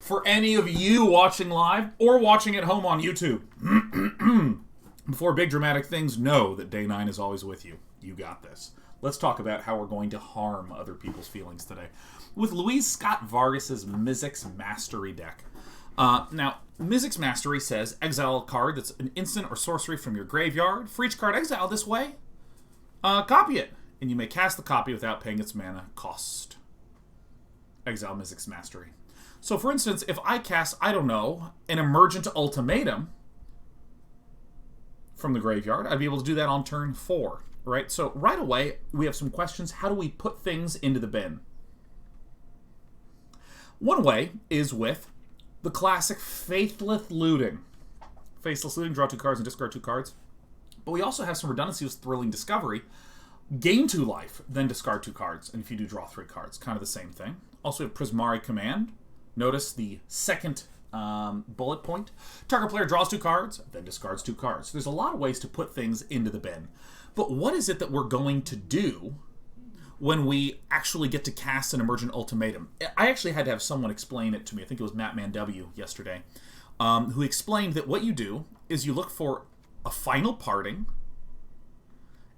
for any of you watching live or watching at home on YouTube. Before big dramatic things, know that Day 9 is always with you. You got this. Let's talk about how we're going to harm other people's feelings today. With Luis Scott Vargas's Mizzix Mastery deck. Now, Mizzix Mastery says, exile a card that's an instant or sorcery from your graveyard. For each card exiled this way, copy it. And you may cast the copy without paying its mana cost. Exile Mizzix Mastery. So, for instance, if I cast, I don't know, an Emergent Ultimatum from the graveyard, I'd be able to do that on turn 4, right? So, right away, we have some questions. How do we put things into the bin? One way is with the classic Faithless Looting. Faithless Looting, draw 2 cards and discard 2 cards. But we also have some redundancy with Thrilling Discovery. Gain 2 life, then discard 2 cards. And if you do, draw 3 cards. Kind of the same thing. Also, we have Prismari Command. Notice the second bullet point. Target player draws 2 cards, then discards 2 cards. So there's a lot of ways to put things into the bin. But what is it that we're going to do when we actually get to cast an Emergent Ultimatum? I actually had to have someone explain it to me. I think it was Matt Manw yesterday, who explained that what you do is you look for a Final Parting,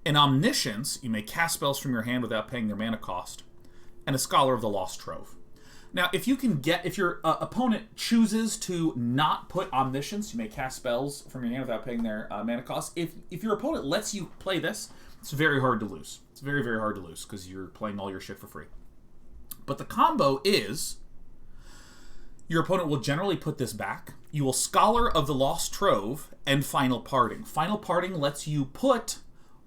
an Omniscience, you may cast spells from your hand without paying their mana cost, and a Scholar of the Lost Trove. Now, if your opponent chooses to not put Omniscience, you may cast spells from your hand without paying their mana cost. If your opponent lets you play this, it's very hard to lose. It's very, very hard to lose because you're playing all your shit for free. But the combo is your opponent will generally put this back. You will Scholar of the Lost Trove and Final Parting. Final Parting lets you put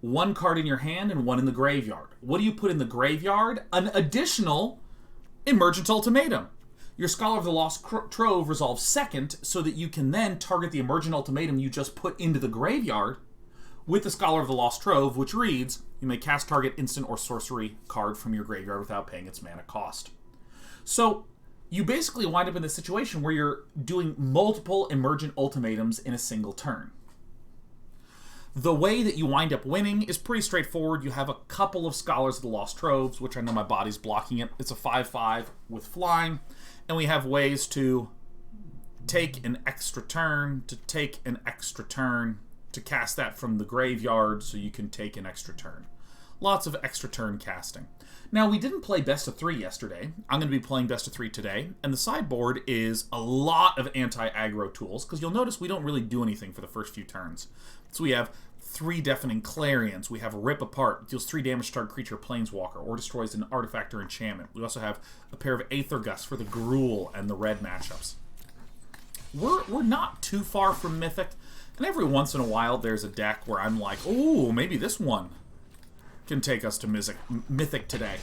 1 card in your hand and 1 in the graveyard. What do you put in the graveyard? An additional Emergent Ultimatum. Your Scholar of the Lost Trove resolves second so that you can then target the Emergent Ultimatum you just put into the graveyard with the Scholar of the Lost Trove, which reads, you may cast target instant or sorcery card from your graveyard without paying its mana cost. So you basically wind up in this situation where you're doing multiple Emergent Ultimatums in a single turn. The way that you wind up winning is pretty straightforward. You have a couple of Scholars of the Lost Troves, which I know my body's blocking it. It's a 5/5 with flying. And we have ways to take an extra turn, to cast that from the graveyard so you can take an extra turn. Lots of extra turn casting. Now, we didn't play Best of 3 yesterday. I'm going to be playing Best of 3 today. And the sideboard is a lot of anti-aggro tools, because you'll notice we don't really do anything for the first few turns. So we have 3 Deafening Clarions. We have Rip Apart, deals 3 damage to target creature, Planeswalker, or destroys an artifact or enchantment. We also have a pair of Aether Gust for the Gruul and the red matchups. We're not too far from Mythic, and every once in a while there's a deck where I'm like, oh, maybe this one can take us to Mythic today.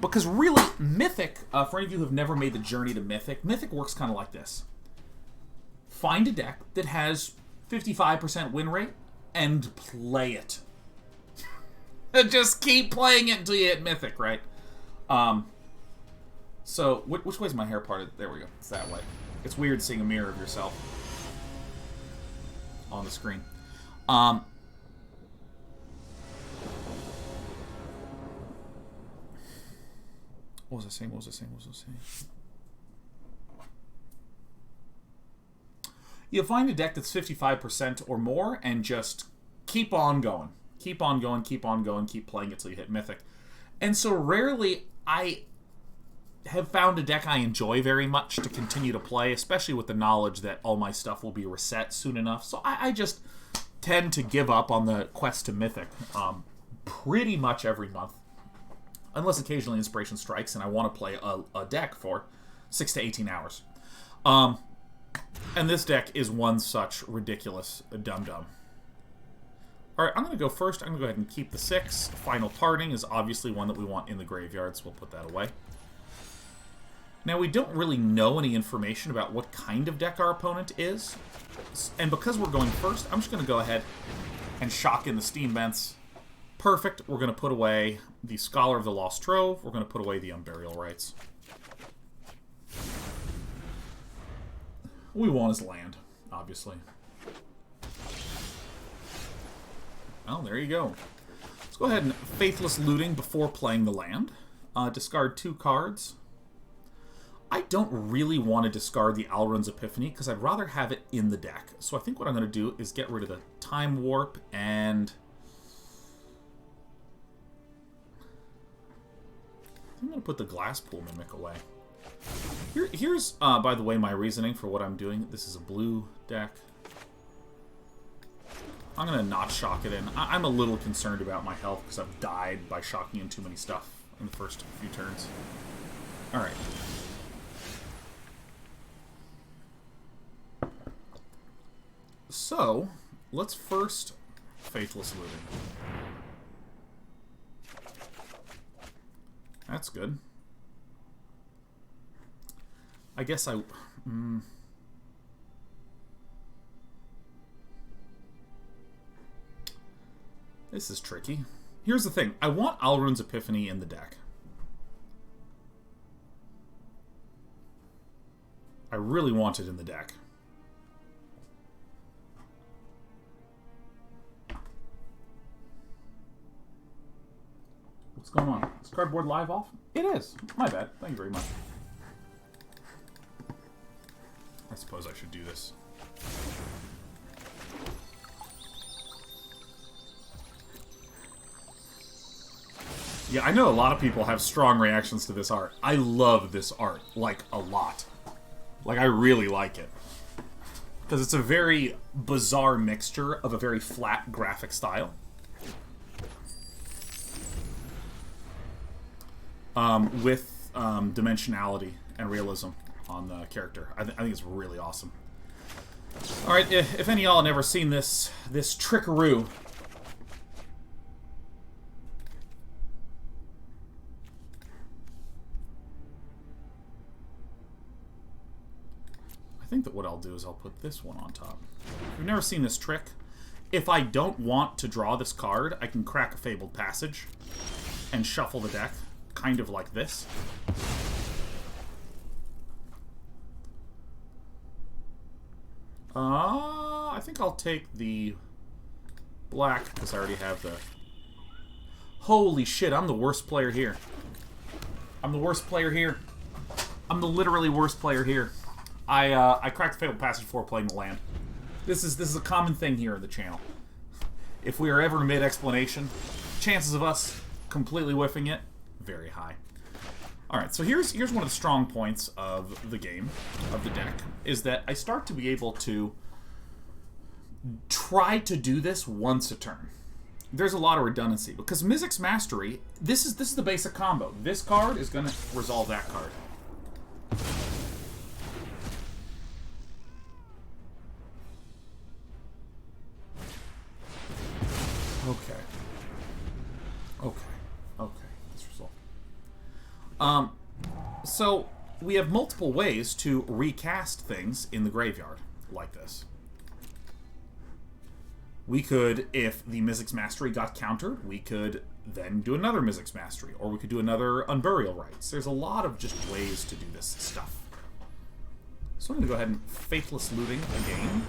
Because really, Mythic, for any of you who have never made the journey to Mythic, Mythic works kind of like this. Find a deck that has 55% win rate and play it. Just keep playing it until you hit Mythic, right? So, which way is my hair parted? There we go. It's that way. It's weird seeing a mirror of yourself on the screen. What was I saying? You find a deck that's 55% or more and just keep on going. Keep playing it till you hit Mythic. And so rarely I have found a deck I enjoy very much to continue to play, especially with the knowledge that all my stuff will be reset soon enough. So I just tend to give up on the quest to Mythic pretty much every month. Unless occasionally inspiration strikes and I want to play a deck for 6 to 18 hours. And this deck is one such ridiculous dum-dum. Alright, I'm going to go first. I'm going to go ahead and keep the 6. Final Parting is obviously one that we want in the graveyard, so we'll put that away. Now, we don't really know any information about what kind of deck our opponent is. And because we're going first, I'm just going to go ahead and shock in the Steam Vents. Perfect. We're going to put away the Scholar of the Lost Trove. We're going to put away the Unburial Rites. We want his land, obviously. Well, there you go. Let's go ahead and Faithless Looting before playing the land. Discard 2 cards. I don't really want to discard the Alrund's Epiphany because I'd rather have it in the deck. So I think what I'm going to do is get rid of the Time Warp and... I'm going to put the Glasspool Mimic away. Here's, by the way, my reasoning for what I'm doing. This is a blue deck. I'm going to not shock it in. I'm a little concerned about my health because I've died by shocking in too many stuff in the first few turns. Alright. So, let's first Faithless Looting. That's good. I guess I... This is tricky. Here's the thing. I want Alrund's Epiphany in the deck. I really want it in the deck. What's going on? Is Cardboard Live off? It is. My bad. Thank you very much. I suppose I should do this. Yeah, I know a lot of people have strong reactions to this art. I love this art, like, a lot. Like, I really like it. Because it's a very bizarre mixture of a very flat graphic style. With dimensionality and realism on the character. I think it's really awesome. Alright, if any of y'all have never seen this trickaroo... I think that what I'll do is I'll put this one on top. If you've never seen this trick, if I don't want to draw this card, I can crack a Fabled Passage and shuffle the deck, kind of like this. I think I'll take the black, because I already have the... Holy shit, I'm the worst player here. I'm the worst player here. I'm the literally worst player here. I cracked the Fabled Passage before playing the land. This is a common thing here in the channel. If we are ever mid-explanation, chances of us completely whiffing it, very high. Alright, so here's one of the strong points of the game, of the deck, is that I start to be able to try to do this once a turn. There's a lot of redundancy, because Mizzix Mastery, this is the basic combo. This card is going to resolve that card. Okay. Let's resolve. So we have multiple ways to recast things in the graveyard, like this. We could, if the Mizzix Mastery got countered, we could then do another Mizzix Mastery, or we could do another Unburial Rites. There's a lot of just ways to do this stuff. So I'm going to go ahead and Faithless Looting again.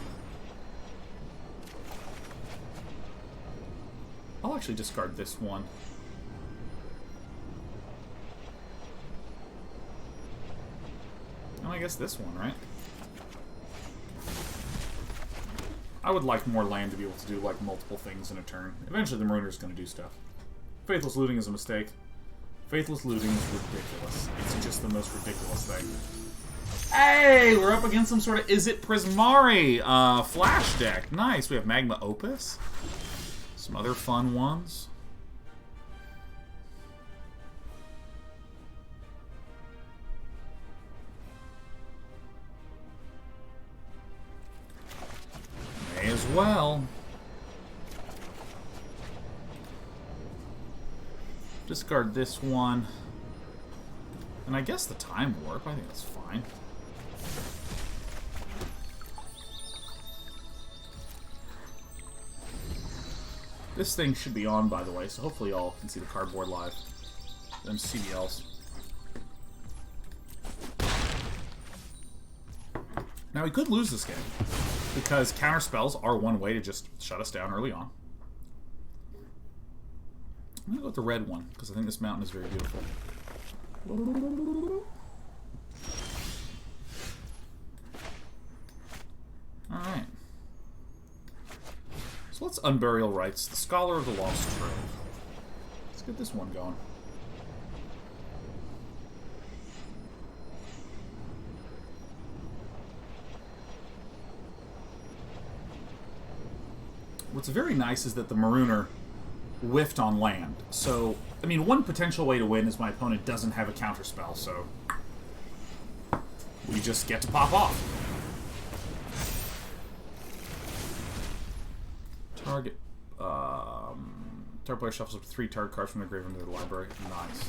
I'll actually discard this one. And I guess this one, right? I would like more land to be able to do, like, multiple things in a turn. Eventually the Marooner's going to do stuff. Faithless Looting is a mistake. Faithless Looting is ridiculous. It's just the most ridiculous thing. Hey! We're up against some sort of Izzet Prismari flash deck. Nice. We have Magma Opus. Some other fun ones. May as well. Discard this one. And I guess the Time Warp. I think that's fine. This thing should be on, by the way, so hopefully y'all can see the Cardboard Live. Them CDLs. Now, we could lose this game, because counter spells are one way to just shut us down early on. I'm going to go with the red one, because I think this mountain is very beautiful. So let's Unburial Rites, the Scholar of the Lost Trove. Let's get this one going. What's very nice is that the Marooner whiffed on land. So, I mean, one potential way to win is my opponent doesn't have a counterspell, so we just get to pop off. Target player shuffles up 3 target cards from their grave into their library. Nice.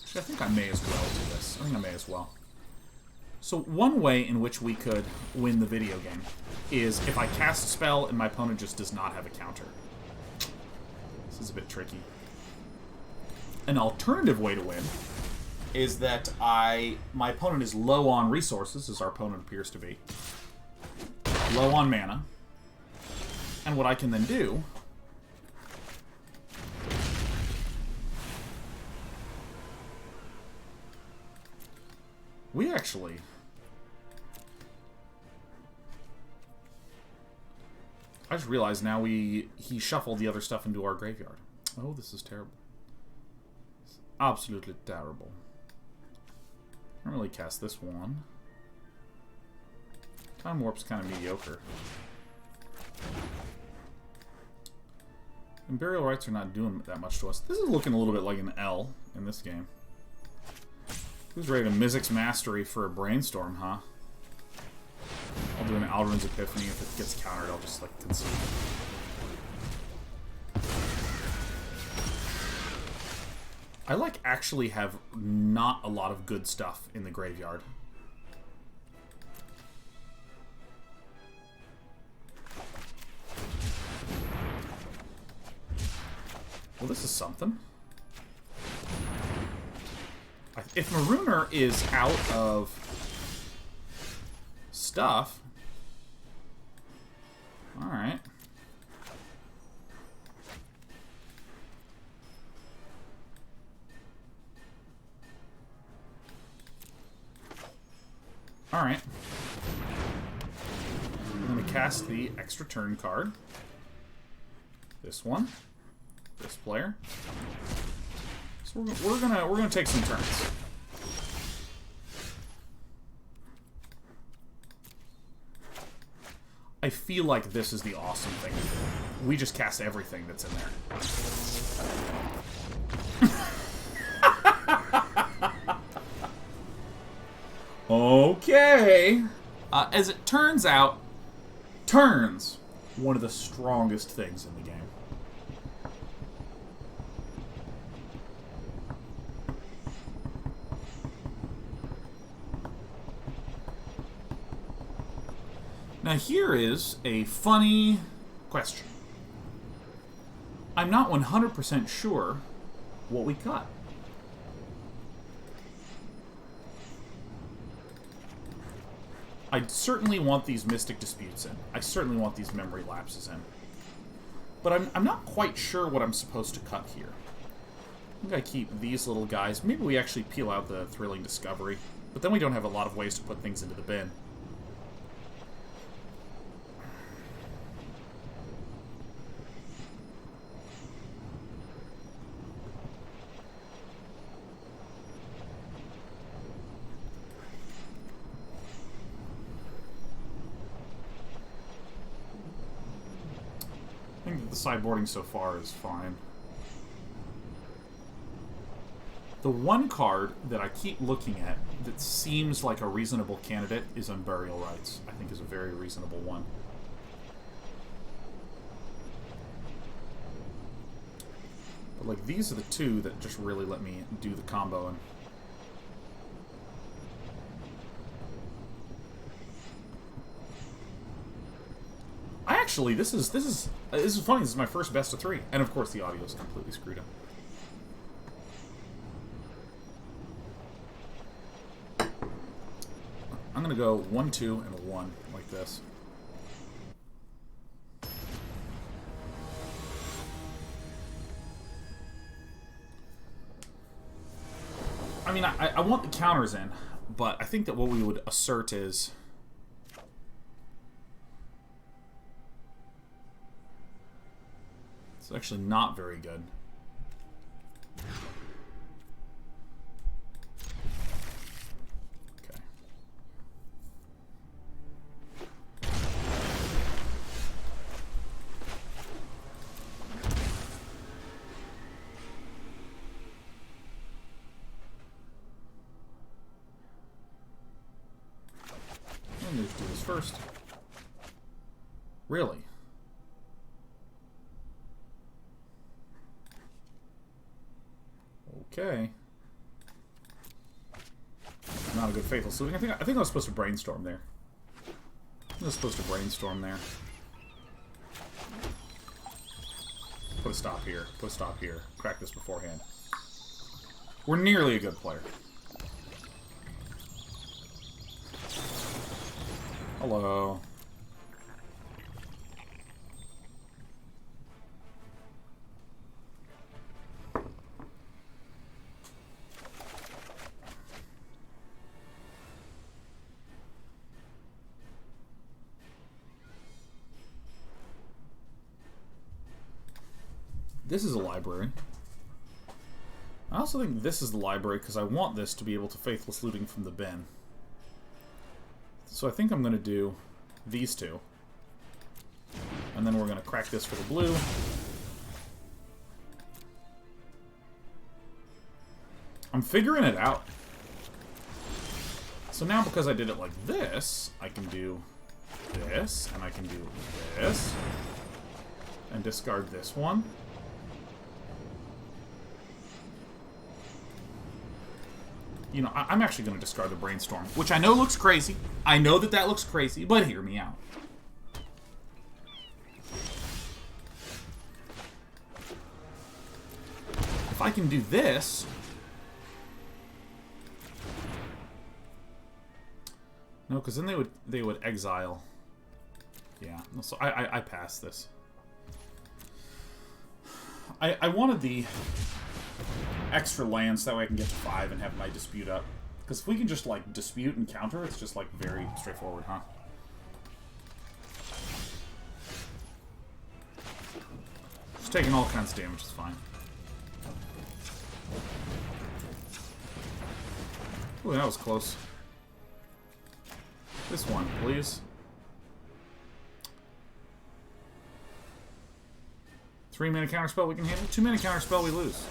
Actually, I think I may as well do this. I think I may as well. So one way in which we could win the video game is if I cast a spell and my opponent just does not have a counter. This is a bit tricky. An alternative way to win is that my opponent is low on resources, as our opponent appears to be. Low on mana. And what I can then do we actually I just realized now he shuffled the other stuff into our graveyard. Oh, this is terrible. It's absolutely terrible. I don't really cast this one. Time Warp's kind of mediocre. Unburial Rites are not doing that much to us. This is looking a little bit like an L in this game. Who's ready to Mizzix Mastery for a Brainstorm, huh? I'll do an Alrund's Epiphany. If it gets countered, I'll just, like, concede. I, like, actually have not a lot of good stuff in the graveyard. Well, this is something. If Marooner is out of stuff... Alright. Alright. I'm going to cast the extra turn card. This one. This player. So we're gonna take some turns. I feel like this is the awesome thing. We just cast everything that's in there. Okay. As it turns out, turns one of the strongest things in the game. Now here is a funny question. I'm not 100% sure what we cut. I certainly want these Mystic Disputes in. I certainly want these Memory Lapses in. But I'm not quite sure what I'm supposed to cut here. I think I keep these little guys. Maybe we actually peel out the Thrilling Discovery. But then we don't have a lot of ways to put things into the bin. I think that the sideboarding so far is fine. The one card that I keep looking at that seems like a reasonable candidate is Unburial Rites. I think is a very reasonable one. But like these are the two that just really let me do the combo. And actually, this is funny. This is my first best of 3, and of course the audio is completely screwed up. I'm gonna go 1, 2, and 1 like this. I mean, I want the counters in, but I think that what we would assert is... It's actually not very good. Okay. Let me just do this first. Really? Okay. Not a good Faithless Looting. I think I was supposed to Brainstorm there. I was supposed to Brainstorm there. Put a stop here. Put a stop here. Crack this beforehand. We're nearly a good player. Hello. This is a library. I also think this is the library because I want this to be able to Faithless Looting from the bin. So I think I'm going to do these two. And then we're going to crack this for the blue. I'm figuring it out. So now because I did it like this, I can do this, and I can do this, and discard this one. You know, I'm actually going to discard the Brainstorm, which I know looks crazy. I know that that looks crazy, but hear me out. If I can do this... No, because then they would exile. Yeah, so I pass this. I wanted the extra lands, that way I can get to 5 and have my dispute up. Because if we can just, like, dispute and counter, it's just, like, very straightforward, huh? Just taking all kinds of damage is fine. Ooh, that was close. This one, please. 3-mana counterspell we can handle. 2-mana counterspell we lose.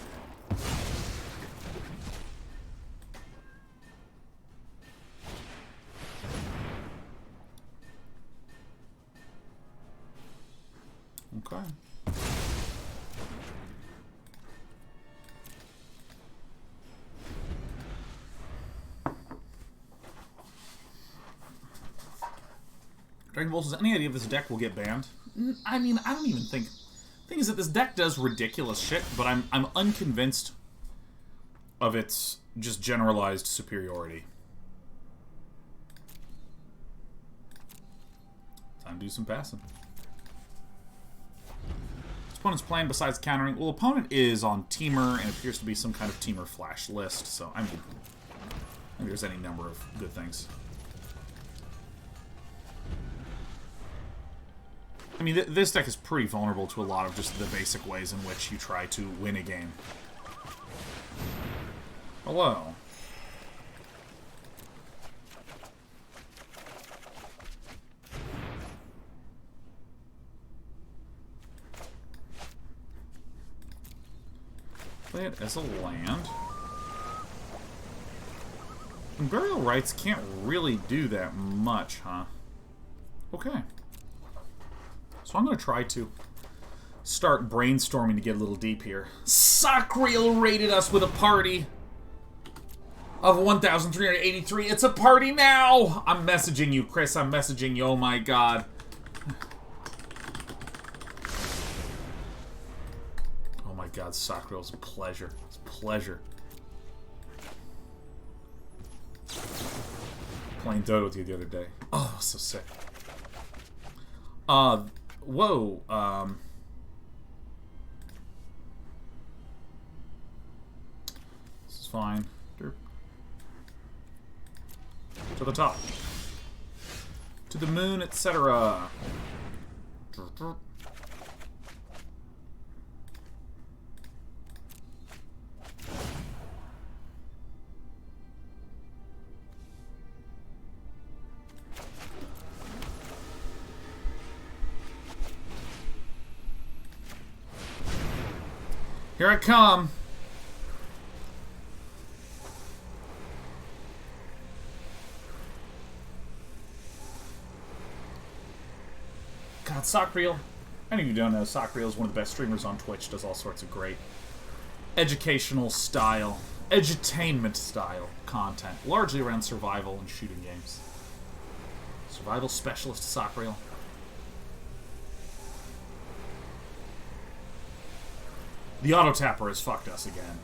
Okay. Dragon Bolts, has any idea if this deck will get banned? I mean, I don't even think... The thing is that this deck does ridiculous shit, but I'm unconvinced of its just generalized superiority. Time to do some passing. Opponent's plan besides countering. Well, opponent is on Teamer and appears to be some kind of Teamer flash list, so I mean, I think there's any number of good things. I mean, this deck is pretty vulnerable to a lot of just the basic ways in which you try to win a game. Hello. Play it as a land. Unburial Rites can't really do that much, huh? Okay. So I'm going to try to start brainstorming to get a little deep here. Sacriel rated us with a party of 1,383. It's a party now! I'm messaging you, Chris. I'm messaging you. Oh my god. Oh my god, Sacriel's a pleasure. It's a pleasure. Playing Dota with you the other day. Oh, so sick. Whoa, this is fine. Derp. To the top. To the moon, etc. Here I come. God, Sockreel. I know you don't know, Sockreel is one of the best streamers on Twitch, does all sorts of great educational style, edutainment style content, largely around survival and shooting games. Survival specialist Sockreel. The auto-tapper has fucked us again.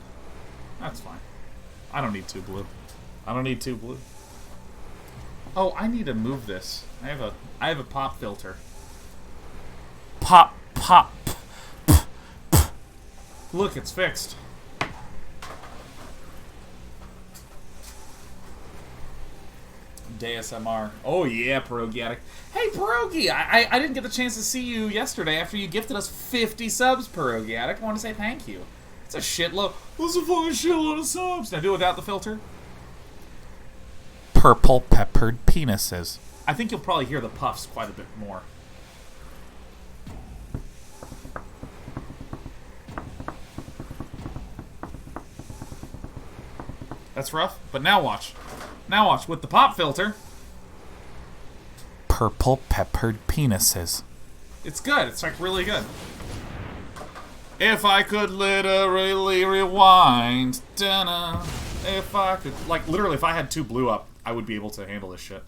That's fine. I don't need 2 blue. I don't need 2 blue. Oh, I need to move this. I have a pop filter. Pop, pop. Look, it's fixed. DSMR. Oh yeah, Pierogi Addict. Hey Pierogi, I didn't get the chance to see you yesterday after you gifted us 50 subs, Pierogi Addict. I want to say thank you. It's a shitload. That's a fucking shitload of subs. Now do it without the filter. Purple peppered penises. I think you'll probably hear the puffs quite a bit more. That's rough, but now watch. Now watch, with the pop filter. Purple peppered penises. It's good, it's like really good. If I could literally rewind, da-na. If I could, like literally if I had 2 blue up, I would be able to handle this shit.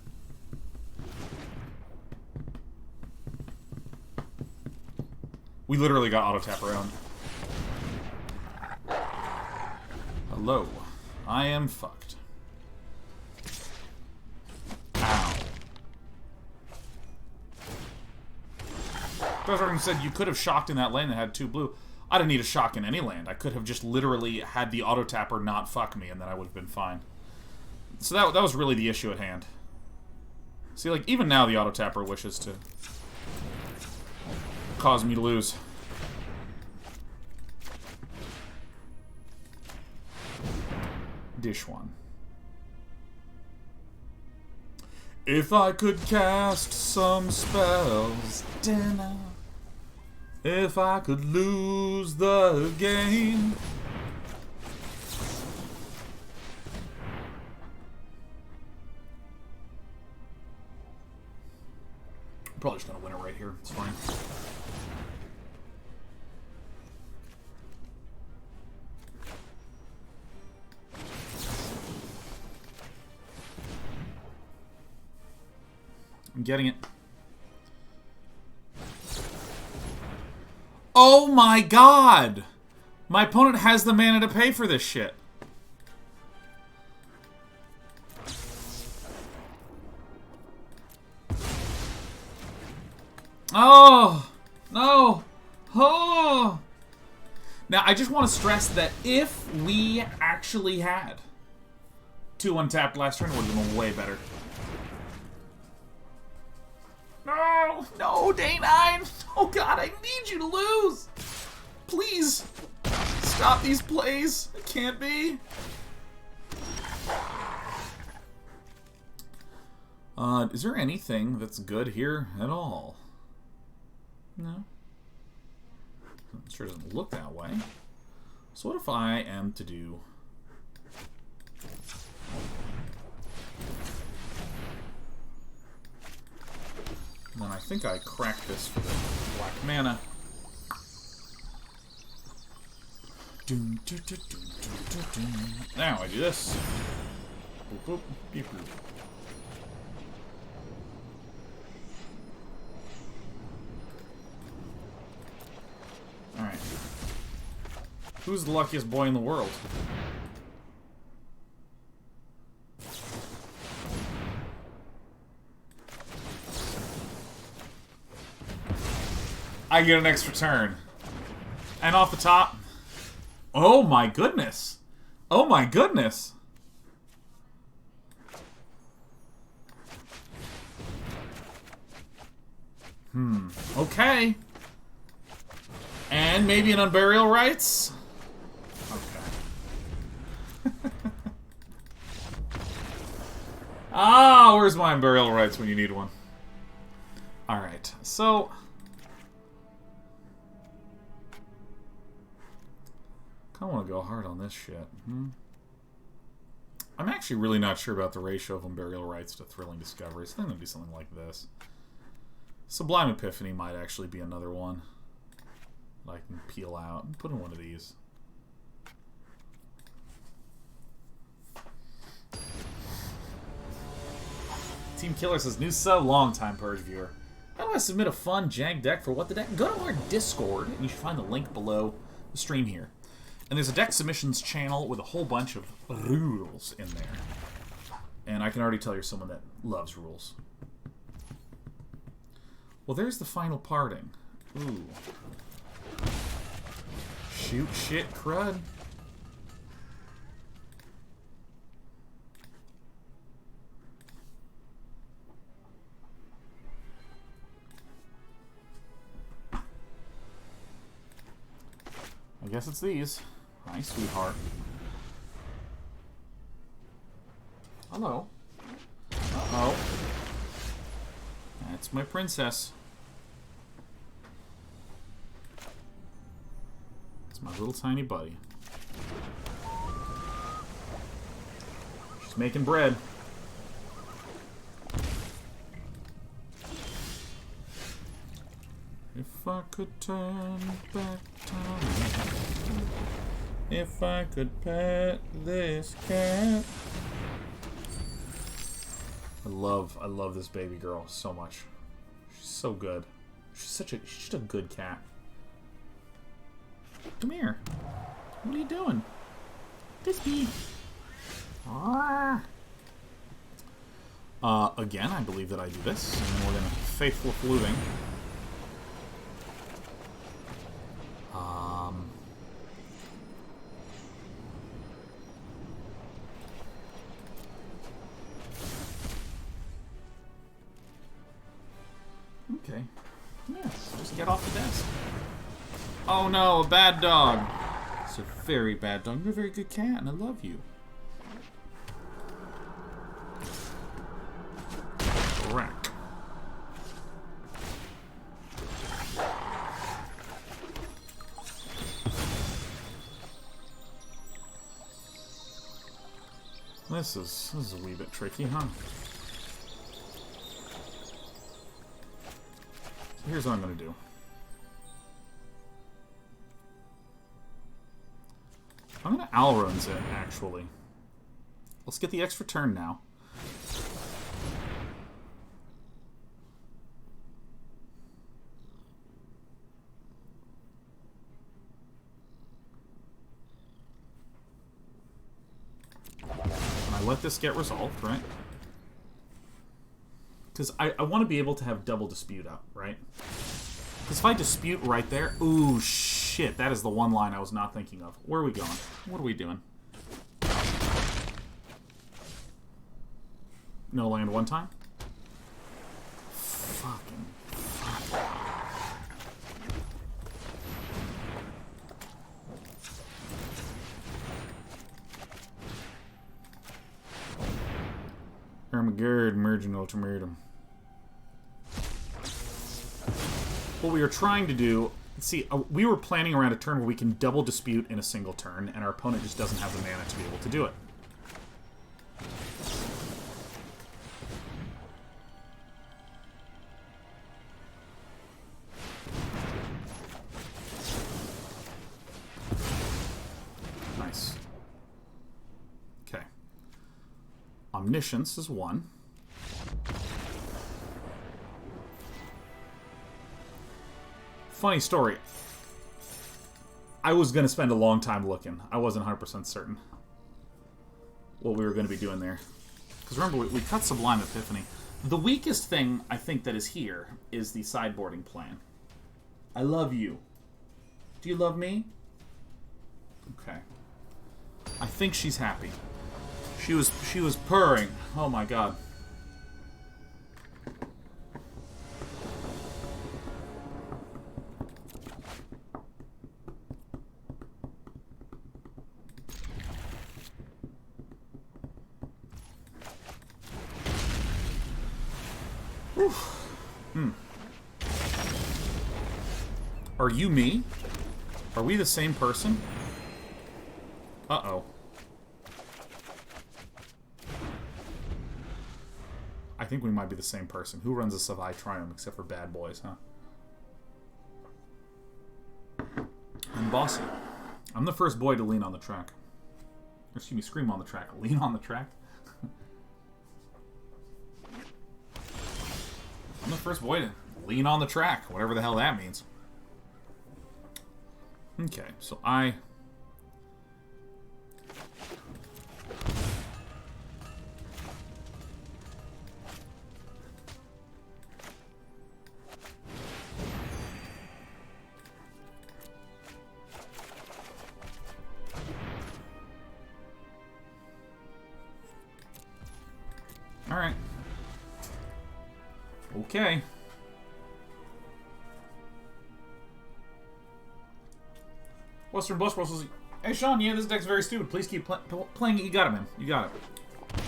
We literally got auto tap around. Hello. I am fucked. Ow. Raugrin said you could have shocked in that lane that had 2 blue. I didn't need a shock in any land. I could have just literally had the auto tapper not fuck me, and then I would have been fine. So that was really the issue at hand. See, like, even now the auto tapper wishes to cause me to lose. Dish one. If I could cast some spells, dinner. If I could lose the game. I'm probably just gonna win it right here. It's fine. I'm getting it. Oh my god! My opponent has the mana to pay for this shit. Oh! No! Oh! Now, I just want to stress that if we actually had 2 untapped last turn, it would have been way better. No! No, day 9! Oh god, I need you to lose! Please! Stop these plays! It can't be! Is there anything that's good here at all? No? It sure doesn't look that way. So what if I am to do... Then I think I cracked this for the black mana. Now I do this. Boop, boop, beep, boop. Alright. Who's the luckiest boy in the world? I get an extra turn. And off the top. Oh my goodness. Oh my goodness. Okay. And maybe an Unburial Rites? Okay. Ah, where's my Unburial Rites when you need one? Alright, so... I want to go hard on this shit. I'm actually really not sure about the ratio of Unburial Rites to Thrilling Discoveries. I think I'm going to do something like this. Sublime Epiphany might actually be another one that I can peel out and put in one of these. Team Killer says, new sub, long time Purge viewer. How do I submit a fun Jag deck for What the Deck? Go to our Discord, and you should find the link below the stream here. And there's a deck submissions channel with a whole bunch of rules in there. And I can already tell you're someone that loves rules. Well, there's the final parting. Ooh. Shoot shit crud. I guess it's these. Hi, sweetheart. Hello. Uh-oh. That's my princess. It's my little tiny buddy. She's making bread. If I could turn back time, if I could pet this cat. I love this baby girl so much. She's so good. She's just a good cat. Come here. What are you doing? Bisbee. Again, I believe that I do this, and then we're gonna Faithless Looting. Okay. Yes, just get off the desk. Oh no, a bad dog. It's a very bad dog. You're a very good cat, and I love you. Rack. This is a wee bit tricky, huh? So here's what I'm going to do. I'm going to Alrund it, actually. Let's get the extra turn now. Let this get resolved, right? Because I want to be able to have double dispute up, right? Because if I dispute right there... Ooh, shit. That is the one line I was not thinking of. Where are we going? What are we doing? No land one time? Fucking... Emergent Ultimatum. What we were trying to do... See, we were planning around a turn where we can double dispute in a single turn, and our opponent just doesn't have the mana to be able to do it. Nice. Okay. Omniscience is one. Funny story. I was going to spend a long time looking. I wasn't 100% certain what we were going to be doing there. Because remember, we cut Sublime Epiphany. The weakest thing, I think, that is here is the sideboarding plan. I love you. Do you love me? Okay. I think she's happy. She was purring. Oh my god. Are you me? Are we the same person? Uh-oh. I think we might be the same person. Who runs a Savai Triome except for bad boys, huh? I'm bossy. I'm the first boy to lean on the track. Or, excuse me, scream on the track. Lean on the track? I'm the first boy to lean on the track, whatever the hell that means. Okay, so I... Alright. Okay. Western Bus says, hey Sean, yeah, this deck's very stupid. Please keep playing it. You got it, man. You got it.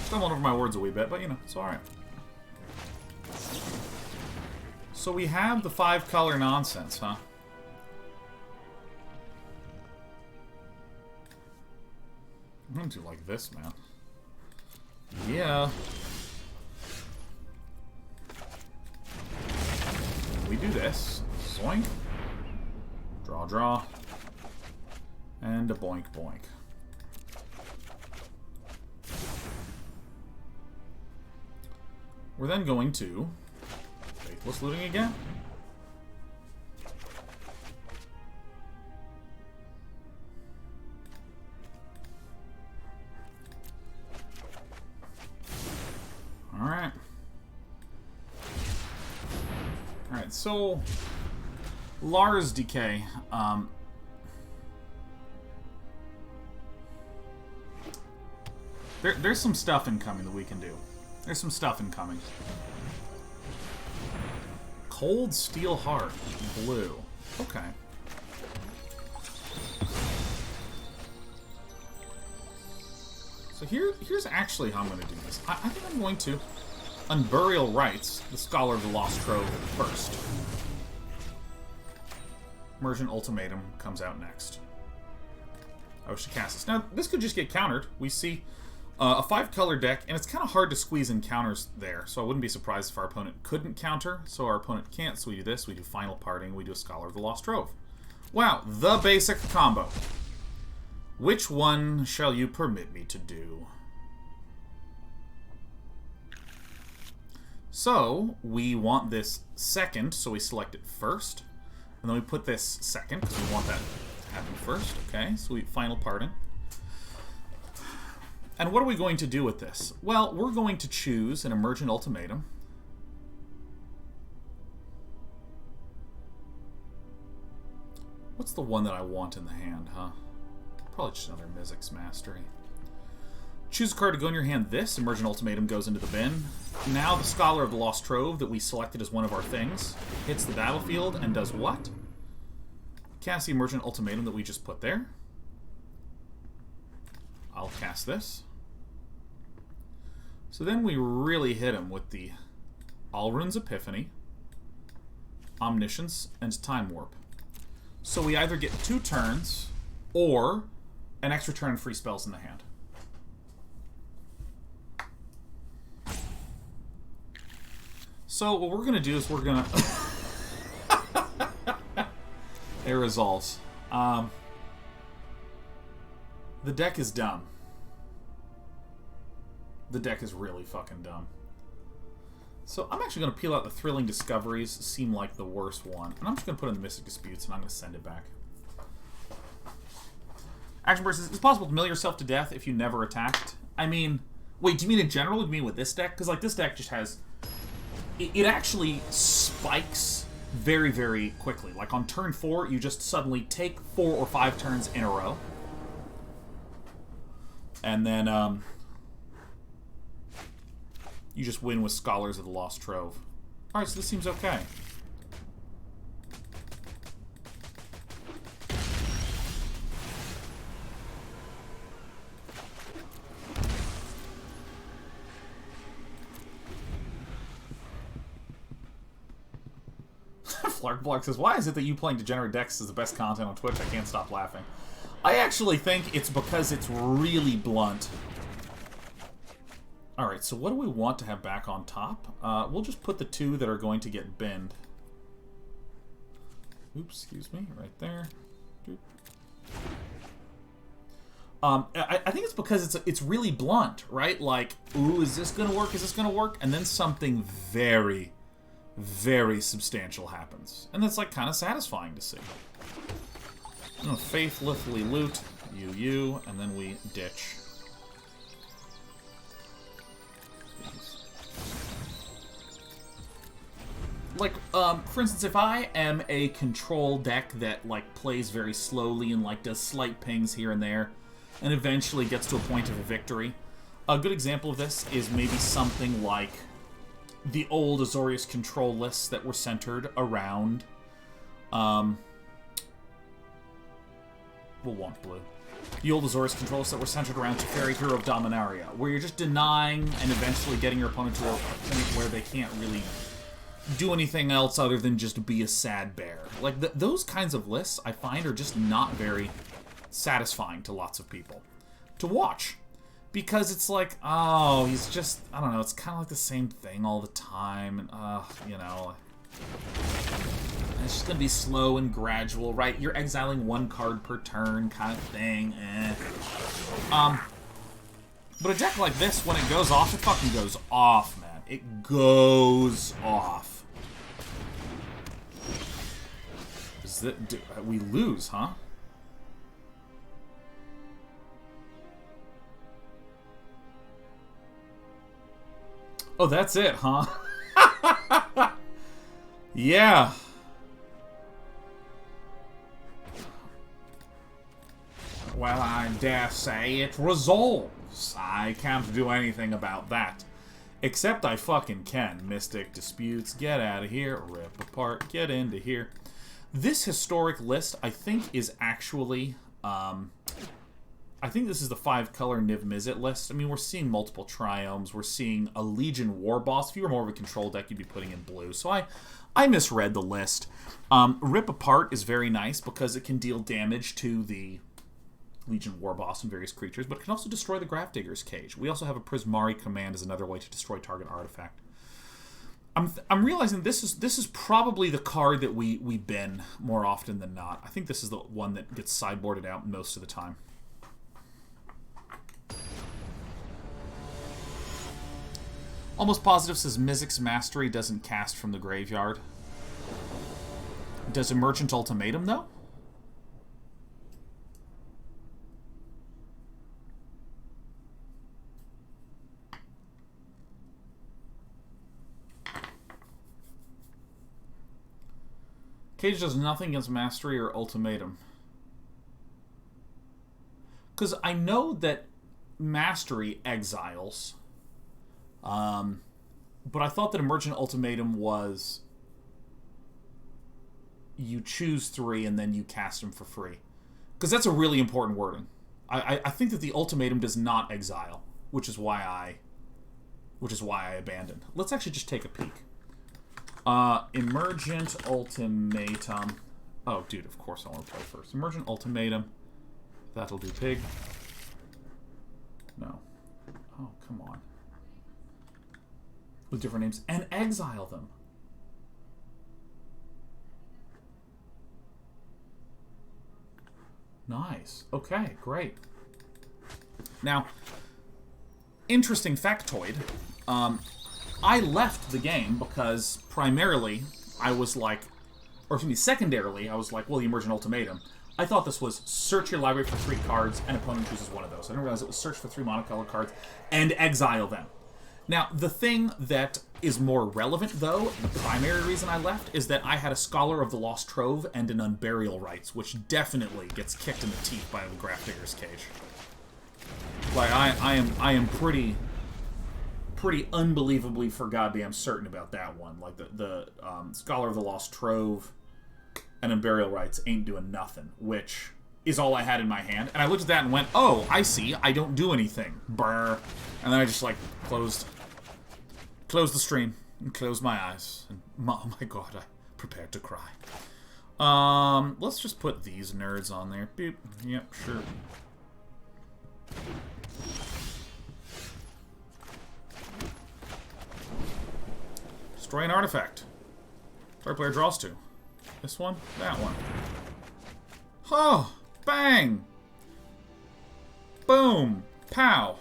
Stumbling over my words a wee bit, but you know, it's alright. So we have the 5-color nonsense, huh? I'm going to do like this, man. Yeah. We do this. Zoink. Draw, draw. And a boink, boink. We're then going to Faithless Looting again. Alright. Alright, so Lars Decay. There's some stuff incoming that we can do. There's some stuff incoming. Cold Steel Heart. Blue. Okay. So here's actually how I'm going to do this. I think I'm going to Unburial Rites, the Scholar of the Lost Trove, first. Emergent Ultimatum comes out next. I wish to cast this. Now, this could just get countered. We see a 5-color deck, and it's kind of hard to squeeze in counters there, so I wouldn't be surprised if our opponent couldn't counter, so our opponent can't, so we do this, we do Final Parting, we do a Scholar of the Lost Trove. Wow, the basic combo. Which one shall you permit me to do? So, we want this second, so we select it first, and then we put this second, because we want that to happen first, okay, so we Final Parting. And what are we going to do with this? Well, we're going to choose an Emergent Ultimatum. What's the one that I want in the hand, huh? Probably just another Mizzix Mastery. Choose a card to go in your hand. This Emergent Ultimatum goes into the bin. Now the Scholar of the Lost Trove that we selected as one of our things hits the battlefield and does what? Cast the Emergent Ultimatum that we just put there. I'll cast this. So then we really hit him with the Alrund's Epiphany, Omniscience, and Time Warp. So we either get 2 turns or an extra turn free spells in the hand. So what we're going to do is we're going to... It resolves. The deck is dumb. The deck is really fucking dumb. So I'm actually going to peel out the Thrilling Discoveries. Seem like the worst one. And I'm just going to put in the Mystic Disputes, and I'm going to send it back. Action Burst, it's possible to mill yourself to death if you never attacked. I mean, wait, do you mean in general? Do you mean with this deck? Because like this deck just has... It actually spikes very, very quickly. Like on turn 4, you just suddenly take 4 or 5 turns in a row. And then, you just win with Scholars of the Lost Trove. Alright, so this seems okay. Flark says, why is it that you playing degenerate decks is the best content on Twitch? I can't stop laughing. I actually think it's because it's really blunt. Alright, so what do we want to have back on top? We'll just put the 2 that are going to get binned. Oops, excuse me, right there. I think it's because it's really blunt, right? Like, ooh, is this gonna work? Is this gonna work? And then something very, very substantial happens. And that's, like, kind of satisfying to see. I'm gonna faithlessly loot, you, and then we ditch. Like, for instance, if I am a control deck that, like, plays very slowly and, like, does slight pings here and there, and eventually gets to a point of a victory, a good example of this is maybe something like the old Azorius control lists that were centered around, we'll want blue. The old Azorius control lists that were centered around Teferi, Hero of Dominaria, where you're just denying and eventually getting your opponent to a point where they can't really do anything else other than just be a sad bear. Like, those kinds of lists, I find, are just not very satisfying to lots of people to watch. Because it's like, oh, he's just, I don't know, it's kind of like the same thing all the time, and, you know, it's just going to be slow and gradual, right? You're exiling 1 card per turn kind of thing, But a deck like this, when it goes off, it fucking goes off, man. It goes off. We lose, huh? Oh, that's it, huh? Yeah. Well, I dare say it resolves. I can't do anything about that. Except I fucking can. Mystic Disputes, get out of here. Rip apart, get into here. This historic list, I think, is actually... I think this is the 5-color Niv Mizzet list. I mean, we're seeing multiple Triomes. We're seeing a Legion War Boss. If you were more of a control deck, you'd be putting in blue. So I misread the list. Rip Apart is very nice because it can deal damage to the Legion War Boss and various creatures, but it can also destroy the Grafdigger's Cage. We also have a Prismari Command as another way to destroy target artifact. I'm realizing this is probably the card that we bin more often than not. I think this is the one that gets sideboarded out most of the time. Almost Positive says Mizzix Mastery doesn't cast from the graveyard. Does Emergent Ultimatum, though? Cage does nothing against Mastery or Ultimatum. Because I know that Mastery exiles... but I thought that Emergent Ultimatum was you choose 3 and then you cast them for free. Because that's a really important wording. I think that the Ultimatum does not exile, which is why I abandoned. Let's actually just take a peek. Emergent Ultimatum. Oh, dude, of course I want to play first. Emergent Ultimatum. That'll do pig. No. Oh, come on. With different names, and exile them. Nice. Okay, great. Now, interesting factoid. I left the game because primarily I was like, or excuse me, secondarily, I was like, well, the Emergent Ultimatum. I thought this was search your library for 3 cards and opponent chooses one of those. I didn't realize it was search for 3 monocolored cards and exile them. Now, the thing that is more relevant, though, the primary reason I left, is that I had a Scholar of the Lost Trove and an Unburial Rites, which definitely gets kicked in the teeth by the Grafdigger's Cage. Like, I am pretty unbelievably for goddamn certain about that one. Like, the Scholar of the Lost Trove and Unburial Rites ain't doing nothing, which is all I had in my hand. And I looked at that and went, oh, I see, I don't do anything. Brr. And then I just, like, closed the stream and closed my eyes. And, oh my god, I prepared to cry. Let's just put these nerds on there. Beep. Yep, sure. Destroy an artifact. Target player draws 2. This one, that one. Oh! Bang! Boom! Pow!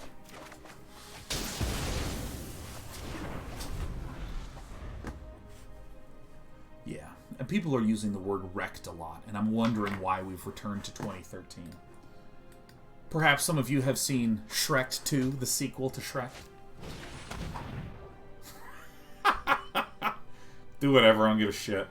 Yeah, and people are using the word wrecked a lot, and I'm wondering why we've returned to 2013. Perhaps some of you have seen Shrek 2, the sequel to Shrek. Do whatever, I don't give a shit.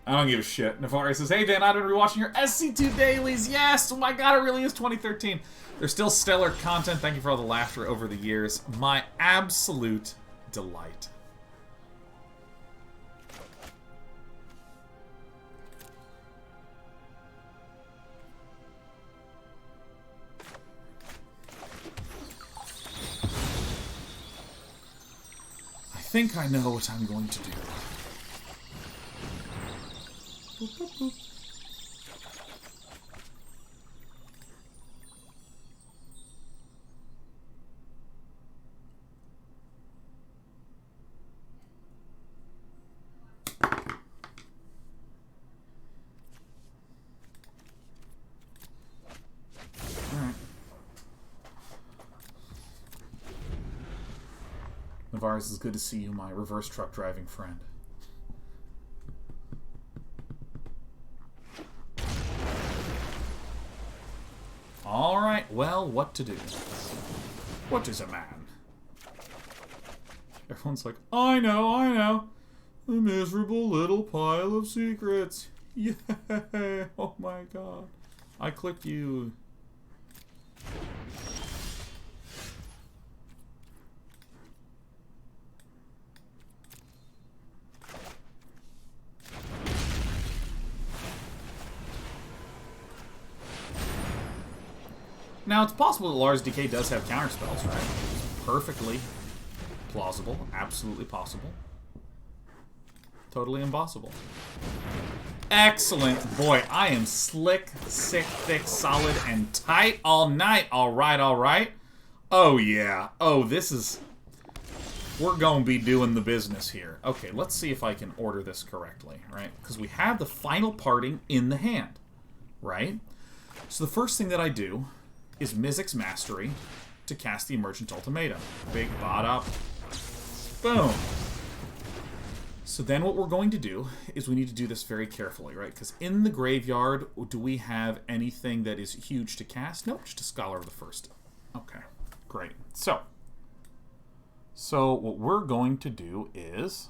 I don't give a shit. Navari says, hey Dan, I've been rewatching your SC2 dailies. Yes! Oh my god, it really is 2013. There's still stellar content. Thank you for all the laughter over the years. My absolute delight. I think I know what I'm going to do. Boop, boop, boop. Alright. Navarez, it's good to see you, my reverse truck driving friend. Alright, well, what to do? What is a man? Everyone's like, I know. A miserable little pile of secrets. Yay! Oh my god. I clicked you. Now, it's possible that Lars DK does have counterspells, right? It's perfectly plausible. Absolutely possible. Totally impossible. Excellent. Boy, I am slick, sick, thick, solid, and tight all night. Alright, alright. Oh, yeah. Oh, this is... We're going to be doing the business here. Okay, let's see if I can order this correctly, right? Because we have the final parting in the hand, right? So the first thing that I do is Mizzix Mastery to cast the Emergent Ultimatum. Big bot up. Boom. So then what we're going to do is we need to do this very carefully, right? Because in the graveyard, do we have anything that is huge to cast? Nope, just a Scholar of the First. Okay, great. So what we're going to do is...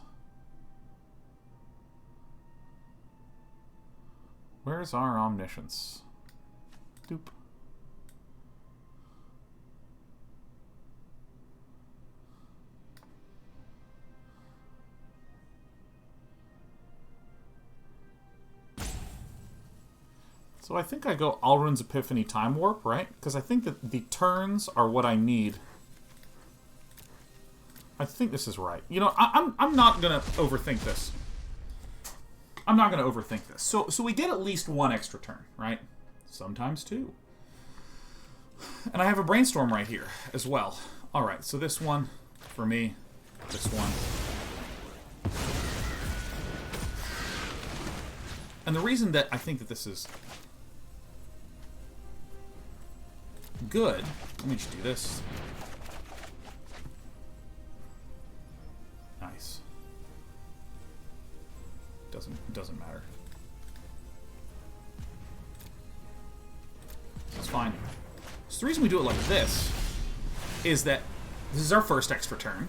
Where's our Omniscience? Doop. So I think I go Alrund's Epiphany Time Warp, right? Because I think that the turns are what I need. I think this is right. You know, I'm not going to overthink this. I'm not going to overthink this. So we get at least one extra turn, right? Sometimes two. And I have a Brainstorm right here as well. All right, so this one for me, this one. And the reason that I think that this is good, let me just do this. Nice. Doesn't matter. It's fine. So the reason we do it like this is that this is our first extra turn.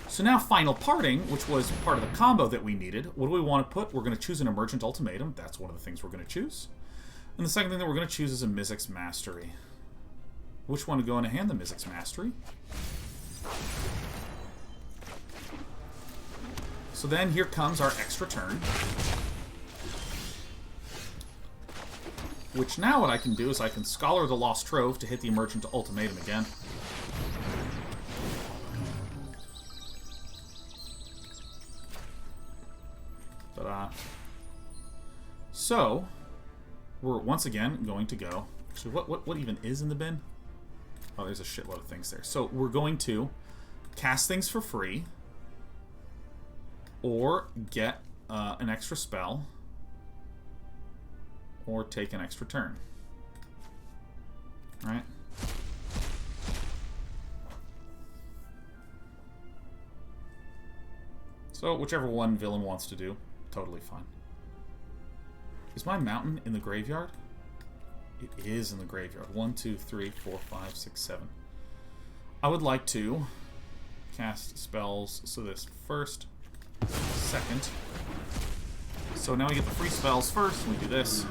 So now Final Parting, which was part of the combo that we needed, what do we want to put? We're going to choose an Emergent Ultimatum. That's one of the things we're going to choose. And the second thing that we're going to choose is a Mizzix Mastery. Which one to go in a hand? The Mizzix Mastery. So then here comes our extra turn. Which now what I can do is I can Scholar the Lost Trove to hit the Emergent Ultimatum again. So, we're once again going to go... Actually, what even is in the bin? Oh, there's a shitload of things there. So, we're going to cast things for free. Or get an extra spell. Or take an extra turn. Right? So, whichever one villain wants to do, totally fine. Is my mountain in the graveyard? It is in the graveyard. 1, 2, 3, 4, 5, 6, 7. I would like to cast spells. So this first, second. So now we get the free spells first. We do this.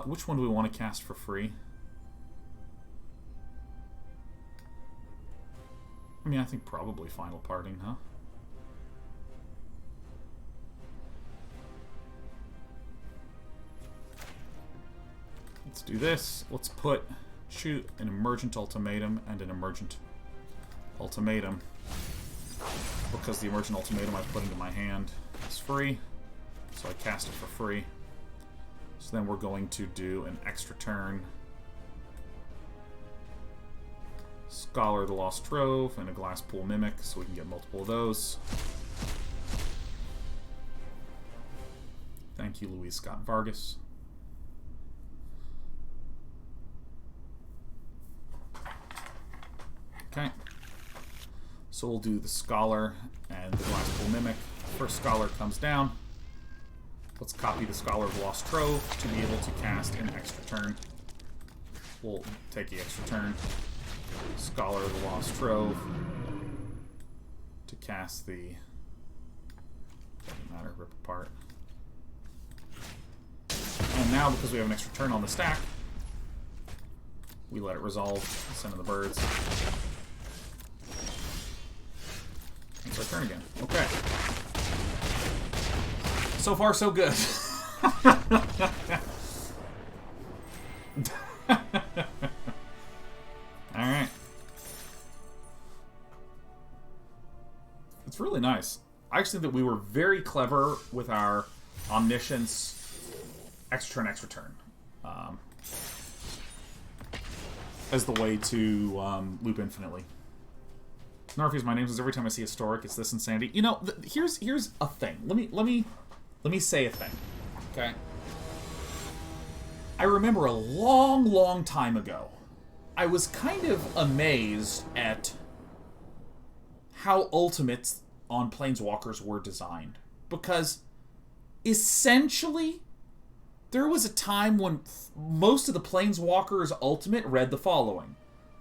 Which one do we want to cast for free? I mean, I think probably Final Parting, huh? Let's do this. Let's shoot an Emergent Ultimatum and an Emergent Ultimatum. Because the Emergent Ultimatum I put into my hand is free. So I cast it for free. So then we're going to do an extra turn. Scholar of the Lost Trove and a Glasspool Mimic so we can get multiple of those. Thank you, Louise Scott Vargas. Okay. So we'll do the Scholar and the Glasspool Mimic. First Scholar comes down. Let's copy the Scholar of Lost Trove to be able to cast an extra turn. We'll take the extra turn. Scholar of the Lost Trove to cast the... Doesn't matter, rip apart. And now, because we have an extra turn on the stack, we let it resolve, send in the birds. It's our turn again. Okay. So far, so good. Alright. It's really nice. I actually think that we were very clever with our Omniscience extra turn. As the way to loop infinitely. Narfi's my name says every time I see Historic, it's this insanity. You know, here's a thing. Let me say a thing. Okay. I remember a long time ago, I was kind of amazed at how ultimates on Planeswalkers were designed. Because essentially, there was a time when most of the Planeswalkers' ultimate read the following.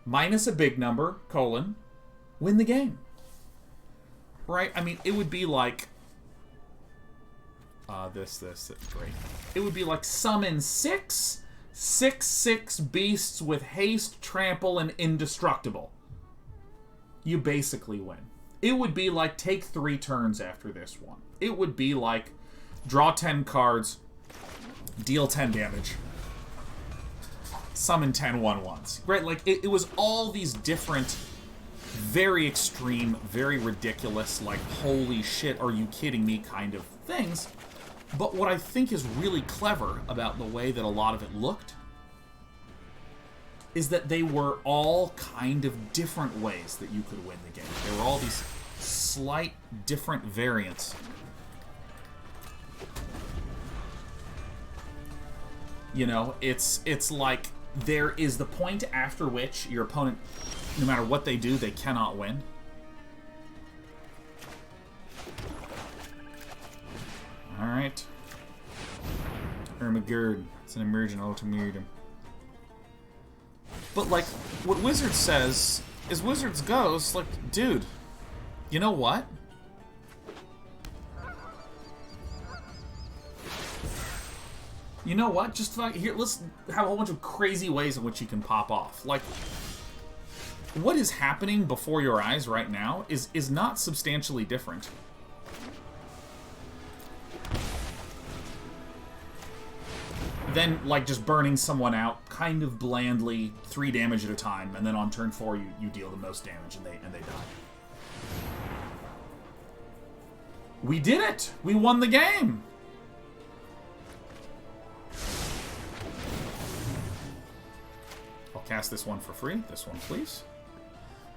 Minus a big number, win the game. Right? I mean, it would be like... this, great. It would be like summon 6/6/6 beasts with haste, trample, and indestructible. You basically win. It would be like take 3 turns after this one. It would be like draw 10 cards, deal 10 damage, summon 10 1/1s. Right? Like, it was all these different, very extreme, very ridiculous, like, holy shit, are you kidding me kind of things. But what I think is really clever about the way that a lot of it looked is that they were all kind of different ways that you could win the game. There were all these slight different variants. You know, it's like there is the point after which your opponent, no matter what they do, they cannot win. Alright. Ermagerd. It's an Emergent Ultimatum. But, like, what Wizards says is Wizards goes, like, dude, you know what? You know what? Just like, here, let's have a whole bunch of crazy ways in which you can pop off. Like, what is happening before your eyes right now is not substantially different. Then, like, just burning someone out kind of blandly, 3 damage at a time, and then on turn 4 you deal the most damage and they die. We did it! We won the game! cast this one for free. This one, please.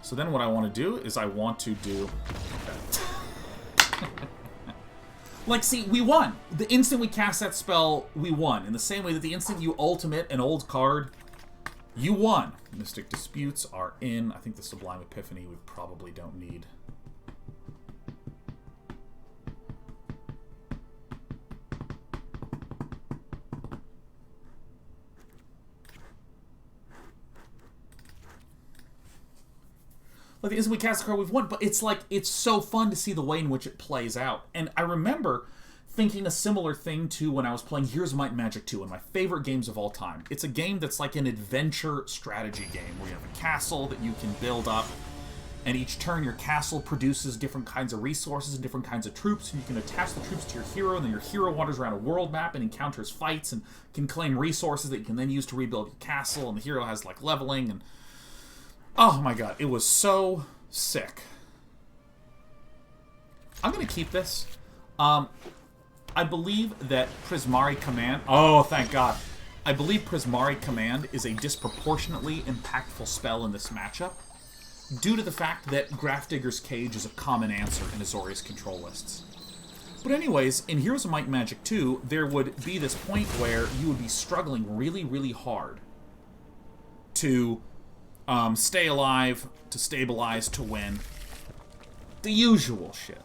So then what I want to do is I want to do... Okay. Like, see, we won. The instant we cast that spell, we won. In the same way that the instant you ultimate an old card, you won. Mystic Disputes are in. I think the Sublime Epiphany we probably don't need. Like, the instant we cast a card, we've won. But it's like, it's so fun to see the way in which it plays out. And I remember thinking a similar thing to when I was playing Heroes of Might and Magic 2, one of my favorite games of all time. It's a game that's like an adventure strategy game, where you have a castle that you can build up, and each turn your castle produces different kinds of resources and different kinds of troops, and you can attach the troops to your hero, and then your hero wanders around a world map and encounters fights, and can claim resources that you can then use to rebuild your castle, and the hero has, like, leveling, and... Oh my god, it was so sick. I'm gonna keep this. I believe that Prismari Command... Oh, thank god. I believe Prismari Command is a disproportionately impactful spell in this matchup, due to the fact that Grafdigger's Cage is a common answer in Azorius control lists. But anyways, in Heroes of Might and Magic 2, there would be this point where you would be struggling really, really hard to stay alive, to stabilize, to win. The usual shit.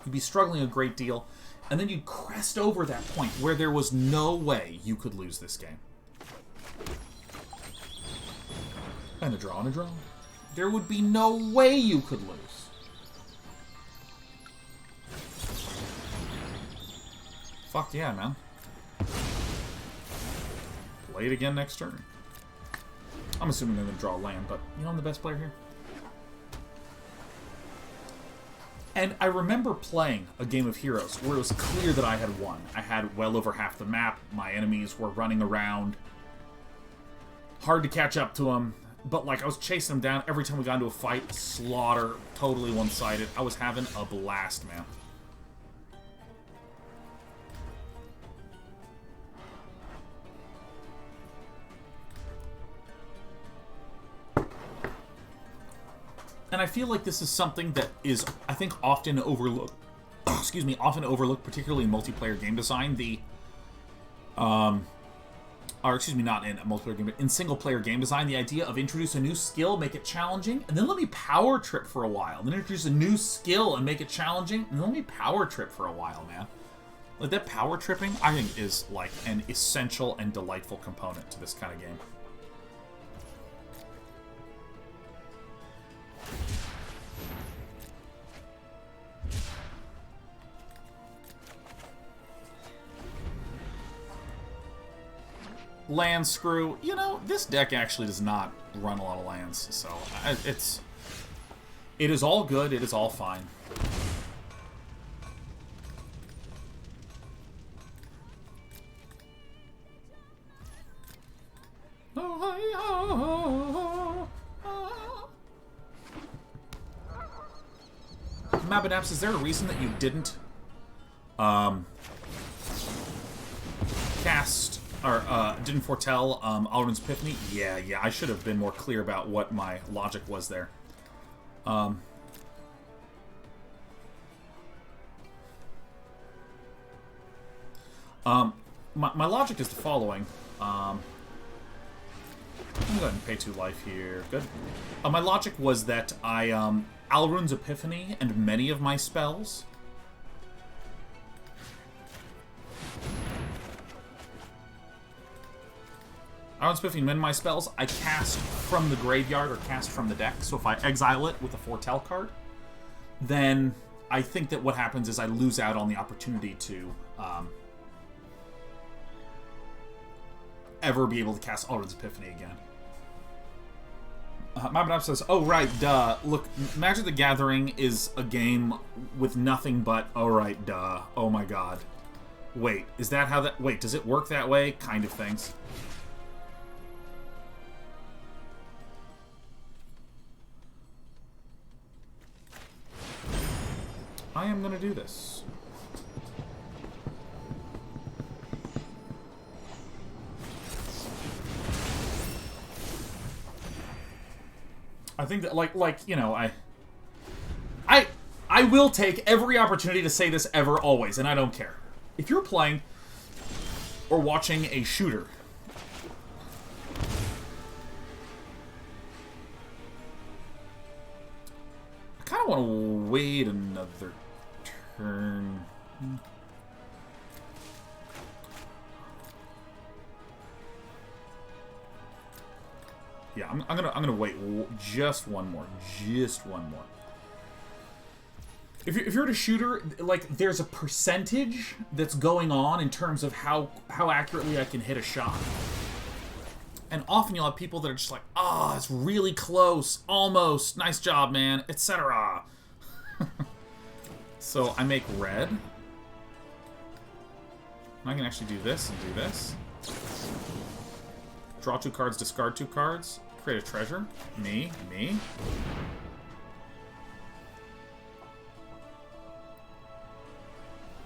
You'd be struggling a great deal, and then you'd crest over that point where there was no way you could lose this game. And a draw and a draw. There would be no way you could lose. Fuck yeah, man. Play it again next turn. I'm assuming they're going to draw a land, but you know I'm the best player here. And I remember playing a game of Heroes where it was clear that I had won. I had well over half the map. My enemies were running around. Hard to catch up to them. But, like, I was chasing them down every time we got into a fight. Slaughter. Totally one-sided. I was having a blast, man. And I feel like this is something that is, I think, often overlooked. Excuse me, often overlooked, particularly in multiplayer game design. Or excuse me, not in a multiplayer game, but in single-player game design, the idea of introduce a new skill, make it challenging, and then let me power trip for a while. Then introduce a new skill and make it challenging, and then let me power trip for a while, man. Like, that power tripping, I think, is, like, an essential and delightful component to this kind of game. Land screw. You know, this deck actually does not run a lot of lands, so it is all good, it is all fine. Mabanaps, is there a reason that you didn't cast or didn't foretell Alrund's Epiphany? Yeah, I should have been more clear about what my logic was there. My logic is the following. I'm going to go ahead and pay 2 life here. Good. My logic was that Alrund's Epiphany and many of my spells Alrund's Epiphany and many of my spells I cast from the graveyard or cast from the deck. So if I exile it with a foretell card, then I think that what happens is I lose out on the opportunity to ever be able to cast Alrund's Epiphany again. Mabanapp says, oh right, duh. Look, Magic the Gathering is a game with nothing but, oh right, duh. Oh my god. Wait, is that how that... Wait, does it work that way? Kind of things. I am going to do this. I think that, you know, I will take every opportunity to say this ever, always, and I don't care. If you're playing or watching a shooter, I kind of want to wait another turn. Yeah, I'm gonna wait just one more. If you're at a shooter, like, there's a percentage that's going on in terms of how accurately I can hit a shot. And often you'll have people that are just like, ah, it's really close, almost, nice job, man, etc. So I make red. I can actually do this and do this. Draw 2 cards, discard 2 cards. Create a treasure. Me.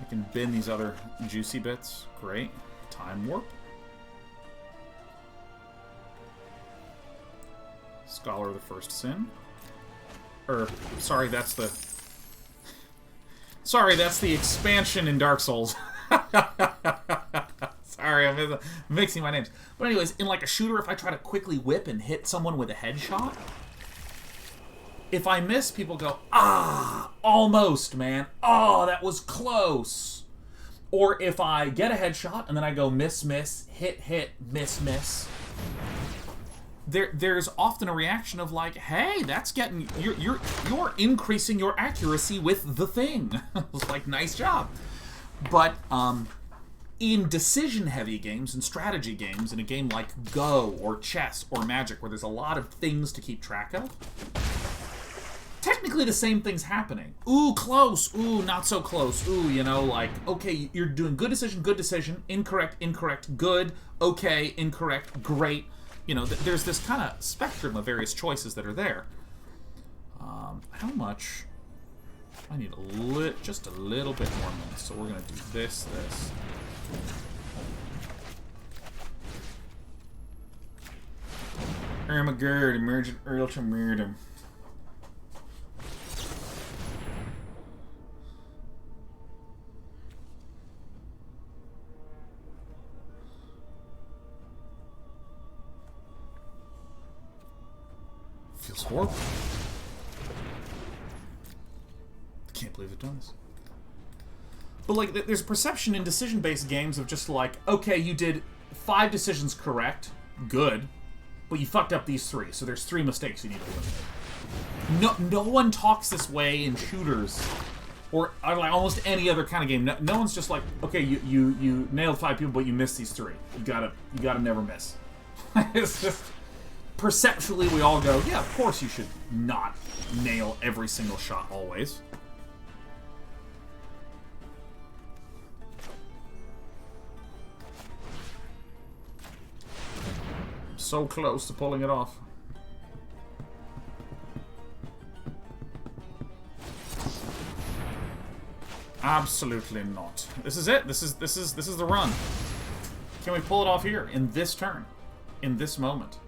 I can bin these other juicy bits. Great. Time Warp. Scholar of the First Sin. Sorry, that's the... Sorry, that's the expansion in Dark Souls. Sorry, I'm mixing my names. But anyways, in like a shooter, if I try to quickly whip and hit someone with a headshot, if I miss, people go, ah, almost, man. Oh, that was close. Or if I get a headshot and then I go miss, miss, hit, hit, miss, miss, there's often a reaction of like, hey, that's getting, you're increasing your accuracy with the thing. It's like, nice job. But in decision-heavy games and strategy games, in a game like Go or chess or Magic, where there's a lot of things to keep track of, technically the same thing's happening. Ooh, close. Ooh, not so close. Ooh, you know, like, okay, you're doing good decision, incorrect, incorrect, good, okay, incorrect, great. You know, there's this kind of spectrum of various choices that are there. How much? I need just a little bit more minutes, so we're going to do this. Ermagerd, Emergent Ultimatum. Feels horrible. I can't believe it does. But, like, there's a perception in decision-based games of just like, okay, you did 5 decisions correct, good, but you fucked up these 3, so there's 3 mistakes you need to eliminate. No one talks this way in shooters, or like almost any other kind of game. No one's just like, okay, you nailed 5 people, but you missed these 3. You gotta never miss. It's just... Perceptually, we all go, yeah, of course you should not nail every single shot always. So close to pulling it off. Absolutely not. This is it. This is the run. Can we pull it off here in this turn, in this moment?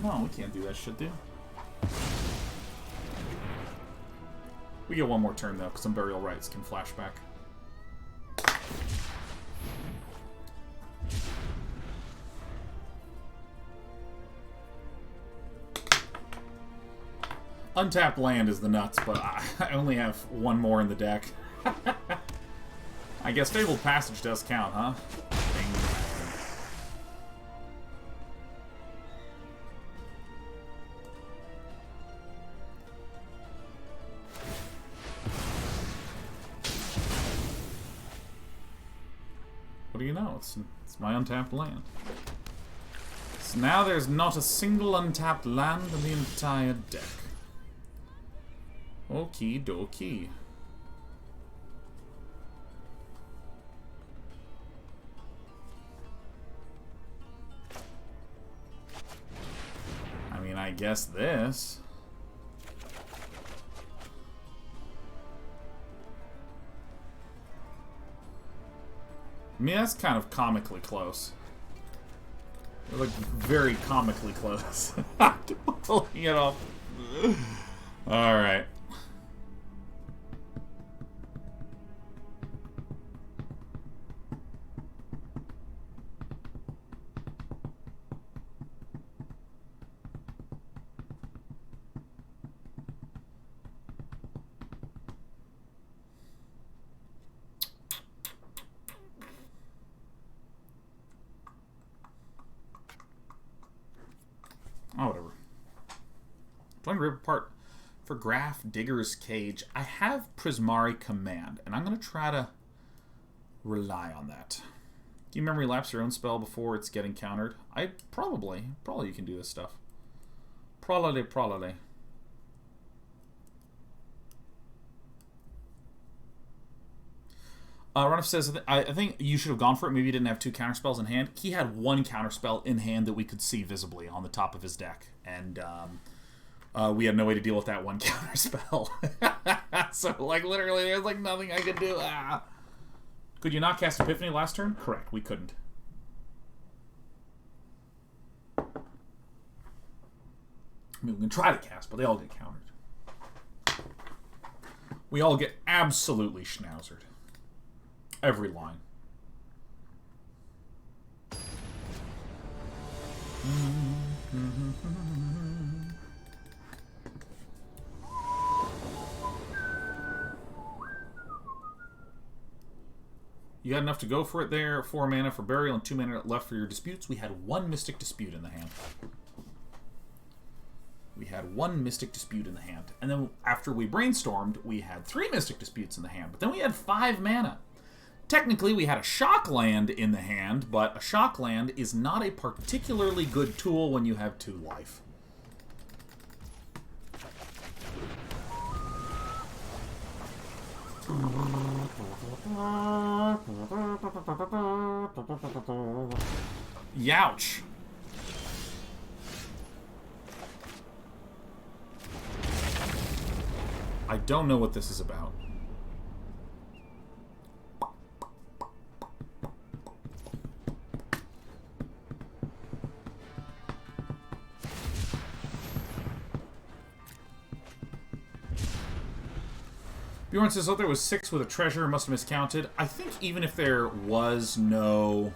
No, we can't do that shit, dude. We get one more turn, though, because Unburial Rites can flash back. Untapped land is the nuts, but I only have one more in the deck. I guess Fabled Passage does count, huh? What do you know? It's my untapped land. So now there's not a single untapped land in the entire deck. Okie dokie. I mean, I guess this. I mean, that's kind of comically close. Like, very comically close to pulling it off. Alright. Oh, whatever. Join rip apart for Graph Digger's Cage. I have Prismari Command, and I'm going to try to rely on that. Do you memory lapse your own spell before it's getting countered? Probably you can do this stuff. Probably. Runoff says, I think you should have gone for it. Maybe you didn't have 2 counterspells in hand. He had 1 counterspell in hand that we could see visibly on the top of his deck. And we had no way to deal with that 1 counterspell. So, like, literally, there's, like, nothing I could do. Ah. Could you not cast Epiphany last turn? Correct, we couldn't. I mean, we can try to cast, but they all get countered. We all get absolutely schnauzered. Every line. You got enough to go for it there. 4 mana for burial and 2 mana left for your disputes. We had 1 Mystic Dispute in the hand. And then after we brainstormed, we had 3 Mystic Disputes in the hand. But then we had 5 mana. Technically, we had a shock land in the hand, but a shock land is not a particularly good tool when you have 2 life. Youch. I don't know what this is about. Bjorn says, oh, there was 6 with a treasure, must have miscounted. I think even if there was no...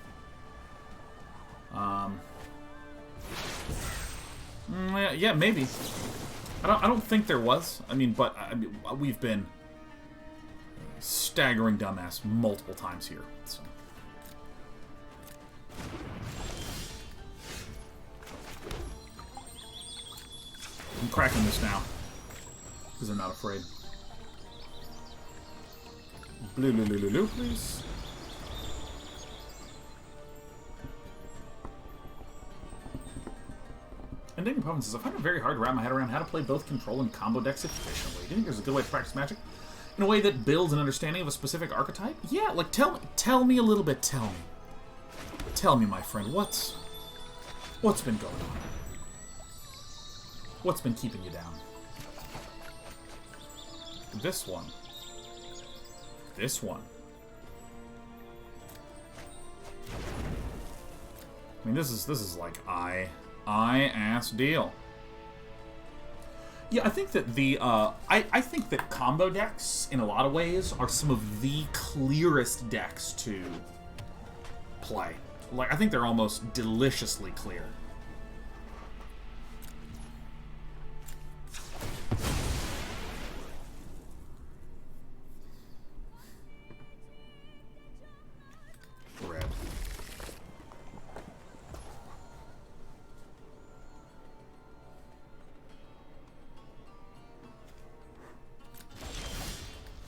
yeah, maybe. I don't think there was. I mean, but we've been staggering dumbass multiple times here. So. I'm cracking this now because I'm not afraid. Blue, please. And Daniel Pavin says, I find it very hard to wrap my head around how to play both control and combo decks efficiently. Do you think there's a good way to practice Magic in a way that builds an understanding of a specific archetype? Yeah, like tell me a little bit. Tell me, my friend, what's been going on? What's been keeping you down? This one. I mean, this is like ass deal. Yeah, I think that the I think that combo decks in a lot of ways are some of the clearest decks to play. Like, I think they're almost deliciously clear.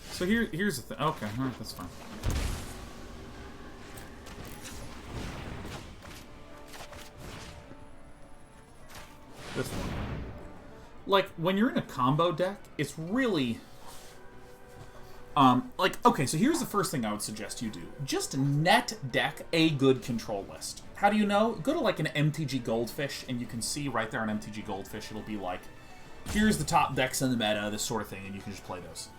So here's the thing. Okay, all right, that's fine. This one. Like, when you're in a combo deck, it's really... like, okay, so here's the first thing I would suggest you do. Just net deck a good control list. How do you know? Go to, like, an MTG Goldfish, and you can see right there on MTG Goldfish, it'll be like, here's the top decks in the meta, this sort of thing, and you can just play those.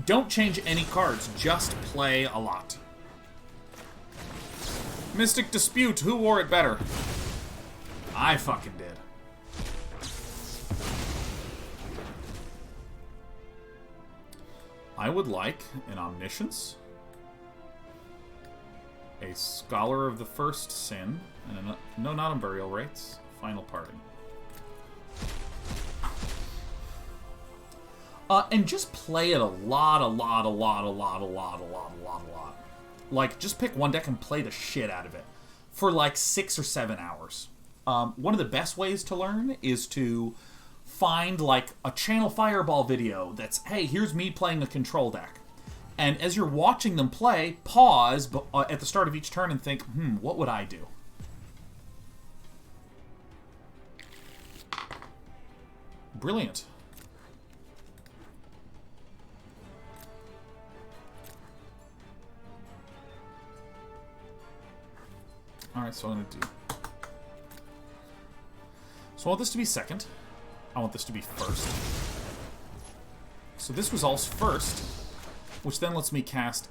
Don't change any cards, just play a lot. Mystic Dispute, who wore it better? I fucking did. I would like an Omniscience, a Scholar of the First Sin, and no, not Unburial Rites, Final Parting. And just play it a lot. Like, just pick one deck and play the shit out of it for like 6 or 7 hours. One of the best ways to learn is to find like a Channel Fireball video that's, hey, here's me playing a control deck. And as you're watching them play, pause at the start of each turn and think, what would I do? Brilliant. Alright, so I'm going to do... So I want this to be second. I want this to be first. So this resolves first, which then lets me cast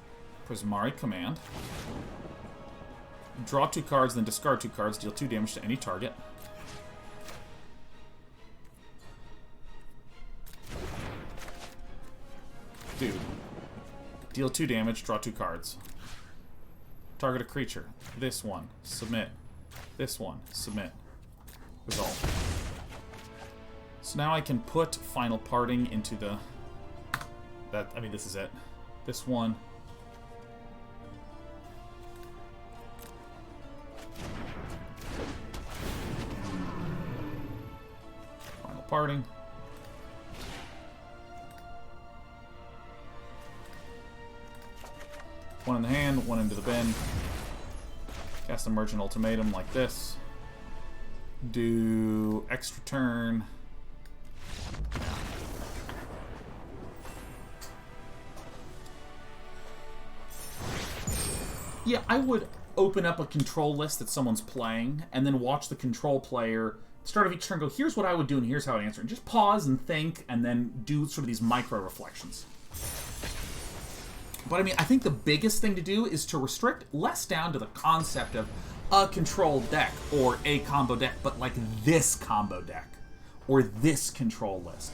Prismari Command. Draw 2 cards, then discard 2 cards, deal 2 damage to any target. Dude. Deal 2 damage, draw 2 cards. Target a creature. This one. Submit. This one. Submit. Resolve. So now I can put Final Parting into the... I mean, this is it. This one. Final Parting. One in the hand, one into the bin. Cast Emergent Ultimatum like this. Do extra turn. Yeah, I would open up a control list that someone's playing, and then watch the control player start of each turn go, here's what I would do, and here's how I'd answer. And just pause and think, and then do sort of these micro-reflections. But I mean, I think the biggest thing to do is to restrict less down to the concept of a control deck, or a combo deck, but like this combo deck, or this control list.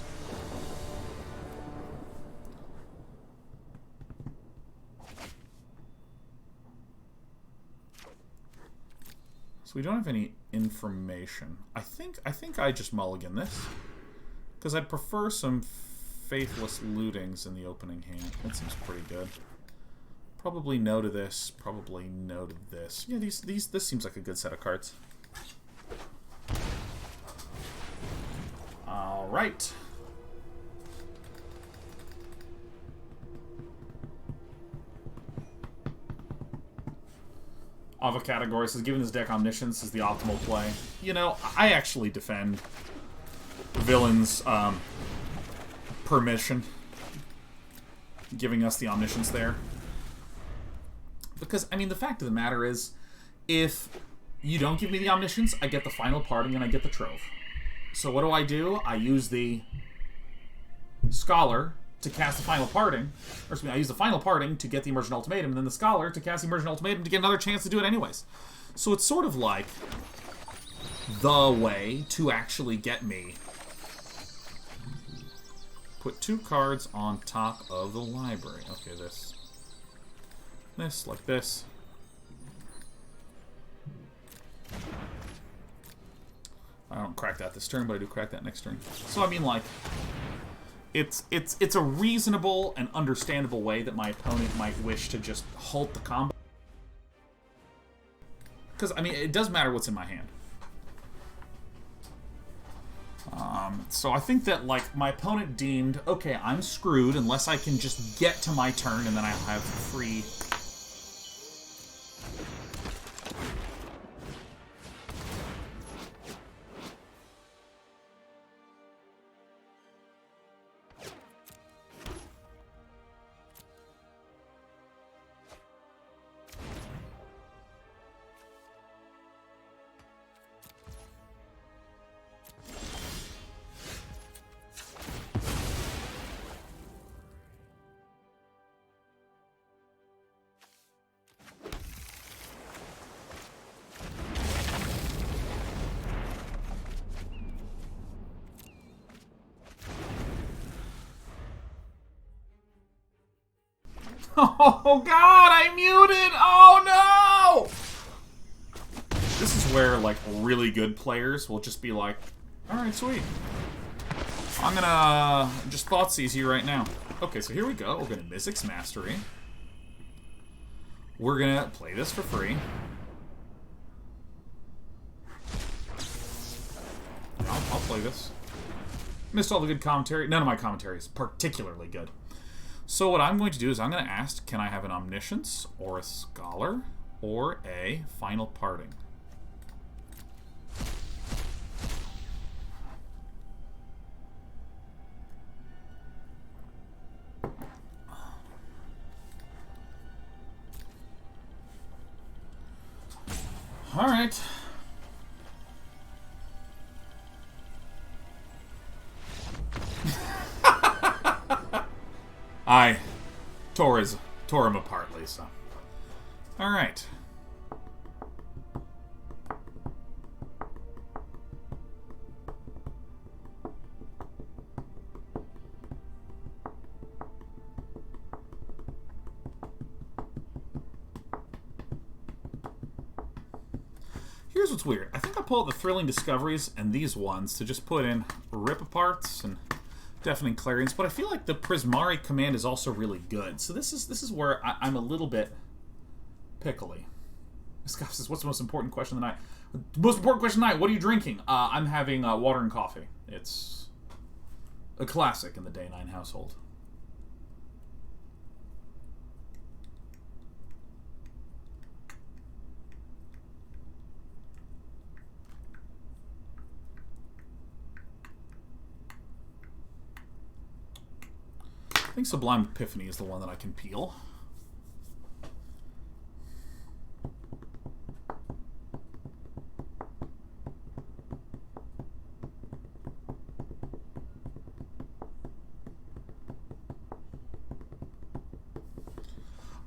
So we don't have any information. I think I just mulligan this, because I'd prefer some Faithless Lootings in the opening hand. That seems pretty good. Probably no to this. Probably no to this. Yeah, this seems like a good set of cards. All right. Ava Category says, giving this deck Omniscience is the optimal play. You know, I actually defend Villain's permission giving us the Omniscience there. Because, I mean, the fact of the matter is, if you don't give me the Omniscience, I get the Final Parting and I get the Trove. So what do? I use the Scholar to cast the Final Parting. Or excuse me, I use the Final Parting to get the Emergent Ultimatum, and then the Scholar to cast the Emergent Ultimatum to get another chance to do it anyways. So it's sort of like the way to actually get me. Put 2 cards on top of the library. Okay, this, like this. I don't crack that this turn, but I do crack that next turn. So I mean, like, it's a reasonable and understandable way that my opponent might wish to just halt the combo. Because, I mean, it does matter what's in my hand. So I think that, like, my opponent deemed, okay, I'm screwed unless I can just get to my turn and then I'll have free... Oh god, I muted! Oh no! This is where, like, really good players will just be like, alright, sweet. I'm gonna just Thoughtseize you right now. Okay, so here we go. We're gonna Mizzix Mastery. We're gonna play this for free. I'll play this. Missed all the good commentary. None of my commentary is particularly good. So what I'm going to do is I'm going to ask, can I have an Omniscience, or a Scholar, or a Final Parting? Alright. I tore him apart, Lisa. Alright. Here's what's weird. I think I pull out the Thrilling Discoveries and these ones to just put in Rip Aparts and Deafening Clarions, but I feel like the Prismari Command is also really good. So this is where I'm a little bit pickly. This guy says, what's the most important question of the night? The most important question of the night, what are you drinking? I'm having water and coffee. It's a classic in the Day 9 household. I think Sublime Epiphany is the one that I can peel.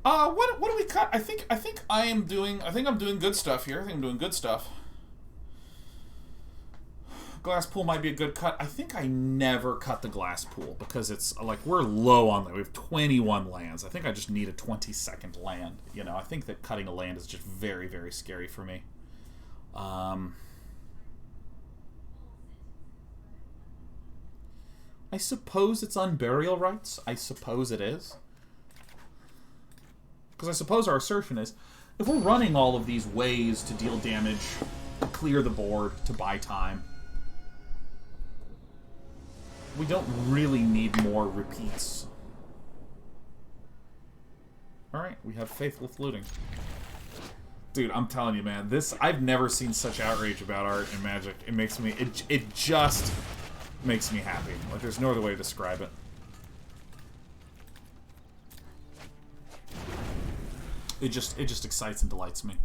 What do we cut? I think I'm doing good stuff here. I think I'm doing good stuff. Glasspool might be a good cut. I think I never cut the Glasspool because it's like we're low on that. We have 21 lands. I think I just need a 22nd land. You know, I think that cutting a land is just very, very scary for me. I suppose it's Unburial Rites. I suppose it is. Because I suppose our assertion is, if we're running all of these ways to deal damage, to clear the board, to buy time, we don't really need more repeats. Alright, we have Faithless Looting. Dude, I'm telling you, man, I've never seen such outrage about art in Magic. It makes me, it just makes me happy. Like, there's no other way to describe it. It just excites and delights me.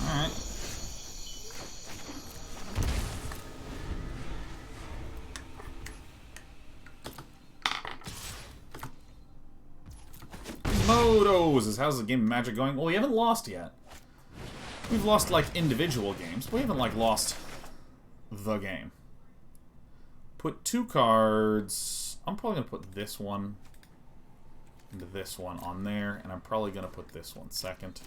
Alright. Motos! How's the game of Magic going? Well, we haven't lost yet. We've lost, like, individual games, but we haven't, like, lost the game. Put 2 cards. I'm probably going to put this one into this one on there, and I'm probably going to put this one second.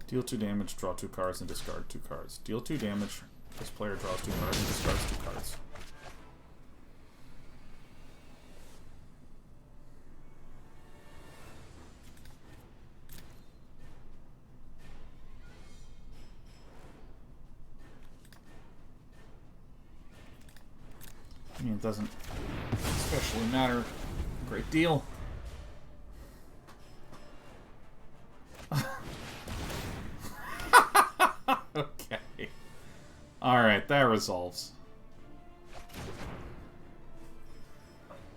Deal 2 damage, draw 2 cards, and discard 2 cards. Deal 2 damage, this player draws 2 cards and discards 2 cards. I mean, it doesn't especially matter a great deal. Okay. Alright, that resolves.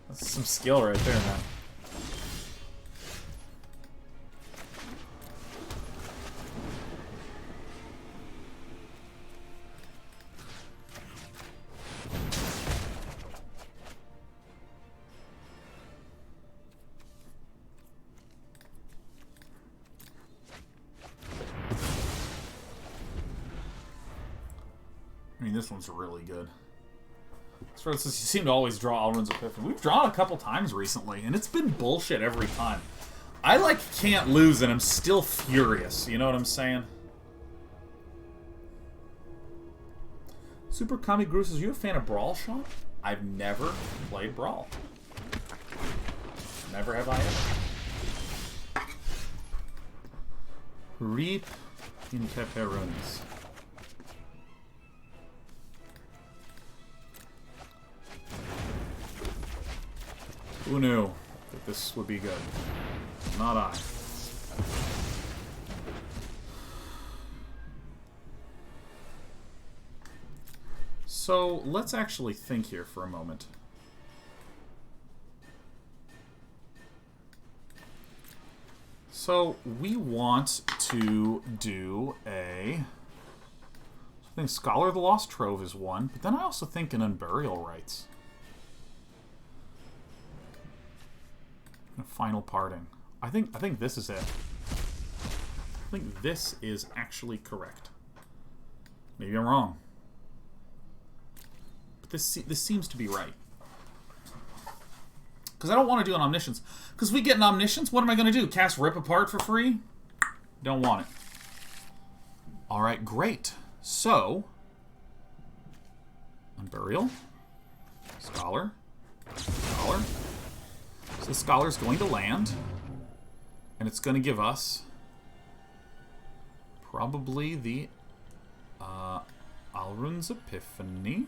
That's some skill right there, man. mean, this one's really good. For instance, you seem to always draw Alrund's Epiphany. We've drawn a couple times recently, and it's been bullshit every time. I, like, can't lose, and I'm still furious. You know what I'm saying? Super Kami Groose, are you a fan of Brawl, Sean? I've never played Brawl. Never have I ever. Reap in pepperonis. Who knew that this would be good? Not I. So, let's actually think here for a moment. So, we want to do a... I think Scholar of the Lost Trove is one, but then I also think an Unburial Rites. A Final Parting. I think this is it. I think this is actually correct. Maybe I'm wrong. But this seems to be right. Because I don't want to do an Omniscience. Because we get an Omniscience, what am I going to do? Cast Rip Apart for free? Don't want it. Alright, great. So, Unburial. Scholar. Scholar. So the Scholar's going to land. And it's going to give us probably the Alrund's Epiphany.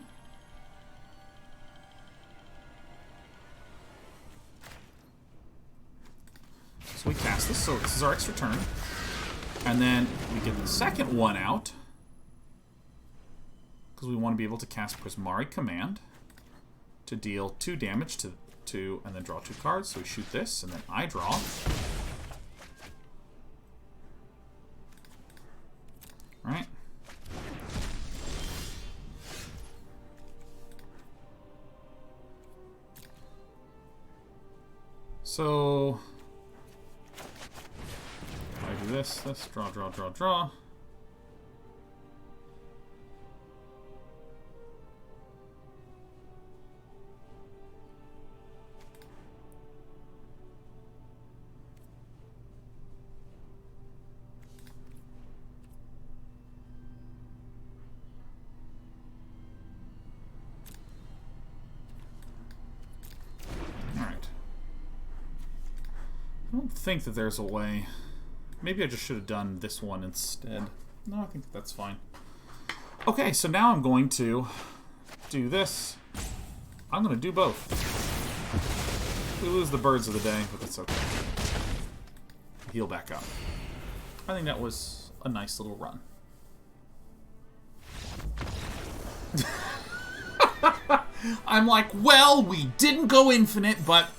So we cast this, so this is our extra turn. And then we get the second one out. Because we want to be able to cast Prismari Command to deal 2 damage to 2, and then draw 2 cards. So we shoot this, and then I draw. Alright. So I do this, draw, draw, draw, draw. I don't think that there's a way. Maybe I just should have done this one instead. No, I think that's fine. Okay, so now I'm going to do this. I'm going to do both. We lose the birds of the day, but that's okay. Heal back up. I think that was a nice little run. I'm like, well, we didn't go infinite, but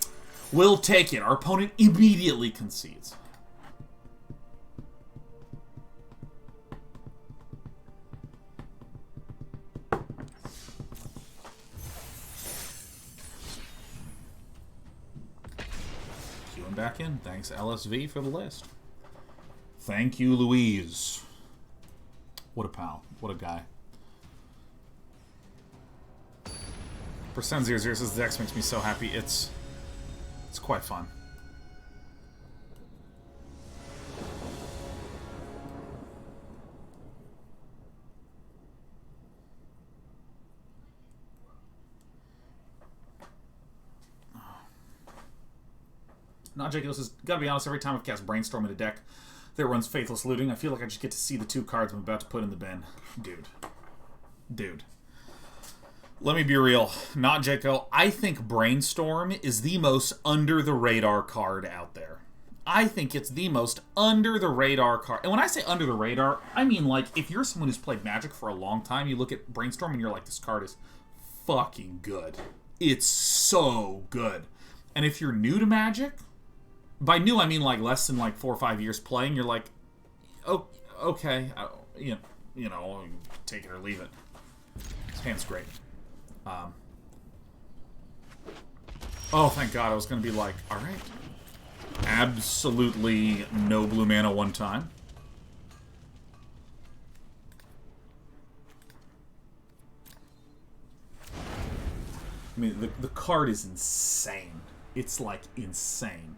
we'll take it. Our opponent immediately concedes. Queuing back in. Thanks, LSV, for the list. Thank you, Louise. What a pal. What a guy. %00 says the Dex makes me so happy. It's quite fun. Not Jake says, gotta be honest, every time I've cast Brainstorm in a deck that runs Faithless Looting, I feel like I just get to see the 2 cards I'm about to put in the bin. Dude. Let me be real. Not Jaco. I think Brainstorm is the most under-the-radar card out there. I think it's the most under-the-radar card. And when I say under-the-radar, I mean, like, if you're someone who's played Magic for a long time, you look at Brainstorm and you're like, this card is fucking good. It's so good. And if you're new to Magic, by new I mean, like, less than, like, 4 or 5 years playing, you're like, oh, okay, you know, take it or leave it. This hand's great. Oh, thank God. I was going to be like, alright. Absolutely no blue mana one time. I mean, the card is insane. It's, like, insane.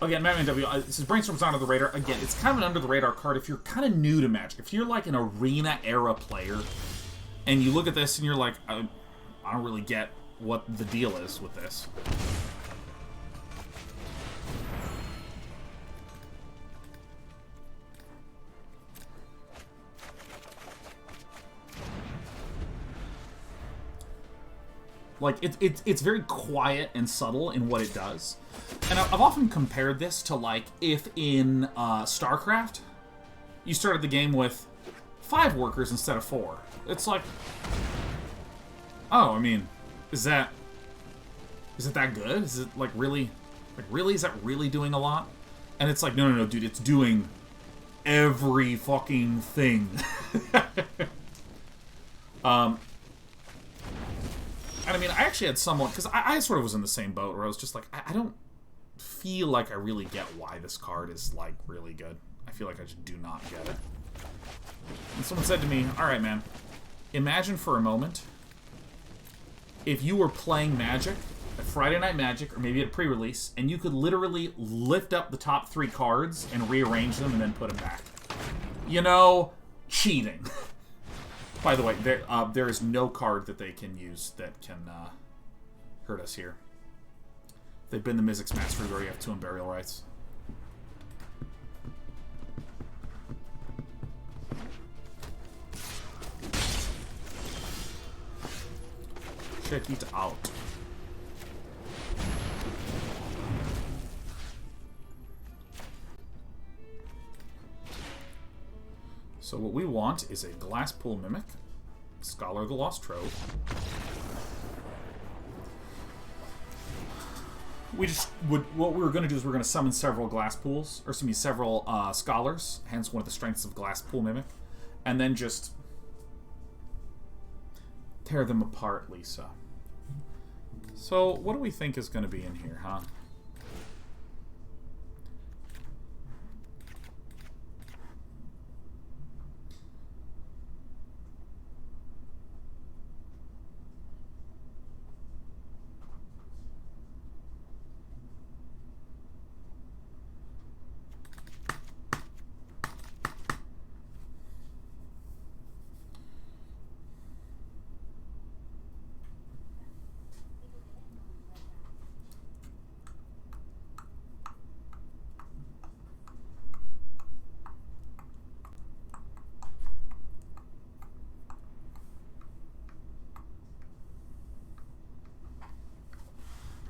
Again, Madman W, this is Brainstorm's Under the Radar. Again, it's kind of an under-the-radar card if you're kind of new to Magic. If you're, like, an Arena-era player, and you look at this and you're like, I don't really get what the deal is with this. Like, it's very quiet and subtle in what it does. And I've often compared this to, like, if in StarCraft, you started the game with 5 workers instead of 4. It's like, oh, I mean, is it that good? Is it, like, really, is that really doing a lot? And it's like, no, dude, it's doing every fucking thing. And I mean, I actually had someone, because I sort of was in the same boat where I was just like, I don't feel like I really get why this card is, like, really good. I feel like I just do not get it. And someone said to me, alright, man, imagine for a moment if you were playing Magic, at Friday Night Magic, or maybe at a pre-release, and you could literally lift up the top 3 cards and rearrange them and then put them back. You know, cheating. By the way, there is no card that they can use that can hurt us here. They've been the Mizzix Mastery where you have 2 Unburial Rites. Check it out. So what we want is a Glasspool Mimic, Scholar of the Lost Trove. What we were going to do is we're going to summon several Glasspools, or excuse me, several Scholars, hence one of the strengths of Glasspool Mimic, and then just tear them apart, Lisa. So what do we think is going to be in here, huh?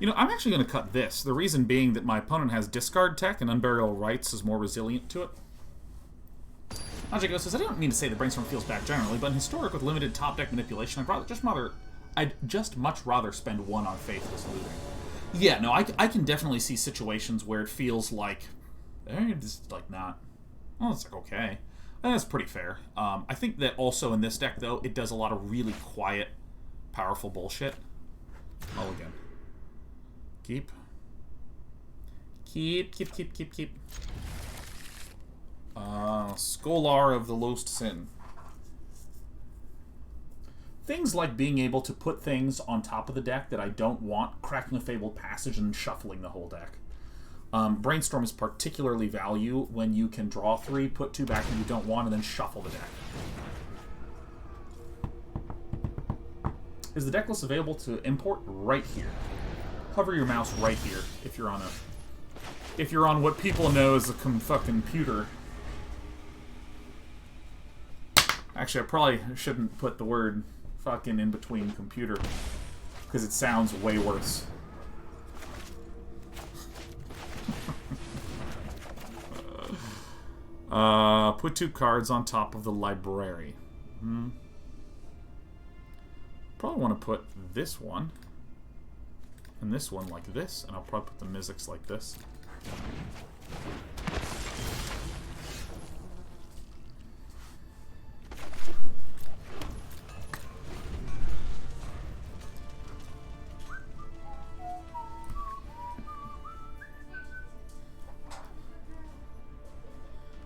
You know, I'm actually going to cut this. The reason being that my opponent has discard tech and Unburial Rites is more resilient to it. Logico says, I don't mean to say that Brainstorm feels bad generally, but in Historic with limited top deck manipulation, I'd just much rather spend 1 on Faithless Looting. Yeah, no, I can definitely see situations where it feels like, this is like not, well, it's like okay. And that's pretty fair. I think that also in this deck, though, it does a lot of really quiet, powerful bullshit. Mulligan. Keep. Scholar of the Lost Sin. Things like being able to put things on top of the deck that I don't want, cracking a Fabled Passage and shuffling the whole deck. Brainstorm is particularly value when you can draw 3, put 2 back that you don't want, and then shuffle the deck. Is the deck list available to import? Right here. Hover your mouse right here if you're on what people know as a fucking computer. Actually, I probably shouldn't put the word fucking in between computer because it sounds way worse. Put 2 cards on top of the library. Probably want to put this one and this one like this, and I'll probably put the Mizzix like this.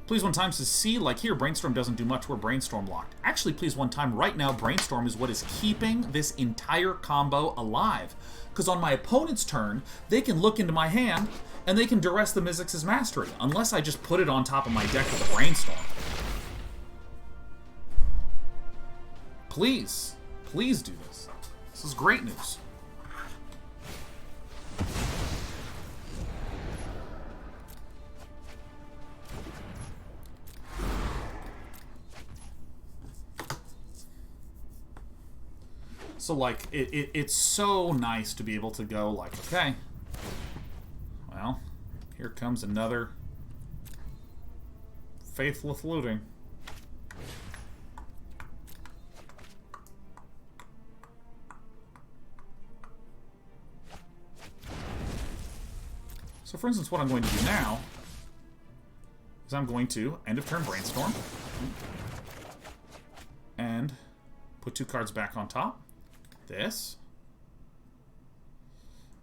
Please one time says, see, like here, Brainstorm doesn't do much, we're Brainstorm locked. Actually, please one time, right now, Brainstorm is what is keeping this entire combo alive. Because on my opponent's turn, they can look into my hand, and they can duress the Mizzix Mastery, unless I just put it on top of my deck with a Brainstorm. Please, please do this. This is great news. So, like, it's so nice to be able to go, like, okay, well, here comes another Faithless Looting. So, for instance, what I'm going to do now is I'm going to end of turn Brainstorm and put 2 cards back on top. This.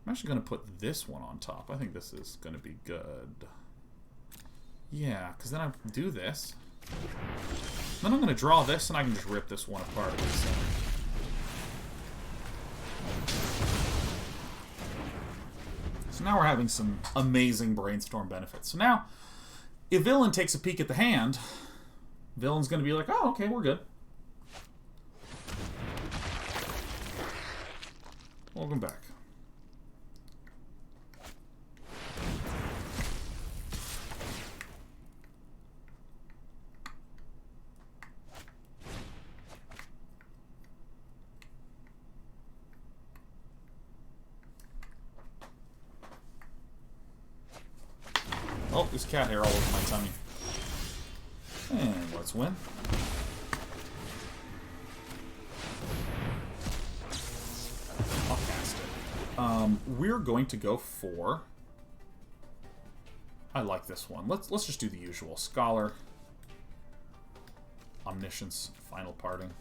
I'm actually going to put this one on top. I think this is going to be good. Yeah, because then I do this. Then I'm going to draw this, and I can just rip this one apart. So now we're having some amazing Brainstorm benefits. So now, if Villain takes a peek at the hand, Villain's going to be like, oh, okay, we're good. Welcome back. Oh, there's cat hair all over my tummy. And let's win. I'll cast it. We're going to go for... I like this one. Let's just do the usual. Scholar. Omniscience. Final Parting.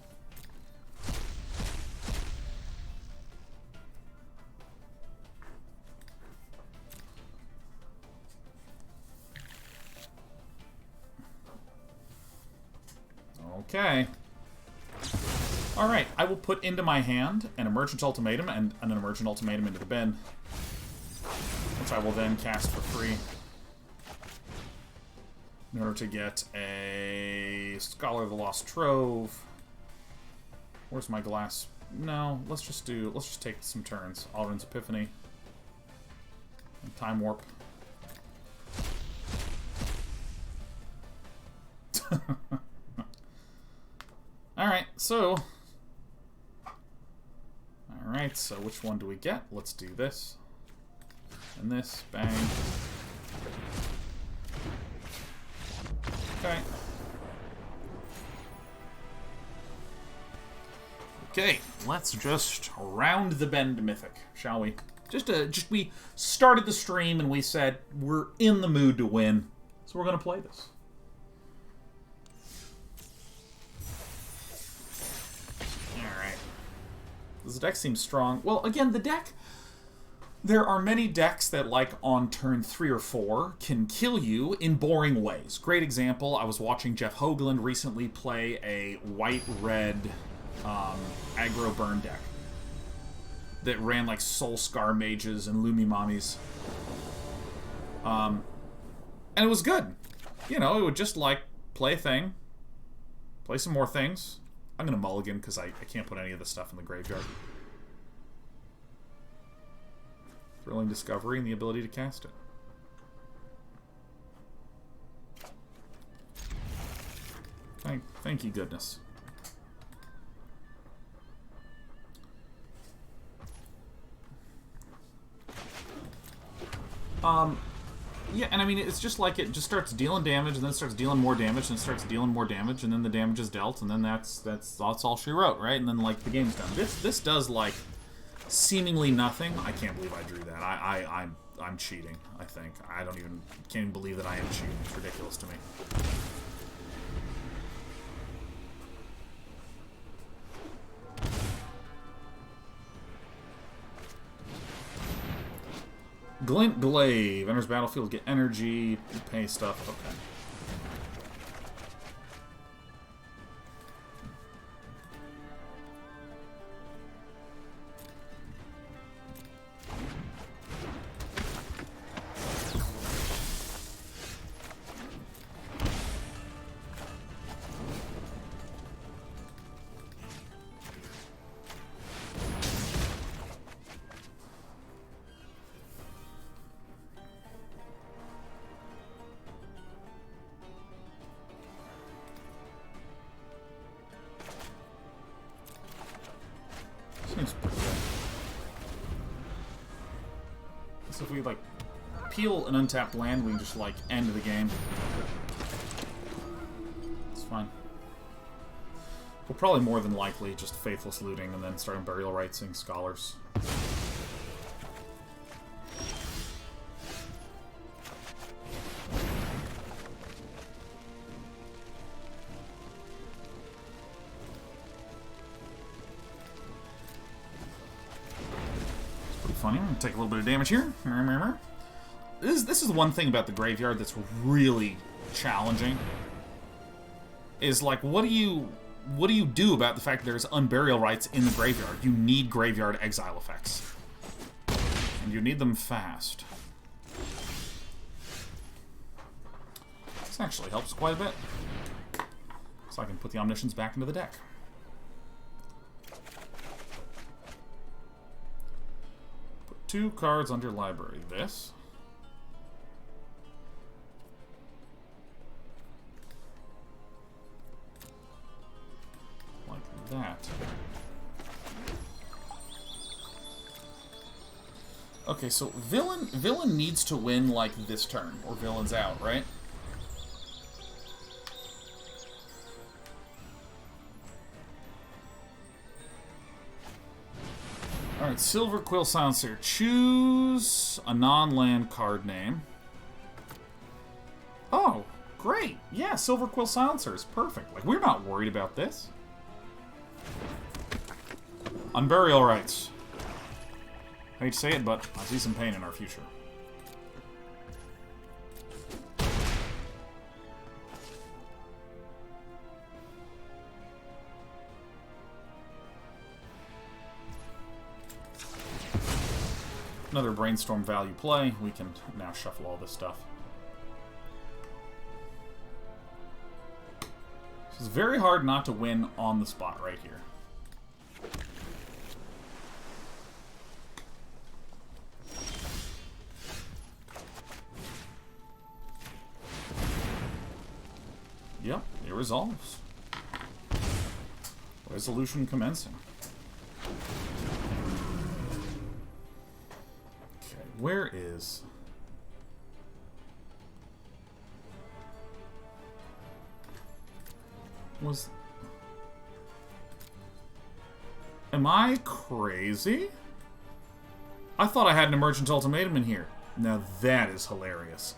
Okay. Alright, I will put into my hand an Emergent Ultimatum and an Emergent Ultimatum into the bin, which I will then cast for free in order to get a Scholar of the Lost Trove. Where's my glass? No, let's just take some turns. Alrund's Epiphany. And Time Warp. Alright, so... Alright, so which one do we get? Let's do this. And this. Bang. Okay. Okay, let's just round the bend Mythic, shall we? We started the stream and we said we're in the mood to win, so we're gonna play this. Alright. This deck seems strong. Well, again, the deck... There are many decks that, like, on turn 3 or 4, can kill you in boring ways. Great example, I was watching Jeff Hoagland recently play a white-red aggro burn deck that ran, like, Soul Scar Mages and Lumi Mommies. And it was good. You know, it would just, like, play a thing, play some more things. I'm gonna mulligan because I can't put any of this stuff in the graveyard. Thrilling Discovery and the ability to cast it. Thank you, goodness. Yeah, and I mean, it's just like it just starts dealing damage, and then starts dealing more damage, and starts dealing more damage, and then the damage is dealt, and then that's all she wrote, right? And then, like, the game's done. This does, like, seemingly nothing. I can't believe I drew that. I'm cheating, I think. Can't even believe that I am cheating. It's ridiculous to me. Glint Glaive. Enters battlefield, get energy, pay stuff. Okay. we, like, peel an untapped land, we can just, like, end the game. It's fine. We'll probably more than likely just Faithless Looting and then start Unburial Rites-ing Scholars. Funny. I'm gonna take a little bit of damage here. This is the one thing about the graveyard that's really challenging. Is like, what do you do about the fact that there's Unburial Rites in the graveyard? You need graveyard exile effects, and you need them fast. This actually helps quite a bit, so I can put the Omniscience back into the deck. 2 cards under library. This. Like that. Okay, so villain needs to win like this turn, or villain's out, right? Alright, Silver Quill Silencer. Choose a non-land card name. Oh, great. Yeah, Silver Quill Silencer is perfect. Like, we're not worried about this. Unburial Rites. I hate to say it, but I see some pain in our future. Another Brainstorm value play. We can now shuffle all this stuff. It's very hard not to win on the spot right here. Yep, it resolves. Resolution commencing. Where is... Am I crazy? I thought I had an Emergent Ultimatum in here. Now that is hilarious.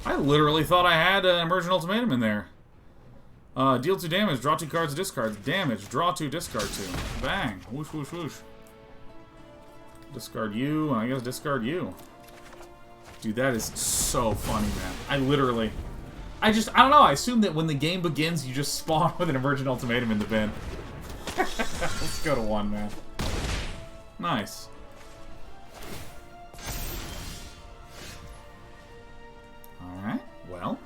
I literally thought I had an Emergent Ultimatum in there. Deal 2 damage, draw 2 cards, discard. Damage, draw 2, discard 2. Bang. Whoosh, whoosh, whoosh. Discard you, and I guess discard you. Dude, that is so funny, man. I don't know, I assume that when the game begins, you just spawn with an Emergent Ultimatum in the bin. Let's go to 1, man. Nice. Alright, well.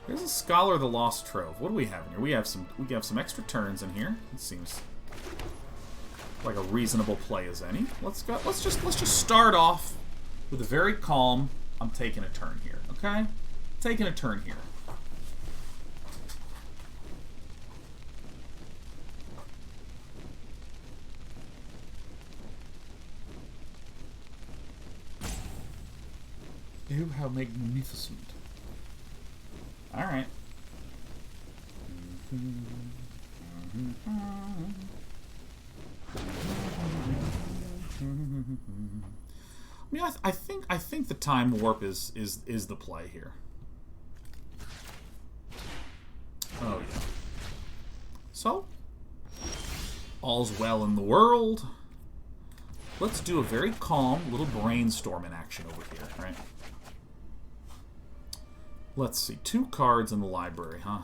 Here's a Scholar of the Lost Trove. What do we have in here? We have some extra turns in here. It seems like a reasonable play as any. Let's just start off with a very calm, I'm taking a turn here, okay? Taking a turn here. Oh, how magnificent. Alright. I mean, I think the Time Warp is the play here. Oh yeah. So, all's well in the world. Let's do a very calm little Brainstorm in action over here, right? Let's see, 2 cards in the library, huh?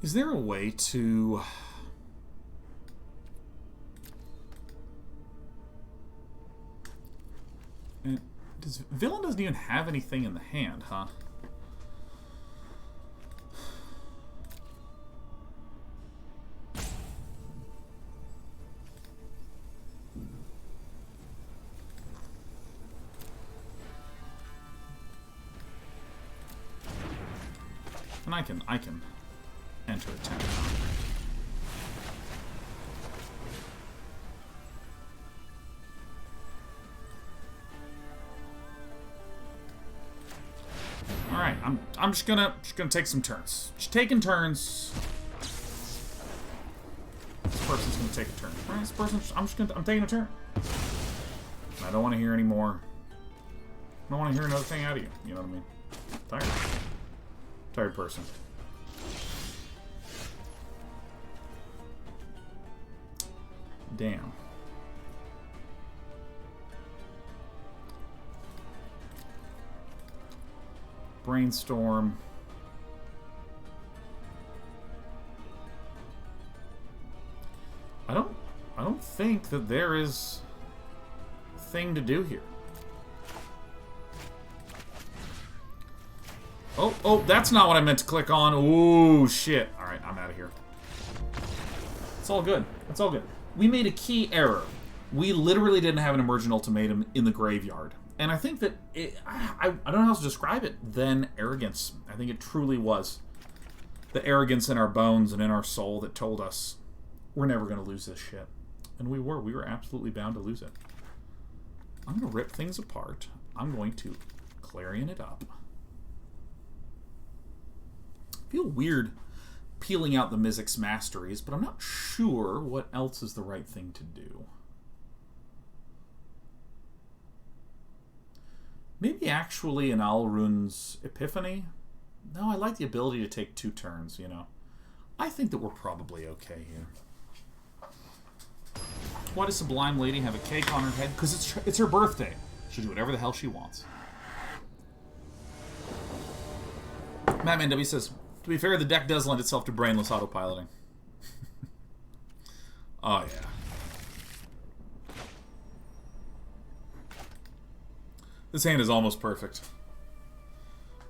Is there a way to... Villain doesn't even have anything in the hand, huh? And I can enter a 10. All right, I'm just gonna take some turns. Just taking turns. This person's gonna take a turn. All right, this person. I'm taking a turn. I don't want to hear any more. I don't want to hear another thing out of you. You know what I mean? Tired. Tired person. Damn. Brainstorm. I don't think that there is a thing to do here. Oh, that's not what I meant to click on. Ooh, shit. Alright, I'm out of here. It's all good. It's all good. We made a key error. We literally didn't have an Emergent Ultimatum in the graveyard. And I think that I don't know how else to describe it than arrogance. I think it truly was the arrogance in our bones and in our soul that told us we're never going to lose this shit. And we were. We were absolutely bound to lose it. I'm going to rip things apart. I'm going to Clarion it up. I feel weird peeling out the Mizzix Masteries, but I'm not sure what else is the right thing to do. Maybe actually an Alrund's Epiphany? No, I like the ability to take 2 turns, you know. I think that we're probably okay here. Why does Sublime Lady have a cake on her head? Because it's her birthday. She'll do whatever the hell she wants. Madman W says, to be fair, the deck does lend itself to brainless autopiloting. Oh, yeah. This hand is almost perfect.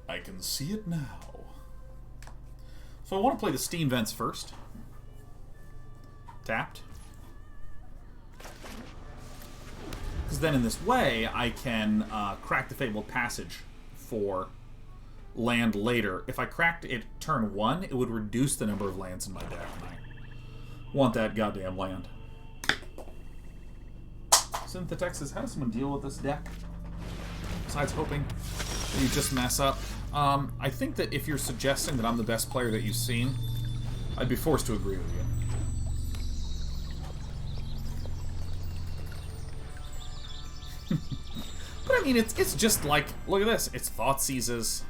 I can see it now. So I want to play the Steam Vents first. Tapped. Because then in this way, I can crack the Fabled Passage for land later. If I cracked it turn 1, it would reduce the number of lands in my deck. And I want that goddamn land. Synthetex says, how does someone deal with this deck? Besides hoping that you just mess up. I think that if you're suggesting that I'm the best player that you've seen, I'd be forced to agree with you. But I mean, it's just like, look at this. It's Thoughtseizes,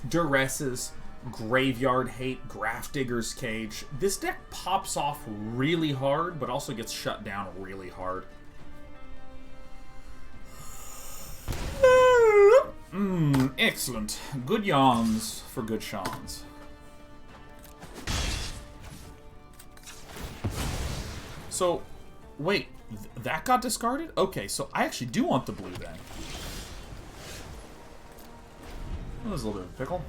Duresses, Graveyard Hate, Grafdigger's Cage. This deck pops off really hard, but also gets shut down really hard. Excellent. Good yawns for good Shawns. So, wait, that got discarded? Okay, so I actually do want the blue then. That was a little bit of a pickle.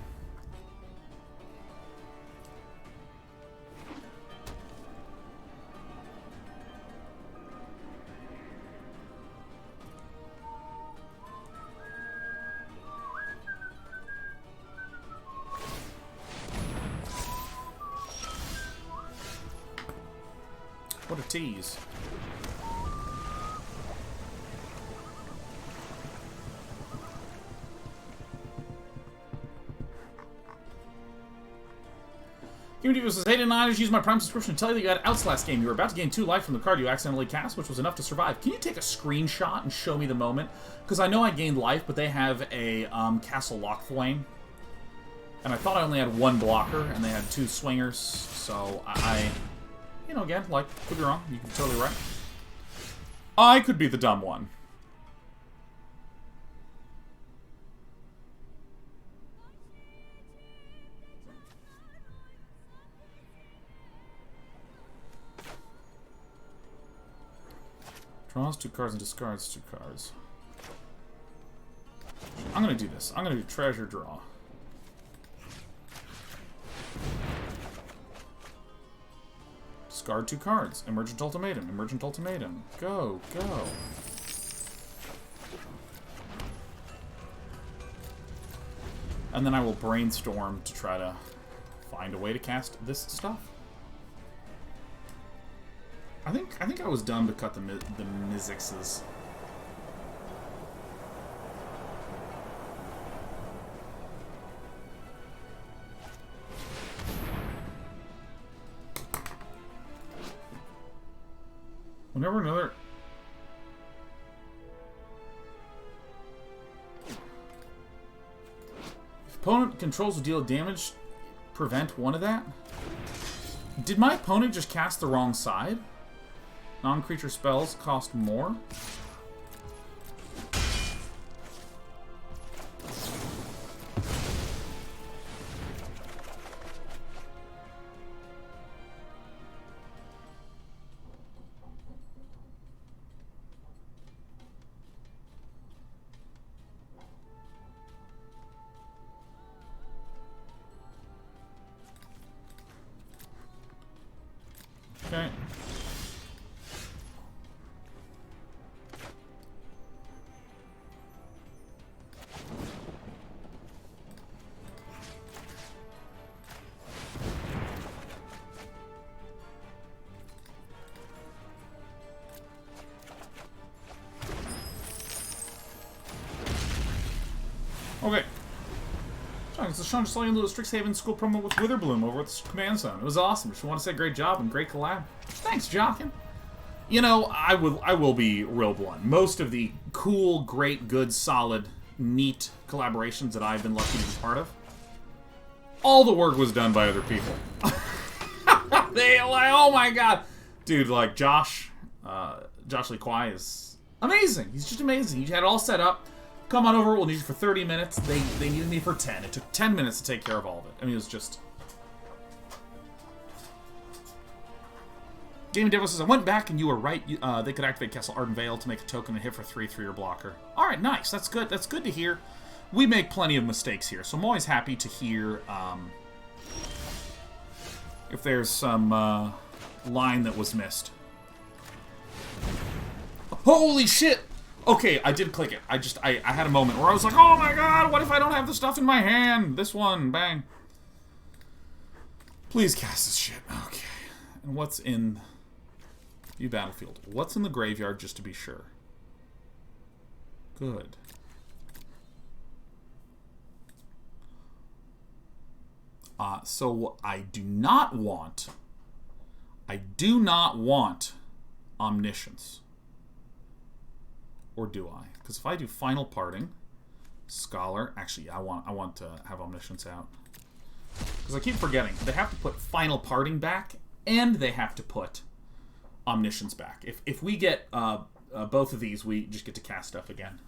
What a tease. Game says, hey, I just used my Prime subscription to tell you that you got outs last game. You were about to gain 2 life from the card you accidentally cast, which was enough to survive. Can you take a screenshot and show me the moment? Because I know I gained life, but they have a Castle Lockthwain. And I thought I only had 1 blocker, and they had 2 swingers. So I you know, again, like, could be wrong. You could be totally right. I could be the dumb one. Draws 2 cards and discards 2 cards. I'm gonna do this. I'm gonna do treasure draw. Discard 2 cards. Emergent Ultimatum. Emergent Ultimatum. Go, go. And then I will brainstorm to try to find a way to cast this stuff. I think I was dumb to cut the Mizzixes. Whenever another... If opponent controls will deal damage, prevent one of that? Did my opponent just cast the wrong side? Non-creature spells cost more? Okay. Okay. It's Sean just letting you know the Strixhaven school promo with Witherbloom over at the Command Zone. It was awesome. Just want to say great job and great collab. Thanks, Jockin. You know, I will be real blunt. Most of the cool, great, good, solid, neat collaborations that I've been lucky to be part of, all the work was done by other people. They like, oh my god, dude, like Josh Lee Kwai is amazing. He's just amazing. He had it all set up. Come on over, we'll need you for 30 minutes. They needed me for 10. It took 10 minutes to take care of all of it. I mean, it was just... Gaming Devil says, I went back and you were right. They could activate Castle Arden Vale to make a token and hit for 3/3 your blocker. Alright, nice. That's good. That's good to hear. We make plenty of mistakes here, so I'm always happy to hear if there's some line that was missed. Holy shit! Okay, I did click it. I had a moment where I was like, oh my god, what if I don't have the stuff in my hand? This one, bang. Please cast this shit. Okay. And what's in... View battlefield. What's in the graveyard, just to be sure? Good. So I do not want Omniscience. Or do I? Because if I do Final Parting, Scholar... Actually, I want to have Omniscience out. Because I keep forgetting. They have to put Final Parting back, and they have to put Omniscience back. If we get both of these, we just get to cast stuff again.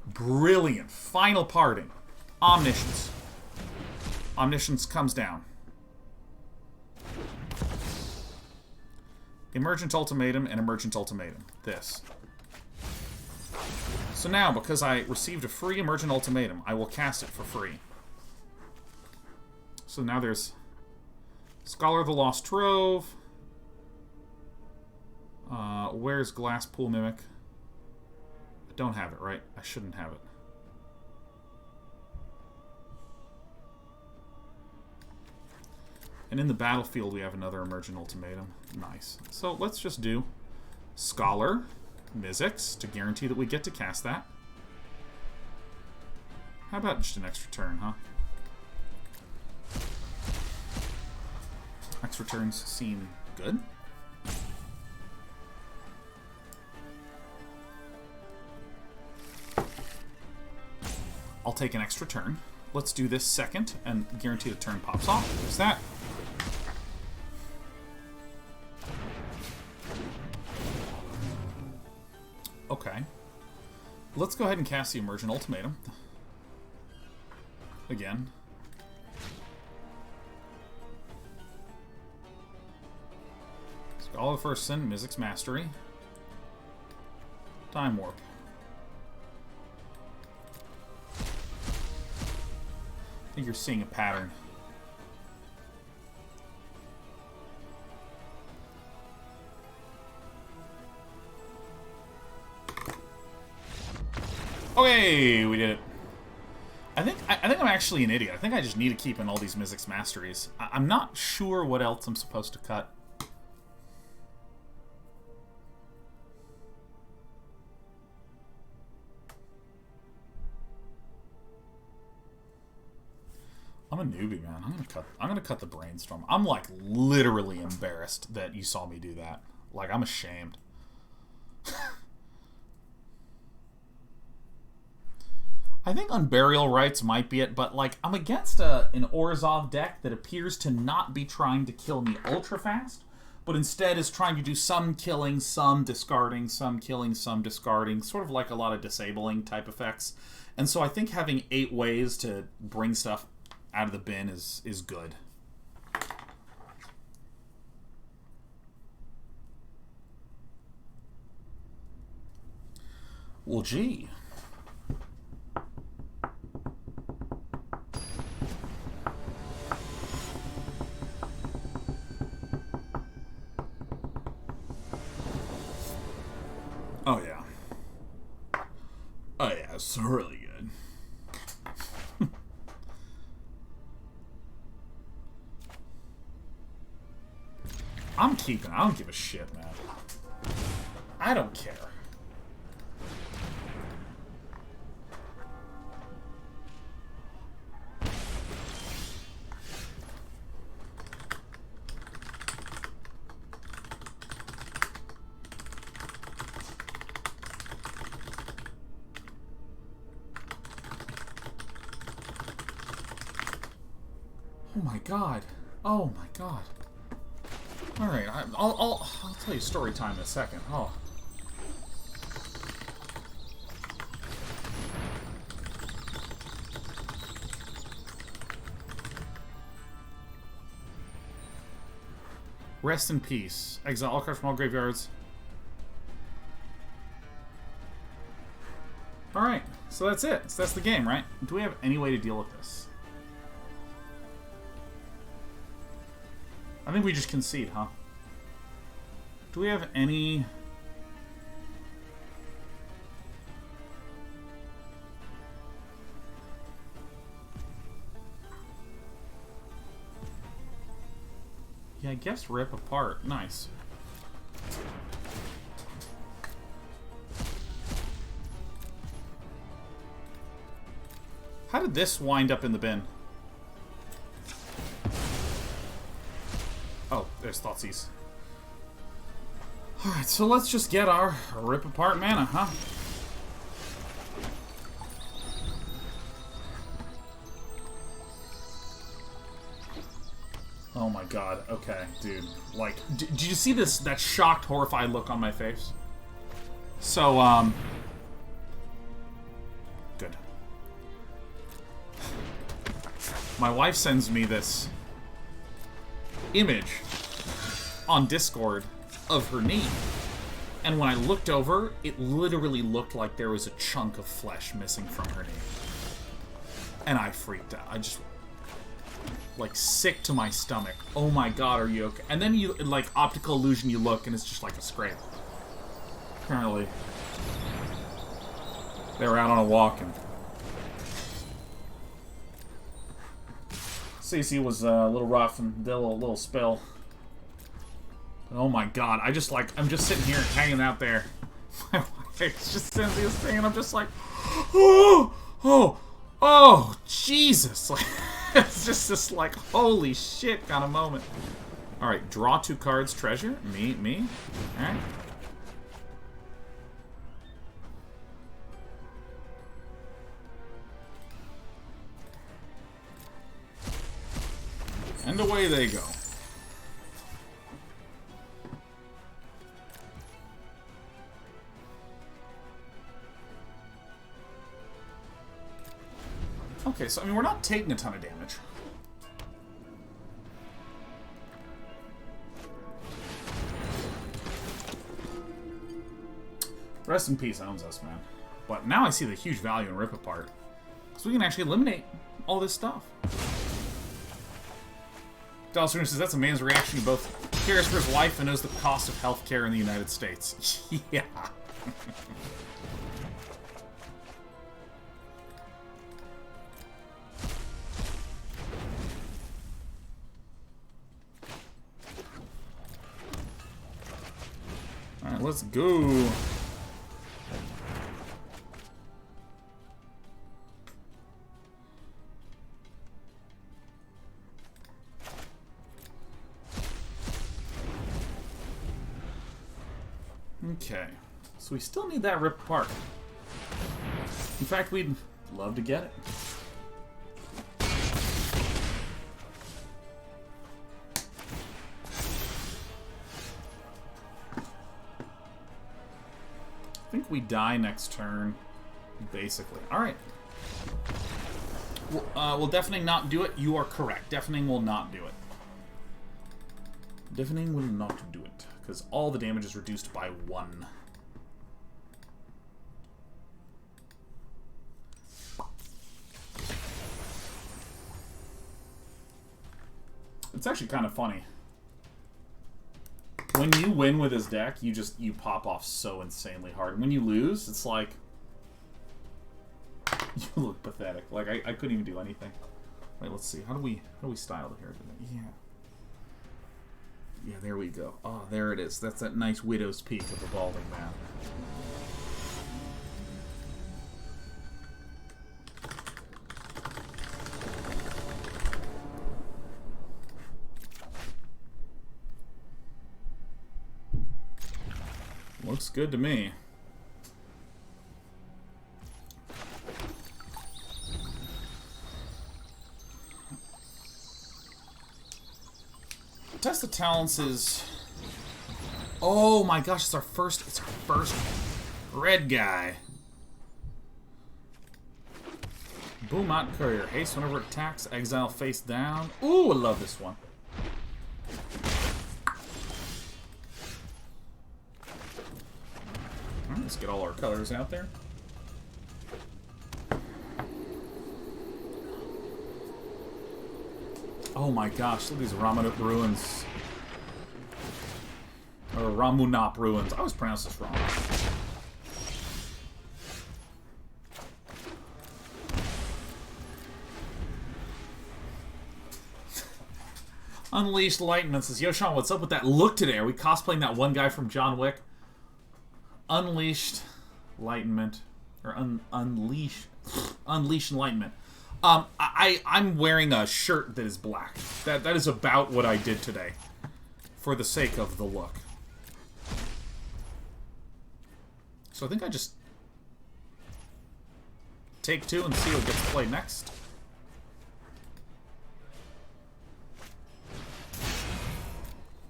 Brilliant. Final Parting. Omniscience. Omniscience comes down. Emergent Ultimatum and Emergent Ultimatum. This. So now, because I received a free Emergent Ultimatum, I will cast it for free. So now there's Scholar of the Lost Trove. Where's Glasspool Mimic? I don't have it, right? I shouldn't have it. And in the battlefield, we have another Emergent Ultimatum. Nice. So let's just do Scholar, Mizzix, to guarantee that we get to cast that. How about just an extra turn, huh? Extra turns seem good. I'll take an extra turn. Let's do this second and guarantee the turn pops off. There's that. Okay. Let's go ahead and cast the Emergent Ultimatum. Again. All the First Sin, Mizzix Mastery. Time Warp. I think you're seeing a pattern. Okay, we did it. I think I'm actually an idiot. I think I just need to keep in all these Mizzix Masteries. I'm not sure what else I'm supposed to cut. I'm a newbie, man. I'm gonna cut the Brainstorm. I'm like literally embarrassed that you saw me do that. Like, I'm ashamed. I think Unburial Rites might be it, but like I'm against an Orzhov deck that appears to not be trying to kill me ultra fast, but instead is trying to do some killing, some discarding, some killing, some discarding, sort of like a lot of disabling type effects. And so I think having 8 ways to bring stuff out of the bin is good. Well, gee. Oh, yeah. Oh, yeah, it's really good. I'm keeping it. I don't give a shit, man. I don't care. Oh my god. Oh my god. Alright, I'll tell you story time in a second. Oh. Rest in peace. Exile all cards from all graveyards. Alright, so that's it. So that's the game, right? Do we have any way to deal with this? I think we just concede, huh? Do we have any... Yeah, I guess rip apart. Nice. How did this wind up in the bin? Oh, there's Thoughtseize. Alright, so let's just get our rip apart mana, huh? Oh my god, okay, dude. Like, did you see this, that shocked, horrified look on my face? So, good. My wife sends me this image on Discord of her knee, and when I looked over, it literally looked like there was a chunk of flesh missing from her knee, and I freaked out. I just, like, sick to my stomach. Oh my god, are you okay? And then you, like, optical illusion, you look and it's just like a scrape. Apparently they were out on a walk and CC was a little rough and did a little spill. But oh my god, I'm just sitting here hanging out there. My wife just sends me this thing and I'm just like, oh, Jesus. Like, it's just this, like, holy shit kind of moment. Alright, draw 2 cards, treasure. Me. Alright. And away they go. Okay, so, I mean, we're not taking a ton of damage. Rest in peace owns us, man. But now I see the huge value in Rip Apart. So we can actually eliminate all this stuff. Dallas Runer says, that's a man's reaction. He both cares for his wife and knows the cost of healthcare in the United States. Yeah. Alright, let's go. Okay, so we still need that Rip Apart. In fact, we'd love to get it. I think we die next turn, basically. Alright. We'll deafening not do it. You are correct. Deafening will not do it. Deafening will not do it, because all the damage is reduced by 1. It's actually kind of funny. When you win with his deck, you pop off so insanely hard. When you lose, it's like you look pathetic. Like I couldn't even do anything. Wait, let's see. How do we style it here? Yeah. Yeah, there we go. Oh, there it is. That's that nice widow's peak of the Balding Man. Looks good to me. Test of Talents is... Oh my gosh, it's our first red guy. Boom out Courier. Haste whenever it attacks, exile face down. Ooh, I love this one. Alright, let's get all our colors out there. Oh my gosh, look at these Ramunap Ruins. Or Ramunap Ruins. I always pronounce this wrong. Unleashed Lightman says, Yo, Sean, what's up with that look today? Are we cosplaying that one guy from John Wick? Unleashed Enlightenment. Or Unleash Enlightenment. I'm wearing a shirt that is black. That is about what I did today. For the sake of the look. So I think I just take 2 and see what gets played next.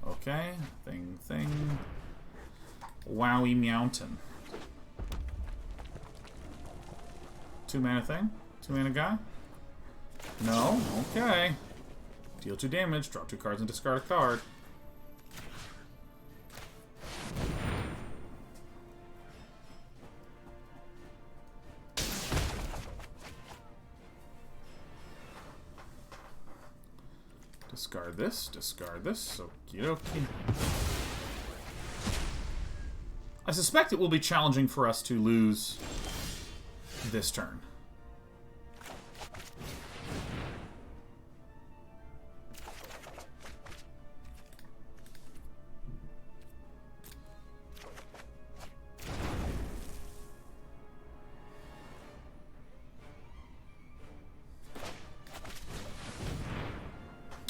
Okay. Thing. Wowie Mountain. 2-mana thing? 2-mana guy? No? Okay. Deal 2 damage, draw 2 cards and discard a card. Discard this. Okie dokie. I suspect it will be challenging for us to lose this turn.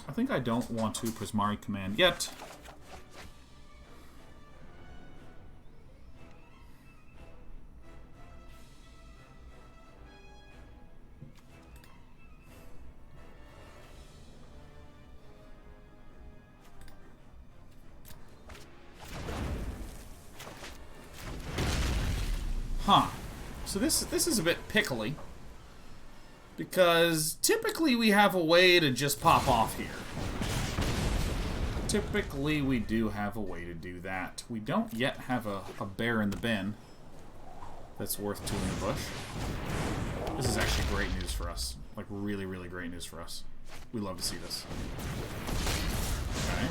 I think I don't want to Prismari Command yet. Huh. So this is a bit pickly. Because typically we have a way to just pop off here. Typically we do have a way to do that. We don't yet have a bear in the bin. that's worth two in the bush. This is actually great news for us. Like, really, really great news for us. We love to see this. Okay.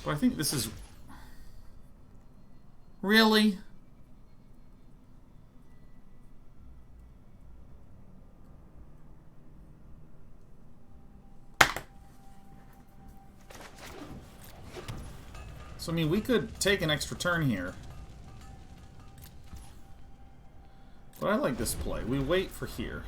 But I think this is... Really? So, I mean, we could take an extra turn here. But I like this play. We wait for here.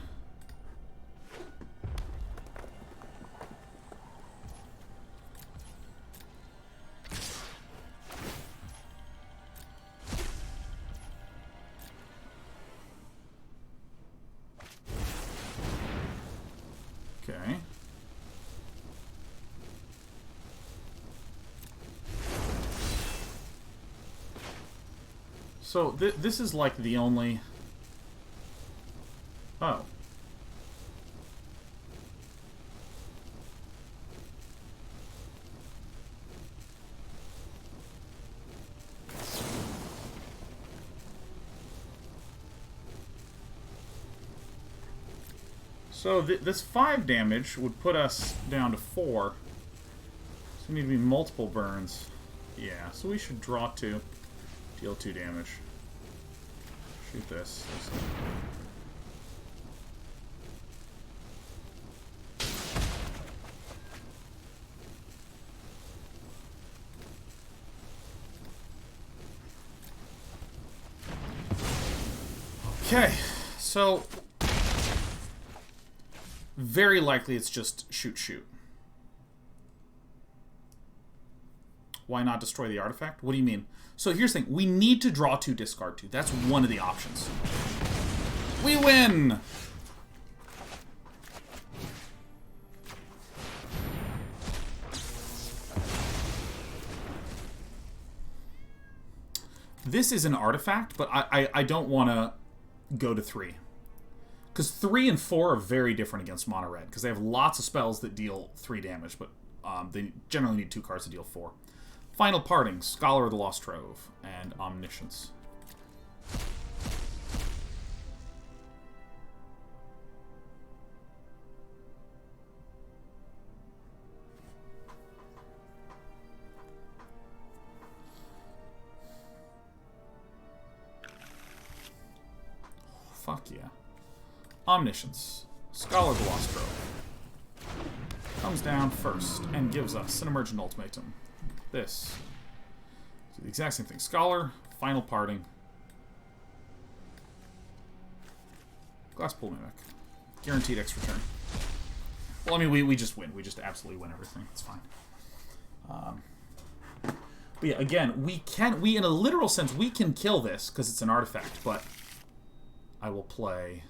Okay. So this is like the only... Oh. So this 5 damage would put us down to 4. So we need to be multiple burns. Yeah, so we should draw 2. Deal 2 damage. Shoot this. Okay, so very likely it's just shoot. Why not destroy the artifact? What do you mean? So here's the thing. We need to draw 2, discard 2. That's one of the options. We win! This is an artifact, but I don't want to go to 3. Because 3 and 4 are very different against mono red, because they have lots of spells that deal 3 damage, but they generally need 2 cards to deal 4. Final Parting, Scholar of the Lost Trove, and Omniscience. Fuck yeah. Omniscience, Scholar of the Lost Trove. Comes down first and gives us an Emergent Ultimatum. This. So the exact same thing. Scholar, Final Parting. Glasspool Mimic. Guaranteed extra turn. Well, I mean, we just win. We just absolutely win everything. It's fine. But yeah, again, we in a literal sense, we can kill this because it's an artifact, but I will play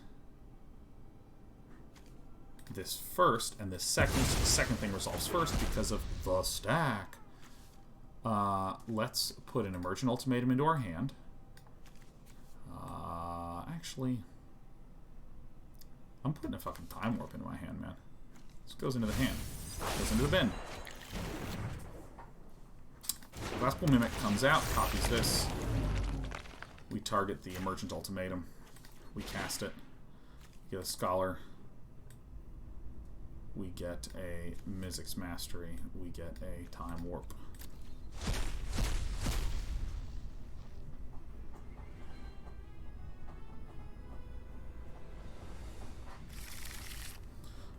this first, and this second. So the second thing resolves first because of the stack. Let's put an Emergent Ultimatum into our hand. Actually, I'm putting a fucking Time Warp into my hand, man. This goes into the hand. Goes into the bin. Glasspool Mimic comes out, copies this. We target the Emergent Ultimatum. We cast it. We get a Scholar. We get a Mizzix Mastery. We get a Time Warp.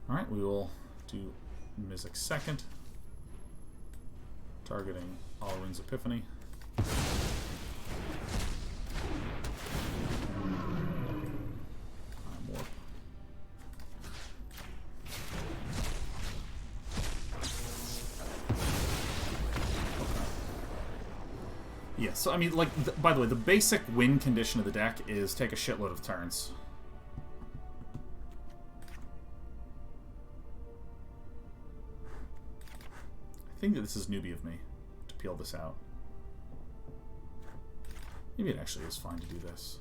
Alright, we will do Mizzix second. Targeting Alrund's Epiphany. Warp. Yeah, so I mean, like, by the way, the basic win condition of the deck is take a shitload of turns. I think that this is newbie of me to peel this out. Maybe it actually is fine to do this.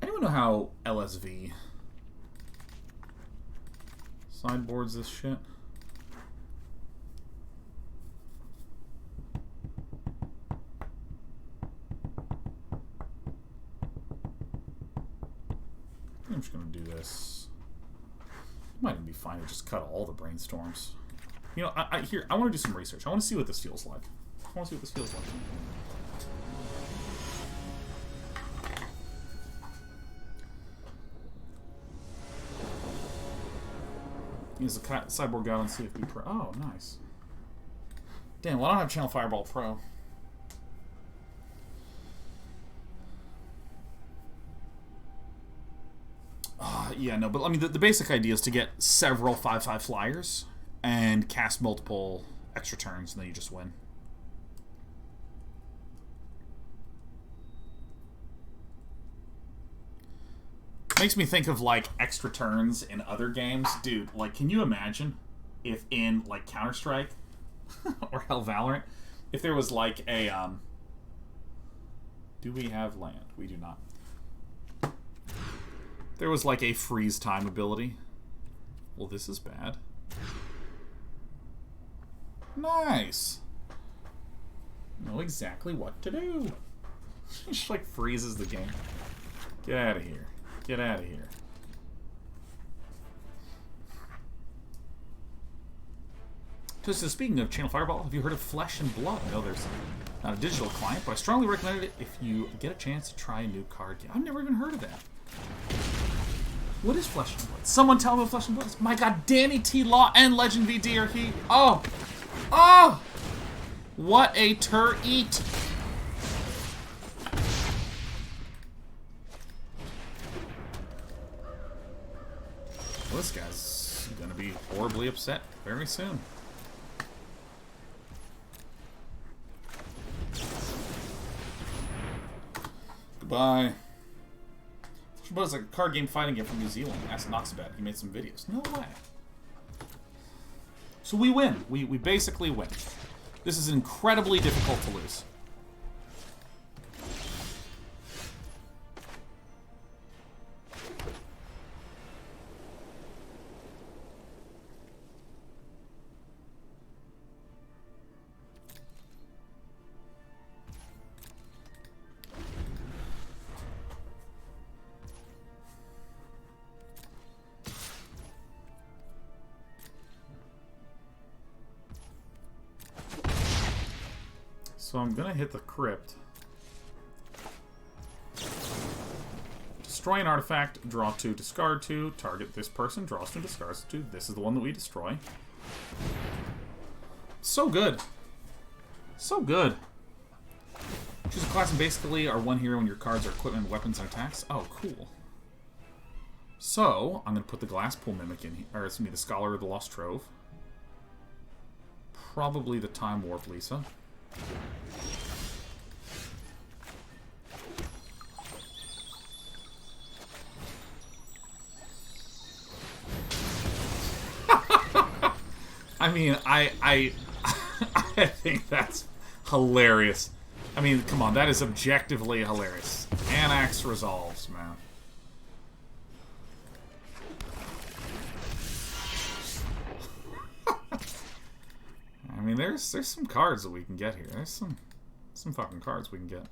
Anyone know how LSV Sideboards this shit. I'm just gonna do this. Might even be fine to just cut all the brainstorms. You know, I want to do some research. I want to see what this feels like. Use the Sideboard Guide on CFB Pro. Oh, nice. Damn, well, I don't have Channel Fireball Pro. Yeah, no, but I mean, the basic idea is to get several 5/5 flyers and cast multiple extra turns, and then you just win. Makes me think of, like, extra turns in other games. Dude, like, can you imagine if in, like, Counter-Strike or hell, Valorant, if there was, like, a, do we have land? We do not. There was, like, a freeze time ability. Well, this is bad. Nice! Know exactly what to do. Just, like, freezes the game. Get out of here. Get out of here. So speaking of Channel Fireball, have you heard of Flesh and Blood? I know there's not a digital client, but I strongly recommend it if you get a chance to try a new card game. I've never even heard of that. What is Flesh and Blood? Someone tell me what Flesh and Blood is. My god, Danny T. Law and Legend VD are here. Oh! Oh! What a tur-eat! Well, this guy's gonna be horribly upset very soon. Goodbye. But it's like a card game fighting game from New Zealand. Ask Noxabad. He made some videos. No way. So we win. We basically win. This is incredibly difficult to lose. So I'm gonna hit the crypt. Destroy an artifact, draw 2, discard 2, target this person, draws 2, discards 2. This is the one that we destroy. So good. So good. Choose a class and basically are one hero when your cards are equipment, weapons, and attacks. Oh, cool. So, I'm gonna put the Glasspool Mimic in here, or excuse me, the Scholar of the Lost Trove. Probably the Time Warp Lisa. I mean, I think that's hilarious. I mean, come on, that is objectively hilarious. Anax resolves, man. I mean, there's some cards that we can get here. There's some fucking cards we can get.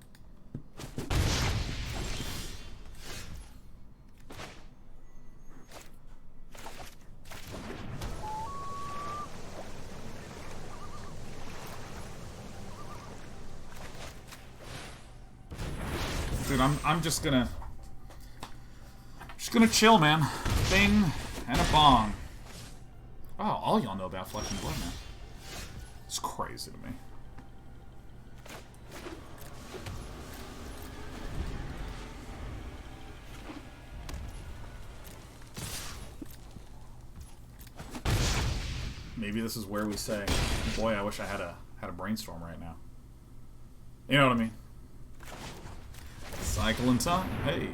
Dude, I'm just gonna chill, man. Bing and a bong. Oh, all y'all know about Flesh and Blood, man. It's crazy to me. Maybe this is where we say, boy, I wish I had a brainstorm right now. You know what I mean? Cycle in time. Hey.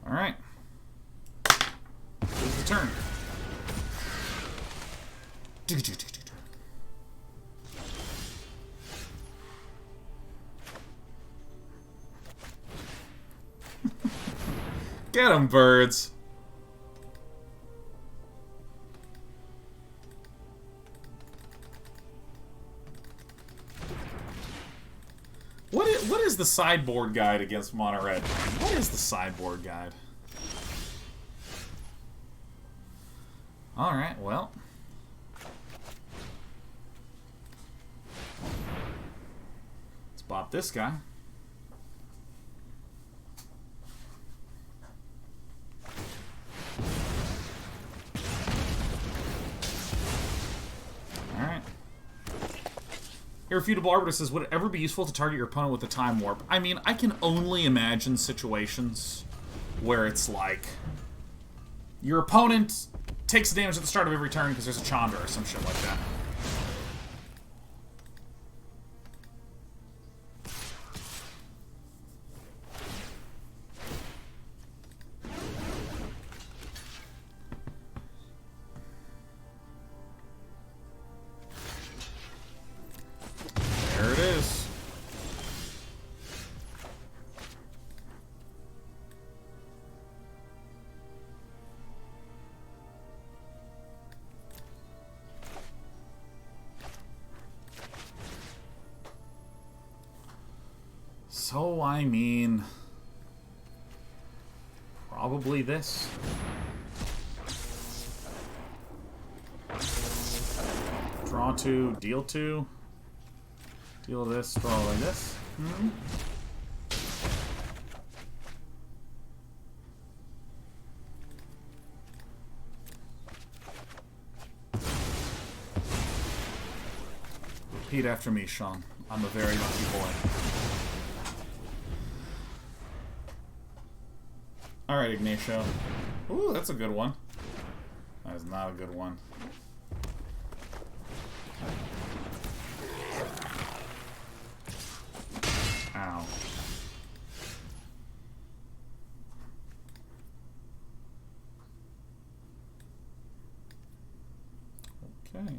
Alright. Here's the turn. Get 'em, birds. What is the sideboard guide against mono red? What is the sideboard guide? Alright, well. Let's bop this guy. Alright. Irrefutable Arbiter says, would it ever be useful to target your opponent with a Time Warp? I mean, I can only imagine situations where it's like your opponent takes the damage at the start of every turn because there's a Chandra or some shit like that. There it is. So, I mean, probably this. Draw 2, deal 2. Deal this, draw like this. Repeat after me, Sean. I'm a very lucky boy. Alright, Ignacio. Ooh, that's a good one. That is not a good one. Ow. Okay.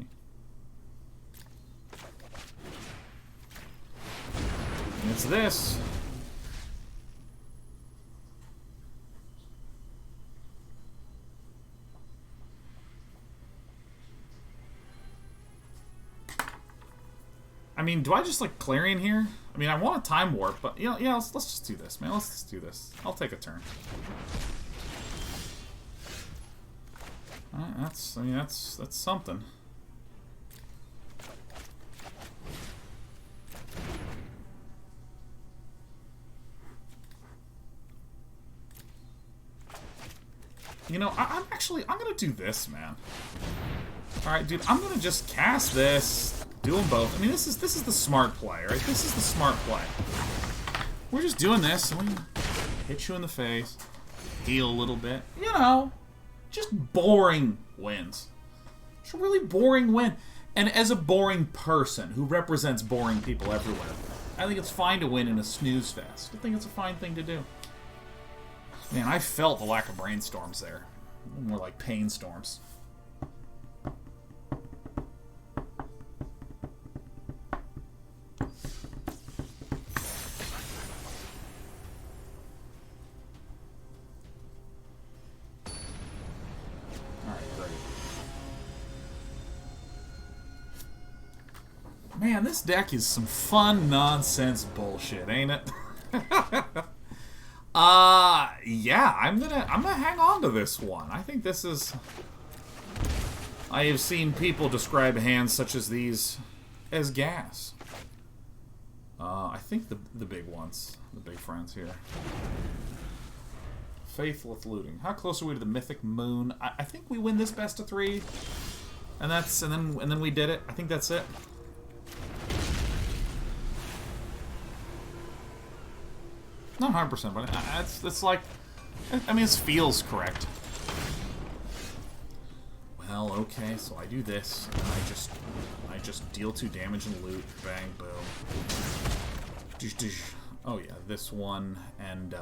It's this. I mean, do I just like Clarion here? I mean, I want a Time Warp, but yeah, let's just do this, man. Let's just do this. I'll take a turn. That's something. You know, I'm gonna do this, man. All right, dude, I'm gonna just cast this. Do them both. I mean, this is the smart play, right? This is the smart play. We're just doing this, and we hit you in the face, heal a little bit. You know, just boring wins. It's a really boring win. And as a boring person who represents boring people everywhere, I think it's fine to win in a snooze fest. I think it's a fine thing to do. Man, I felt the lack of brainstorms there. More like pain storms. Man, this deck is some fun nonsense bullshit, ain't it? Yeah, I'm gonna hang on to this one. I think this is... I have seen people describe hands such as these as gas. I think the big ones, the big friends here. Faithless Looting. How close are we to the Mythic Moon? I think we win this best of 3, and then we did it. I think that's it. Not 100%, but it's like, I mean, it feels correct. Well, okay, so I do this, and I just deal 2 damage and loot. Bang, boom. Oh yeah, this one, and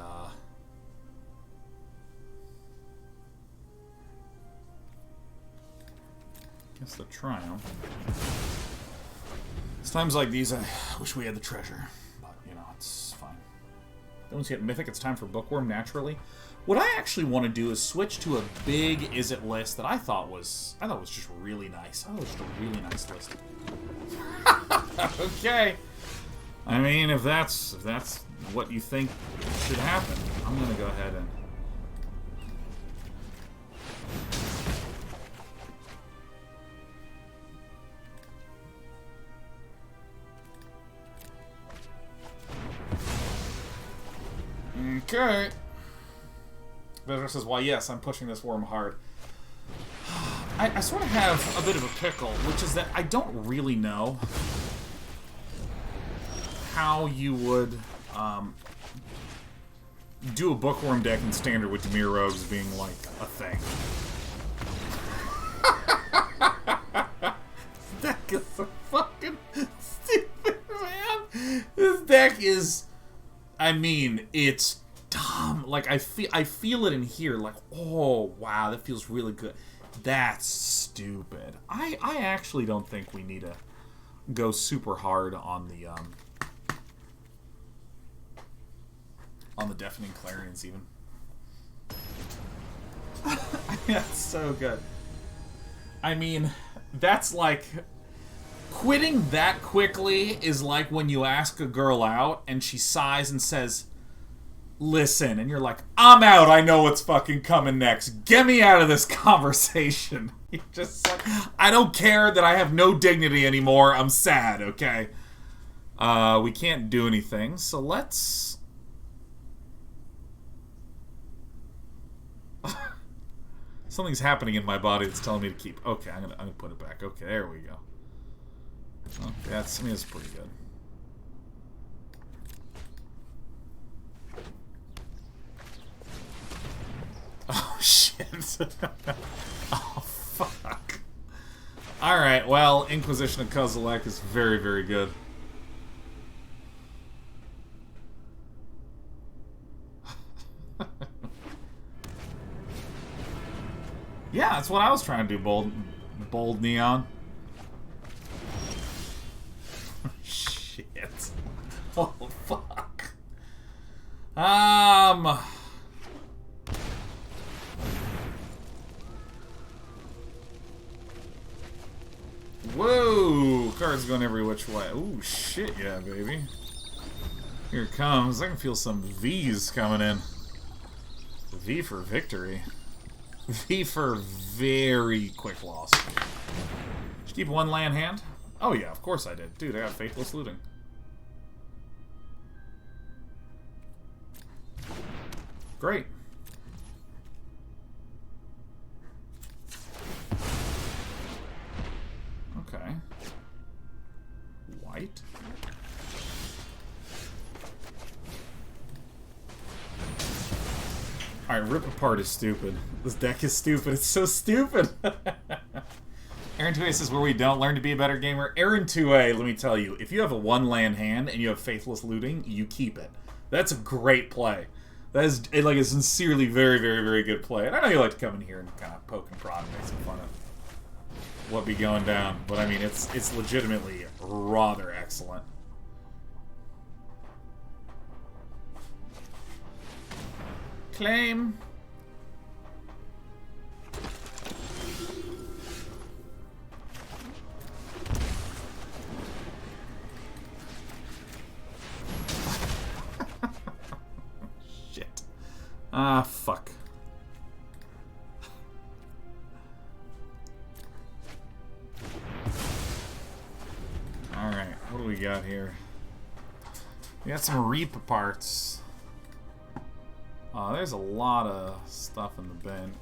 guess the Triumph. It's times like these I wish we had the treasure, but you know, it's fine. Then once you hit Mythic, it's time for Bookworm, naturally. What I actually want to do is switch to a big Izzet list that I thought was just really nice. I thought it was just a really nice list. Okay. I mean, if that's what you think should happen, I'm gonna go ahead and. Okay. Bezra says, "Why, yes, I'm pushing this worm hard." I sort of have a bit of a pickle, which is that I don't really know how you would do a bookworm deck in Standard with Dimir Rogues being, like, a thing. This deck is so fucking stupid, man. This deck is... I mean, it's dumb. Like, I feel it in here. Like, oh, wow, that feels really good. That's stupid. I actually don't think we need to go super hard on the Deafening Clarions even. That's so good. I mean, that's like... Quitting that quickly is like when you ask a girl out and she sighs and says, "Listen," and you're like, "I'm out, I know what's fucking coming next. Get me out of this conversation." You're just like, I don't care that I have no dignity anymore, I'm sad, okay? We can't do anything, so let's... Something's happening in my body that's telling me to keep... Okay, I'm gonna put it back. Okay, there we go. Okay, that's pretty good. Oh, shit. Oh, fuck. Alright, well, Inquisition of Kozilek is very, very good. Yeah, that's what I was trying to do, bold Neon. Shit. Oh, fuck. Whoa! Cards going every which way. Ooh, shit, yeah, baby. Here it comes. I can feel some V's coming in. V for victory. V for very quick loss. Did you keep one land hand? Oh yeah, of course I did. Dude, I got Faithless Looting. Great. Okay. White. Alright, Rip Apart is stupid. This deck is stupid. It's so stupid. Aaron 2A says, where we don't learn to be a better gamer. Aaron 2A, let me tell you, if you have a one-land hand and you have Faithless Looting, you keep it. That's a great play. That is, like, a sincerely very, very, very good play. And I know you like to come in here and kind of poke and prod and make some fun of what be going down. But, I mean, it's legitimately rather excellent. Claim. Shit. Ah, fuck. Alright, what do we got here? We got some Reap parts. There's a lot of stuff in the bin.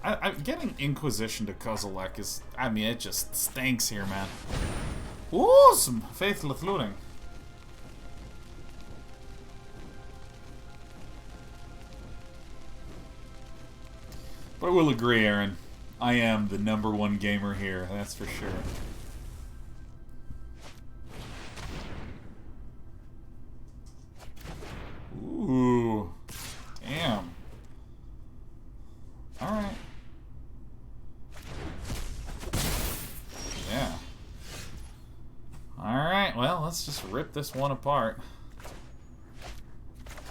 Getting Inquisition to Kozilek is... I mean, it just stinks here, man. Ooh, some Faithless Looting. But I will agree, Aaron. I am the #1 gamer here, that's for sure. Ooh. Damn. Alright. Yeah. Alright, well, let's just rip this one apart.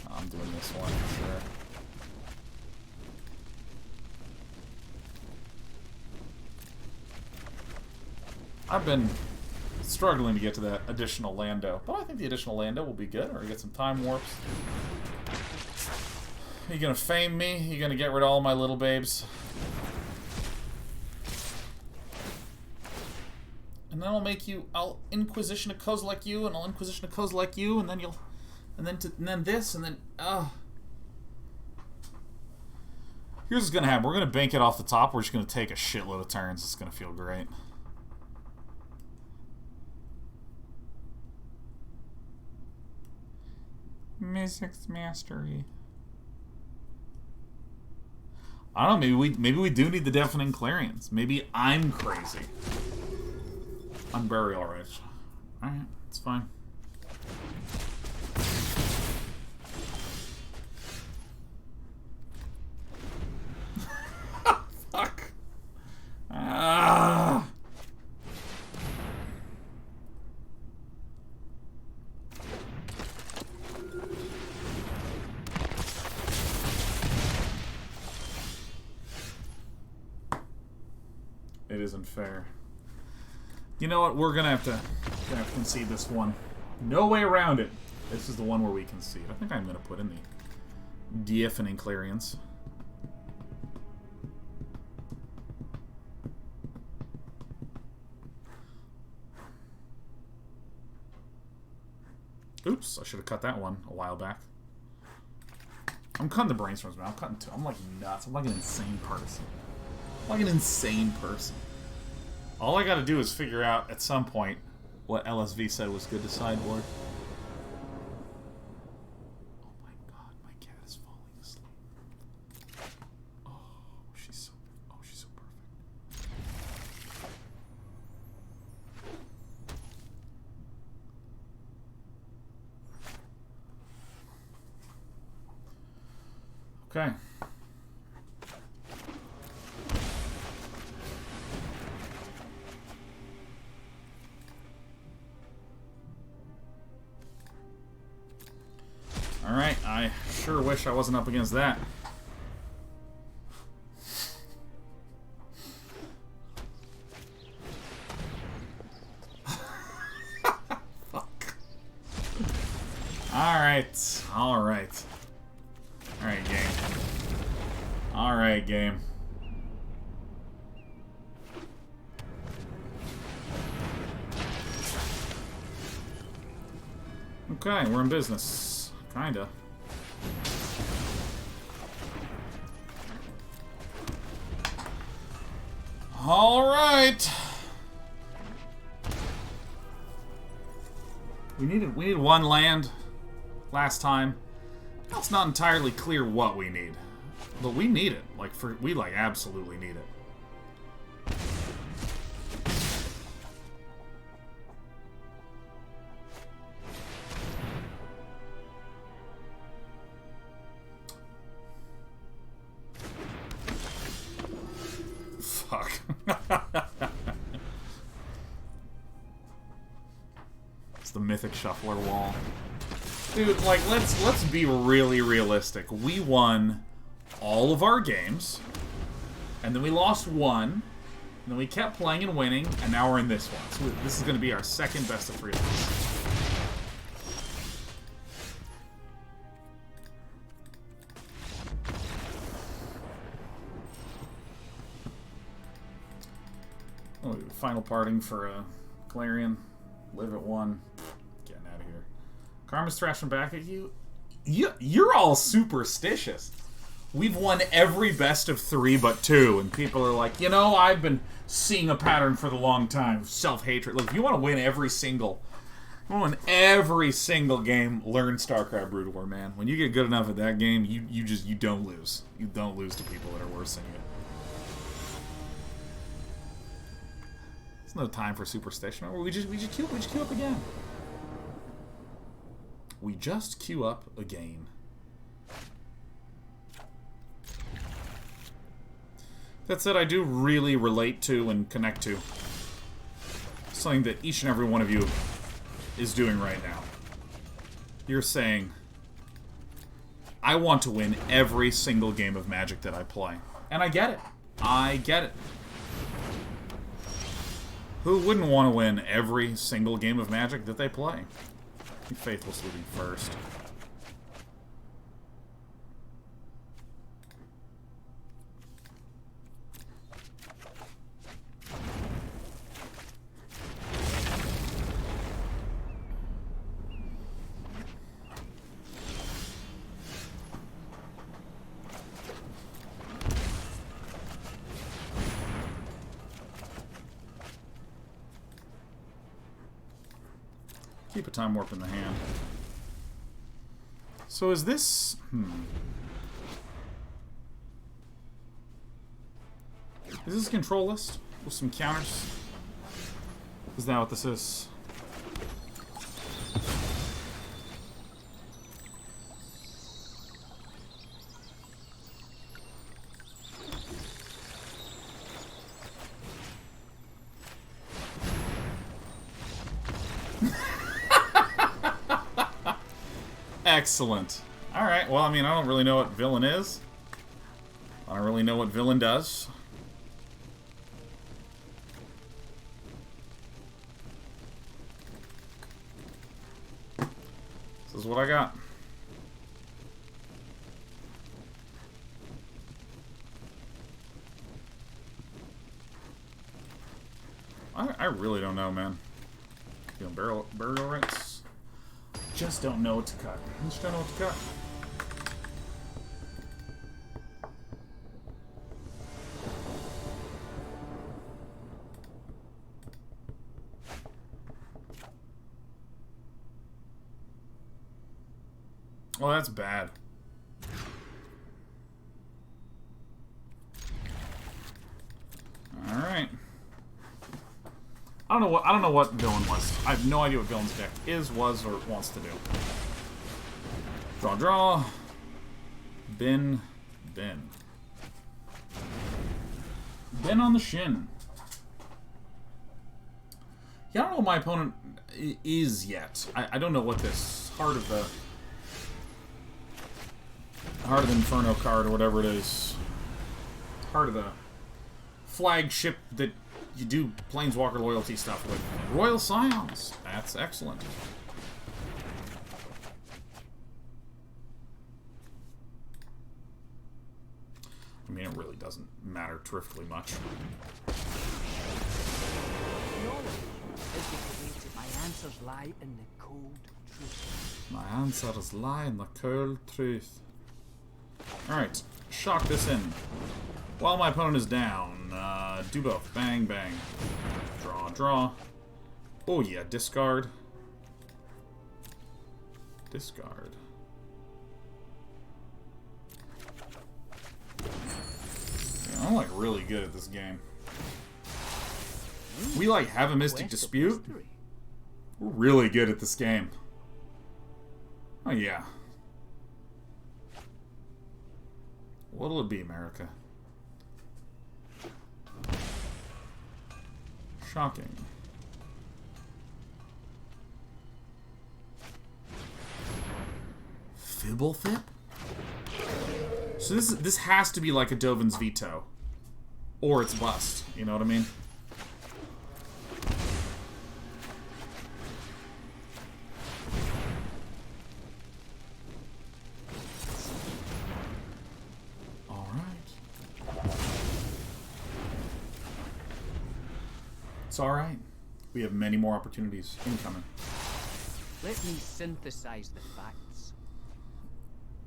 I'm doing this one for sure. I've been struggling to get to that additional Lando, but I think the additional Lando will be good. Or get some time warps. Are you gonna fame me? Are you gonna get rid of all my little babes? And then I'll make you. I'll Inquisition a Kozilek you, and I'll Inquisition a Kozilek you, and then you'll, and then this, and then Here's what's gonna happen. We're gonna bank it off the top. We're just gonna take a shitload of turns. It's gonna feel great. Mizzix Mastery. I don't know, maybe we do need the Deafening Clarions. Maybe I'm crazy. Unburial Rites. Alright, it's fine. Fuck. Ah. It isn't fair. You know what? We're gonna have to concede this one. No way around it. This is the one where we concede. I think I'm gonna put in the Deafening Clarions. Oops, I should have cut that one a while back. I'm cutting the Brainstorms, man. I'm cutting two. I'm like nuts. I'm like an insane person. I'm like an insane person. All I gotta do is figure out at some point what LSV said was good to sideboard. Oh my god, my cat is falling asleep. Oh, she's so perfect. Okay. Alright, I sure wish I wasn't up against that. Fuck. Alright, alright. Alright, game. Alright, game. Okay, we're in business. Kinda. Alright. We needed one land last time. It's not entirely clear what we need. But we need it. We absolutely need it. Fuck. It's the Mythic Shuffler wall. Dude, like, let's be really realistic. We won all of our games, and then we lost one, and then we kept playing and winning, and now we're in this one. So this is going to be our second best of 3 loss. Oh, final parting for Clarion. Live at 1. Getting out of here. Karma's thrashing back at you. You're all superstitious. We've won every best of 3 but 2, and people are like, you know, I've been seeing a pattern for the long time. Self-hatred. Look, if you want to win every single game, learn StarCraft Brood War, man. When you get good enough at that game, you don't lose. You don't lose to people that are worse than you. There's no time for superstition. We just queue up again. We just queue up again. That said, I do really relate to and connect to something that each and every one of you is doing right now. You're saying, I want to win every single game of Magic that I play. And I get it. I get it. Who wouldn't want to win every single game of Magic that they play? Faithless Looting first. Keep a Time Warp in the hand. So is this... Is this a control list with some counters? Is that what this is? Excellent. Alright, well, I mean, I don't really know what villain is. I don't really know what villain does. This is what I got. I really don't know, man. Unburial Rites. Just don't know what to cut. Just don't know what to cut. Well, that's bad. All right. I don't know what villain was. I have no idea what villain's deck is, was, or wants to do. Draw. Bin on the shin. Yeah, I don't know what my opponent is yet. I don't know what this Heart of Inferno card or whatever it is. Heart of the flagship that you do Planeswalker loyalty stuff with. Royal Scions. That's excellent. I mean, it really doesn't matter terrifically much. My answers lie in the cold truth. My answers lie in the cold truth. Alright, shock this in. While my opponent is down, do both. Bang, bang. Draw. Oh yeah, discard. Discard. Yeah, I'm like really good at this game. We like have a Mystic Dispute. We're really good at this game. Oh yeah. What'll it be, America? Shocking. Fibblethip? So this has to be like a Dovin's Veto. Or it's bust. You know what I mean? It's alright. We have many more opportunities incoming. Let me synthesize the facts.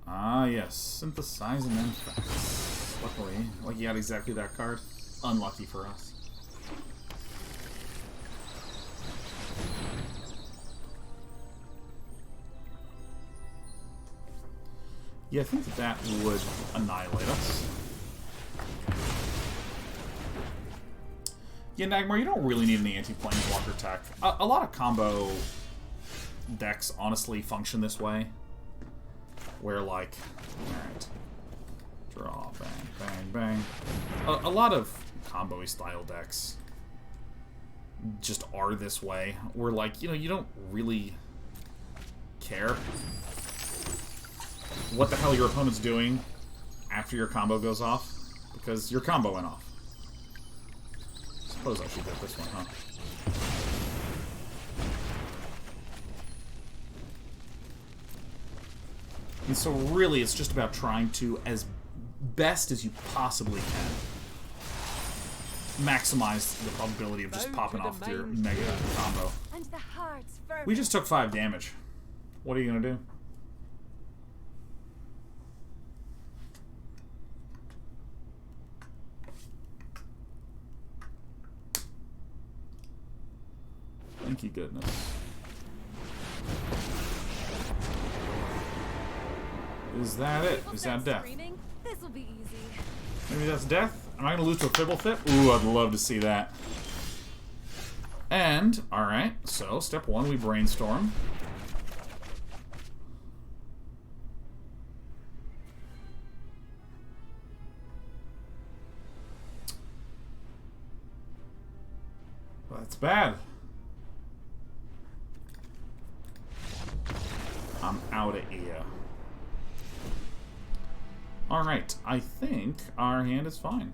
Ah, yes. Synthesizing them facts. Luckily, like you got exactly that card. Unlucky for us. Yeah, I think that would annihilate us. Yeah, Nagmar, you don't really need any anti-planeswalker tech. A lot of combo decks honestly function this way. Where, like, alright. Draw, bang, bang, bang. A lot of combo-y style decks just are this way. Where, like, you know, you don't really care what the hell your opponent's doing after your combo goes off. Because your combo went off. suppose I should get this one, huh? And so really, it's just about trying to, as best as you possibly can, maximize the probability of just popping off your mega combo. We just took 5 damage. What are you gonna do? Thank you, goodness. Is that it? Is that death? This'll be easy. Maybe that's death? Am I gonna lose to a Fibble Fit? Ooh, I'd love to see that. And, alright, so step 1, we brainstorm. That's bad. I'm out of here. Alright, I think our hand is fine.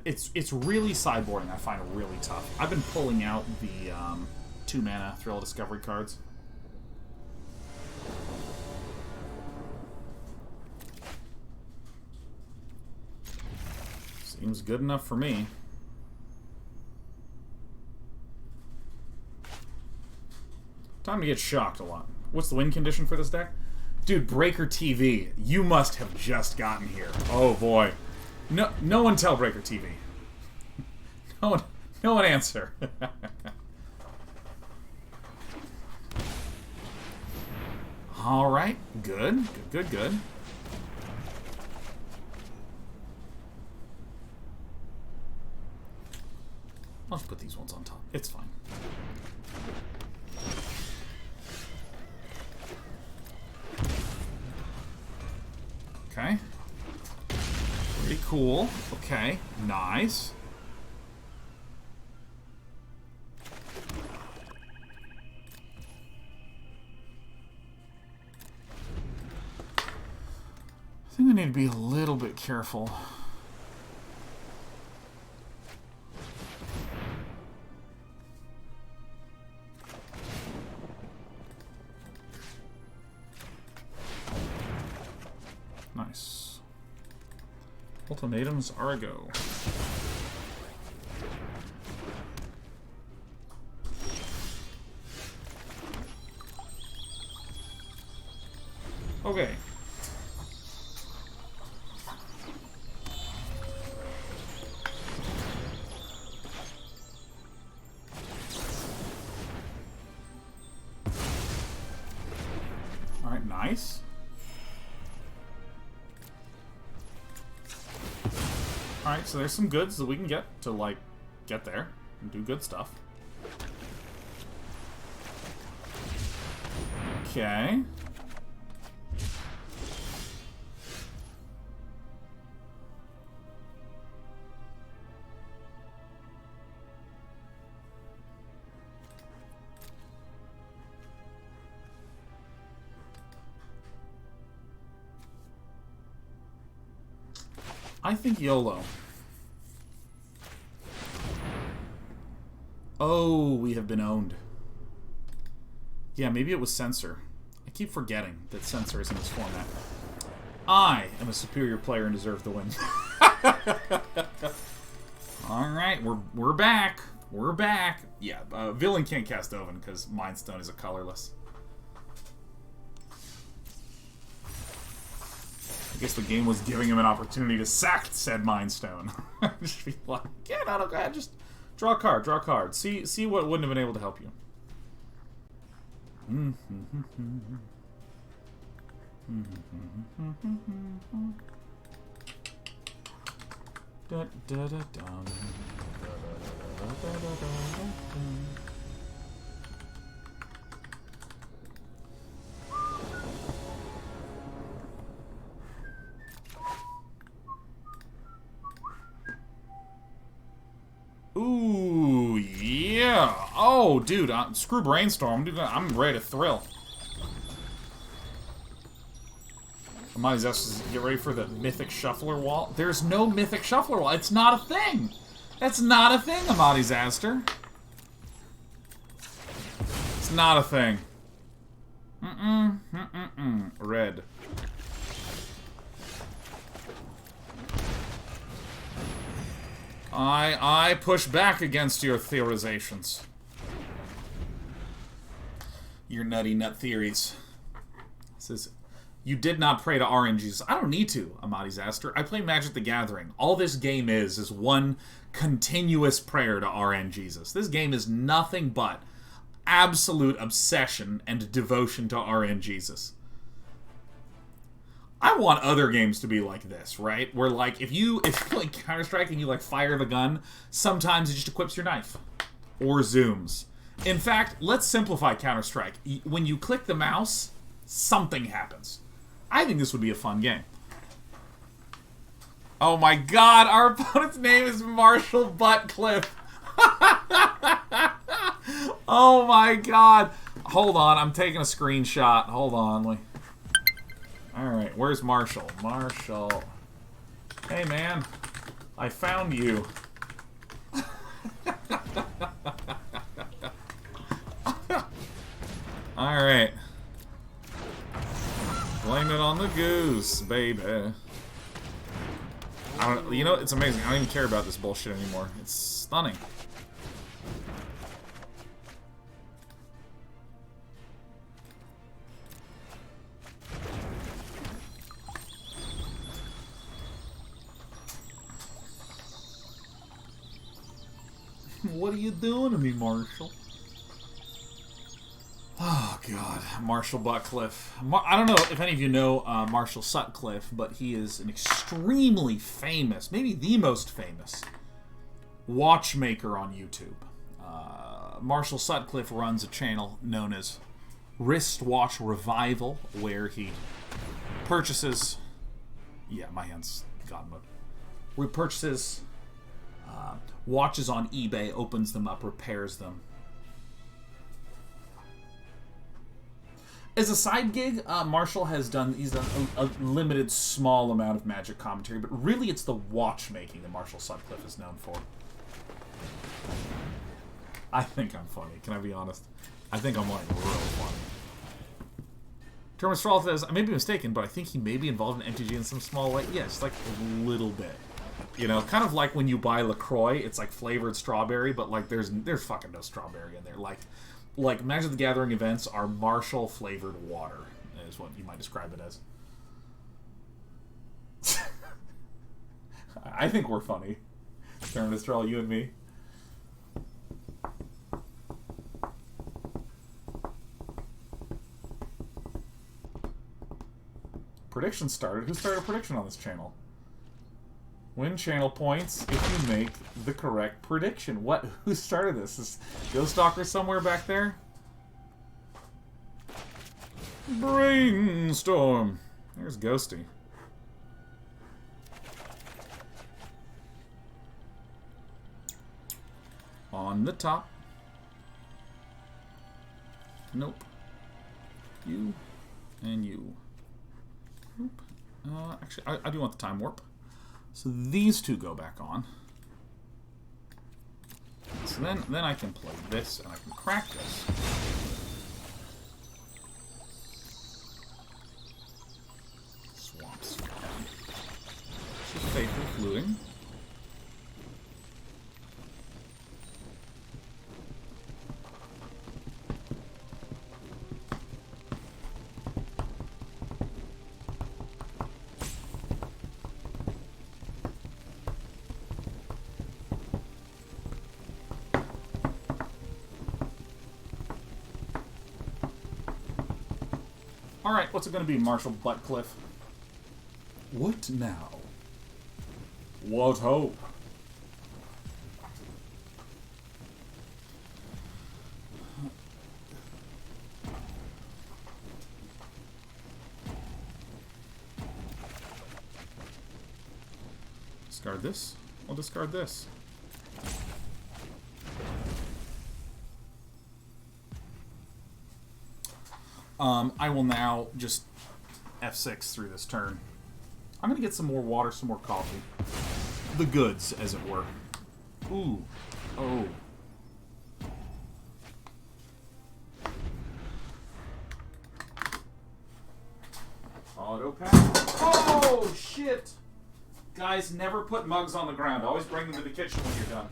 It's really sideboarding I find really tough. I've been pulling out the 2-mana Thrill Discovery cards. Seems good enough for me. Time to get shocked a lot. What's the win condition for this deck? Dude, Breaker TV, you must have just gotten here. Oh boy. No one tell Breaker TV. No one answer. All right, good. I'll just put these ones on top. It's fine. Okay. Pretty cool. Okay, nice. I think I need to be a little bit careful. Nice. Ultimatums are a go. Okay. All right, nice. Alright, so there's some goods that we can get to, like, get there and do good stuff. Okay. I think YOLO. Oh, we have been owned. Yeah, maybe it was Censor. I keep forgetting that Censor is in this format. I am a superior player and deserve the win. Alright, we're back. We're back. Yeah, Villain can't cast Oven because Mind Stone is a colorless. I guess the game was giving him an opportunity to sack said Mind Stone. Just be like, yeah, no, okay, just draw a card, draw a card. See what wouldn't have been able to help you. Ooh, yeah. Oh, dude, screw Brainstorm. Dude, I'm ready to thrill. Amani's asks, get ready for the Mythic Shuffler Wall. There's no Mythic Shuffler Wall. It's not a thing. That's not a thing, Amani's Aster. It's not a thing. Red. I push back against your theorizations. Your nutty nut theories. Says, you did not pray to RNGs. I don't need to, Amadi's Aster. I play Magic the Gathering. All this game is one continuous prayer to RNGesus. This game is nothing but absolute obsession and devotion to RNGesus. I want other games to be like this, right? Where, like, if you like Counter-Strike and you, like, fire the gun, sometimes it just equips your knife. Or zooms. In fact, let's simplify Counter-Strike. When you click the mouse, something happens. I think this would be a fun game. Oh my god, our opponent's name is Marshall Buttcliffe. Oh my god. Hold on, I'm taking a screenshot. Hold on. Alright, where's Marshall? Marshall. Hey man, I found you. Alright. Blame it on the goose, baby. You know, it's amazing. I don't even care about this bullshit anymore. It's stunning. What are you doing to me, Marshall? Oh, God. Marshall Buttcliffe. I don't know if any of you know Marshall Sutcliffe, but he is an extremely famous, maybe the most famous, watchmaker on YouTube. Marshall Sutcliffe runs a channel known as Wristwatch Revival, where he purchases... Yeah, my hand's God mode. Where he purchases watches on eBay, opens them up, repairs them. As a side gig, Marshall he's done a limited small amount of Magic commentary, but really it's the watchmaking that Marshall Sutcliffe is known for. I think I'm funny, can I be honest? I think I'm, like, real funny. Terminus Strawl says, I may be mistaken, but I think he may be involved in MTG in some small way. Yeah, just like a little bit. You know, kind of like when you buy LaCroix, it's like flavored strawberry, but like there's fucking no strawberry in there. Like Magic the Gathering events are Marshall flavored water, is what you might describe it as. I think we're funny. Terminus Strawl, you and me. Prediction started. Who started a prediction on this channel? Win channel points if you make the correct prediction. What? Who started this? Is Ghost Stalker somewhere back there? Brainstorm. There's Ghosty. On the top. Nope. You and you. Nope. Actually, I do want the Time Warp. So these two go back on. So then I can play this and I can crack this. Swamps. So Faithless Looting. Alright, what's it going to be, Marshall Buttcliffe? What now? What hope? Discard this. I'll discard this. I will now just F6 through this turn. I'm gonna get some more water, some more coffee. The goods, as it were. Ooh. Oh. Auto pack. Oh, shit! Guys, never put mugs on the ground. Always bring them to the kitchen when you're done.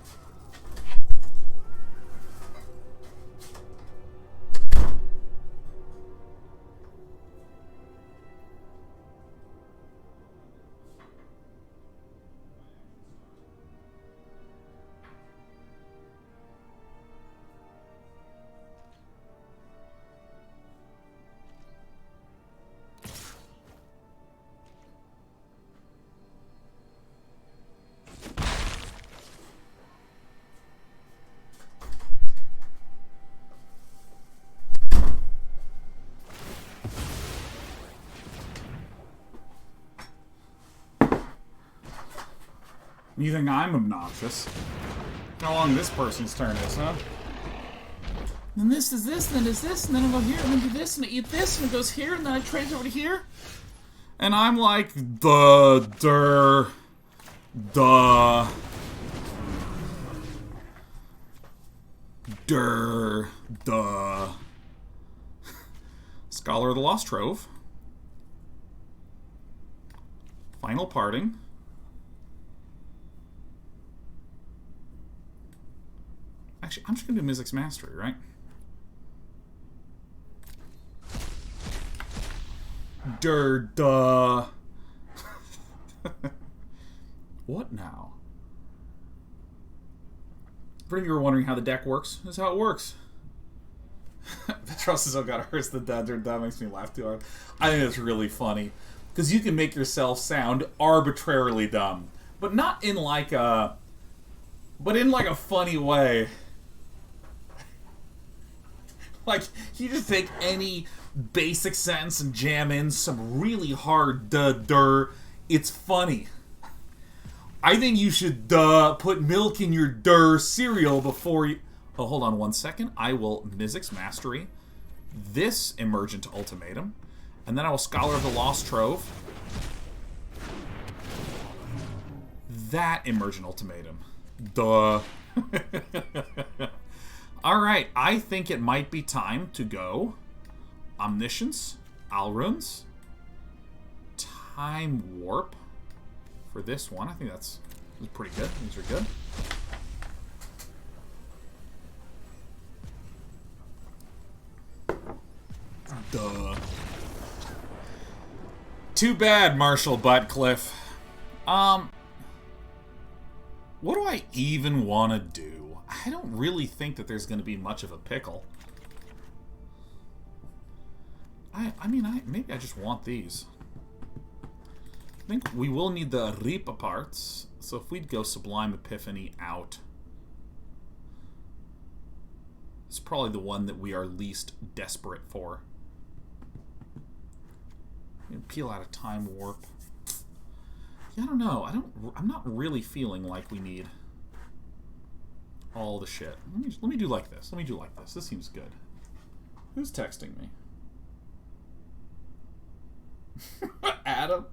You think I'm obnoxious? How long this person's turn is, huh? Then this is this, then is this, and then I'll go here, and then do this, and I eat this, and it goes here, and then I trade over to here. And I'm like, duh. Scholar of the Lost Trove. Final Parting. Actually, I'm just going to do Mizzix Mastery, right? Duh. What now? For any of you were wondering how the deck works, this is how it works. Petros has got hurts the duh makes me laugh too hard. I think it's really funny. Because you can make yourself sound arbitrarily dumb. But not in like a... But in like a funny way. Like, you just take any basic sentence and jam in some really hard duh. It's funny. I think you should put milk in your cereal before you... Oh, hold on 1 second. I will Mizzix Mastery this Emergent Ultimatum. And then I will Scholar of the Lost Trove. That Emergent Ultimatum. Duh. Alright, I think it might be time to go Omniscience, Alrund, Time Warp for this one. I think that's pretty good. These are good. Duh. Too bad, Marshall Butcliffe. What do I even want to do? I don't really think that there's going to be much of a pickle. I mean, maybe I just want these. I think we will need the Reaper parts. So if we'd go Sublime Epiphany out, it's probably the one that we are least desperate for. Peel out a Time Warp. Yeah, I don't know. I'm not really feeling like we need all the shit. Let me do like this. Let me do like this. This seems good. Who's texting me? Adam?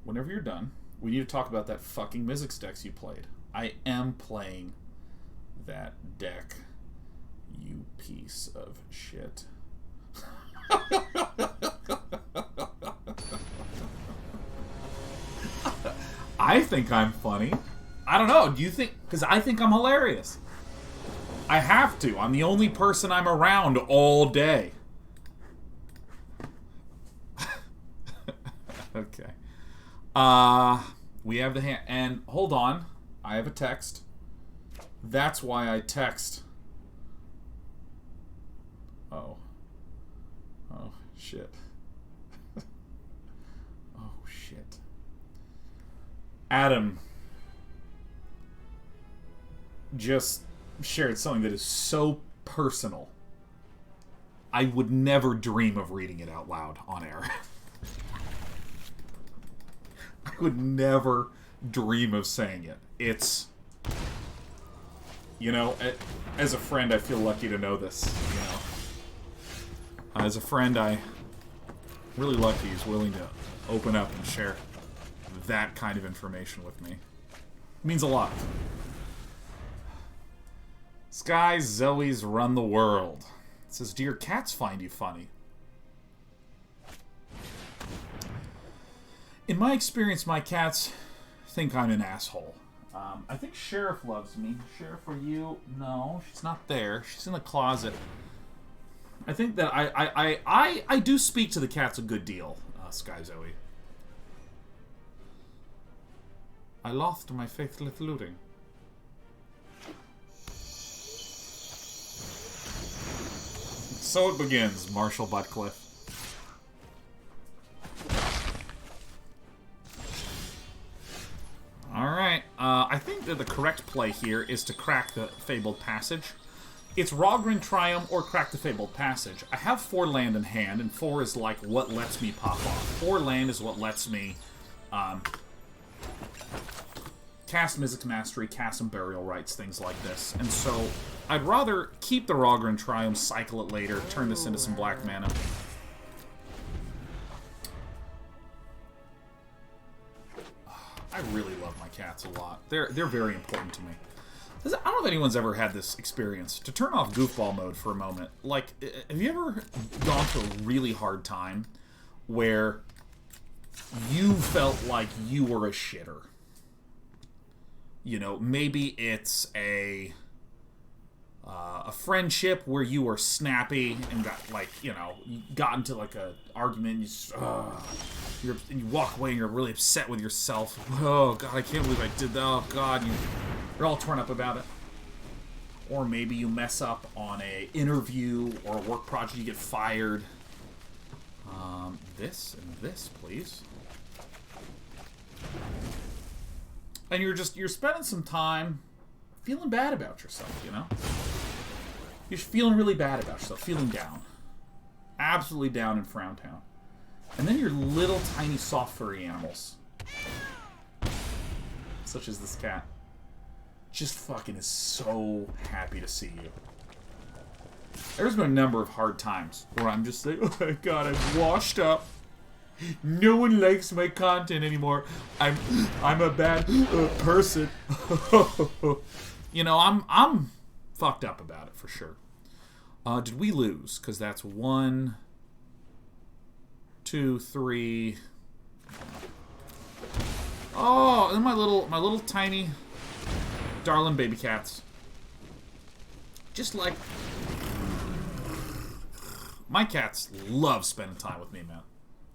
Whenever you're done, we need to talk about that fucking Mizzix decks you played. I am playing that deck, you piece of shit. I think I'm funny. I don't know. Do you think... Because I think I'm hilarious. I have to. I'm the only person I'm around all day. Okay. We have the hand... And hold on. I have a text. That's why I text. Oh. Oh, shit. Oh, shit. Adam just shared something that is so personal. I would never dream of reading it out loud on air. I would never dream of saying it. It's... You know, as a friend, I feel lucky to know this, you know. As a friend, I really lucky he's willing to open up and share that kind of information with me. It means a lot. Sky Zoe's Run the World. It says, do your cats find you funny? In my experience, my cats think I'm an asshole. I think Sheriff loves me. Sheriff, are you? No, she's not there. She's in the closet. I think that I do speak to the cats a good deal, Sky Zoe. I lost my Faithless Looting. So it begins, Marshall Butcliffe. Alright, I think that the correct play here is to crack the Fabled Passage. It's Raugrin Triome or crack the Fabled Passage. I have 4 land in hand, and 4 is like what lets me pop off. 4 land is what lets me cast Mizzix Mastery, cast Unburial Rites, things like this. And so I'd rather keep the Raugrin Triome, cycle it later, turn this into some black mana. I really love my cats a lot. They're very important to me. I don't know if anyone's ever had this experience. To turn off goofball mode for a moment. Like, have you ever gone through a really hard time where you felt like you were a shitter? You know, maybe it's a friendship where you were snappy and got, like, you know, you got into, like, a argument and you just, and you walk away and you're really upset with yourself. Oh, God, I can't believe I did that. Oh, God, you're all torn up about it. Or maybe you mess up on a interview or a work project, you get fired. This and this, please. And you're spending some time feeling bad about yourself, you know? You're feeling really bad about yourself, feeling down. Absolutely down in Frown Town. And then your little tiny soft furry animals, such as this cat, just fucking is so happy to see you. There's been a number of hard times where I'm just like, oh my God, I'm washed up. No one likes my content anymore. I'm a bad person. You know, I'm fucked up about it for sure. Did we lose? Because that's 1, 2, 3. Oh, and my little tiny darling baby cats. Just like my cats love spending time with me, man.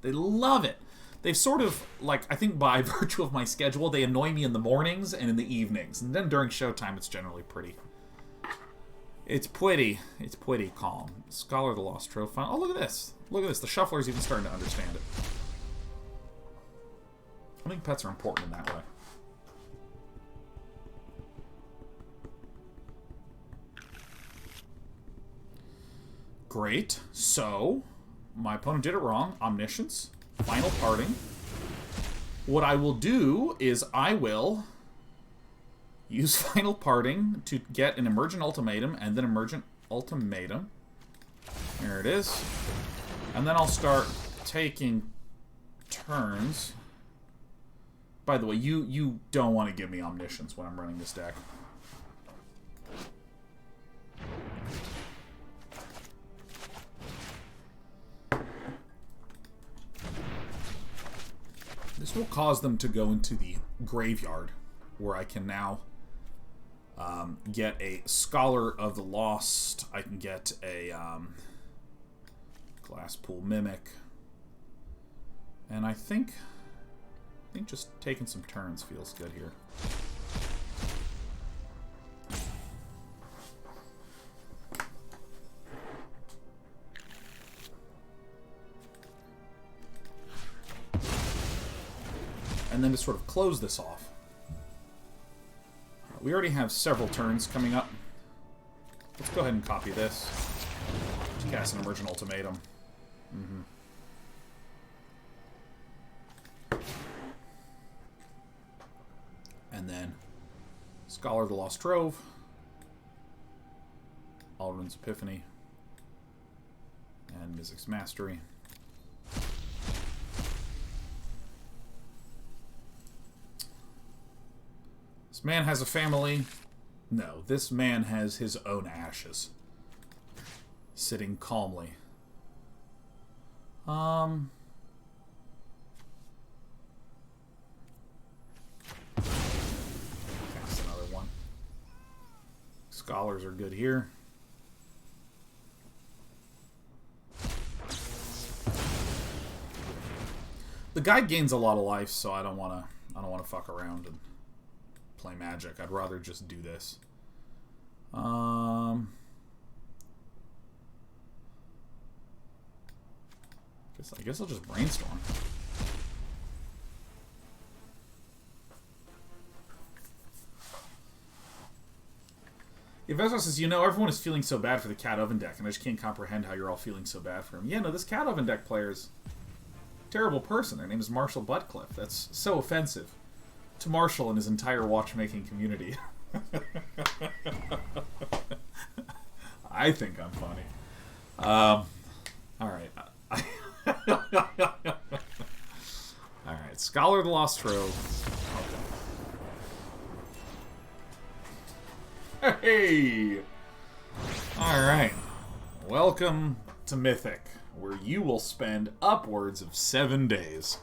They love it. They've sort of, like, I think by virtue of my schedule, they annoy me in the mornings and in the evenings. And then during showtime, it's generally pretty. It's pretty calm. Scholar of the Lost Trove. Oh, look at this. Look at this. The Shuffler's even starting to understand it. I think pets are important in that way. Great. So, my opponent did it wrong. Omniscience. Final Parting. What I will do is I will use Final Parting to get an Emergent Ultimatum and then Emergent Ultimatum. There it is. And then I'll start taking turns. By the way, you don't want to give me Omniscience when I'm running this deck. This will cause them to go into the graveyard, where I can now get a Scholar of the Lost. I can get a Glasspool Mimic. And I think just taking some turns feels good here. And then to sort of close this off, we already have several turns coming up. Let's go ahead and copy this. To cast an Emergent Ultimatum. And then Scholar of the Lost Trove. Alrund's Epiphany. And Mizzix Mastery. This man has a family. No, this man has his own ashes. Sitting calmly. That's another one. Scholars are good here. The guy gains a lot of life, so I don't wanna fuck around and play Magic. I'd rather just do this. I guess I'll just Brainstorm. Investor says, everyone is feeling so bad for the Cat Oven deck, and I just can't comprehend how you're all feeling so bad for him. Yeah, no, this Cat Oven deck player's a terrible person. Their name is Marshall Butcliffe. That's so offensive to Marshall and his entire watchmaking community. I think I'm funny. Alright. Alright, Scholar of the Lost Trove. Okay. Hey! Alright. Welcome to Mythic, where you will spend upwards of 7 days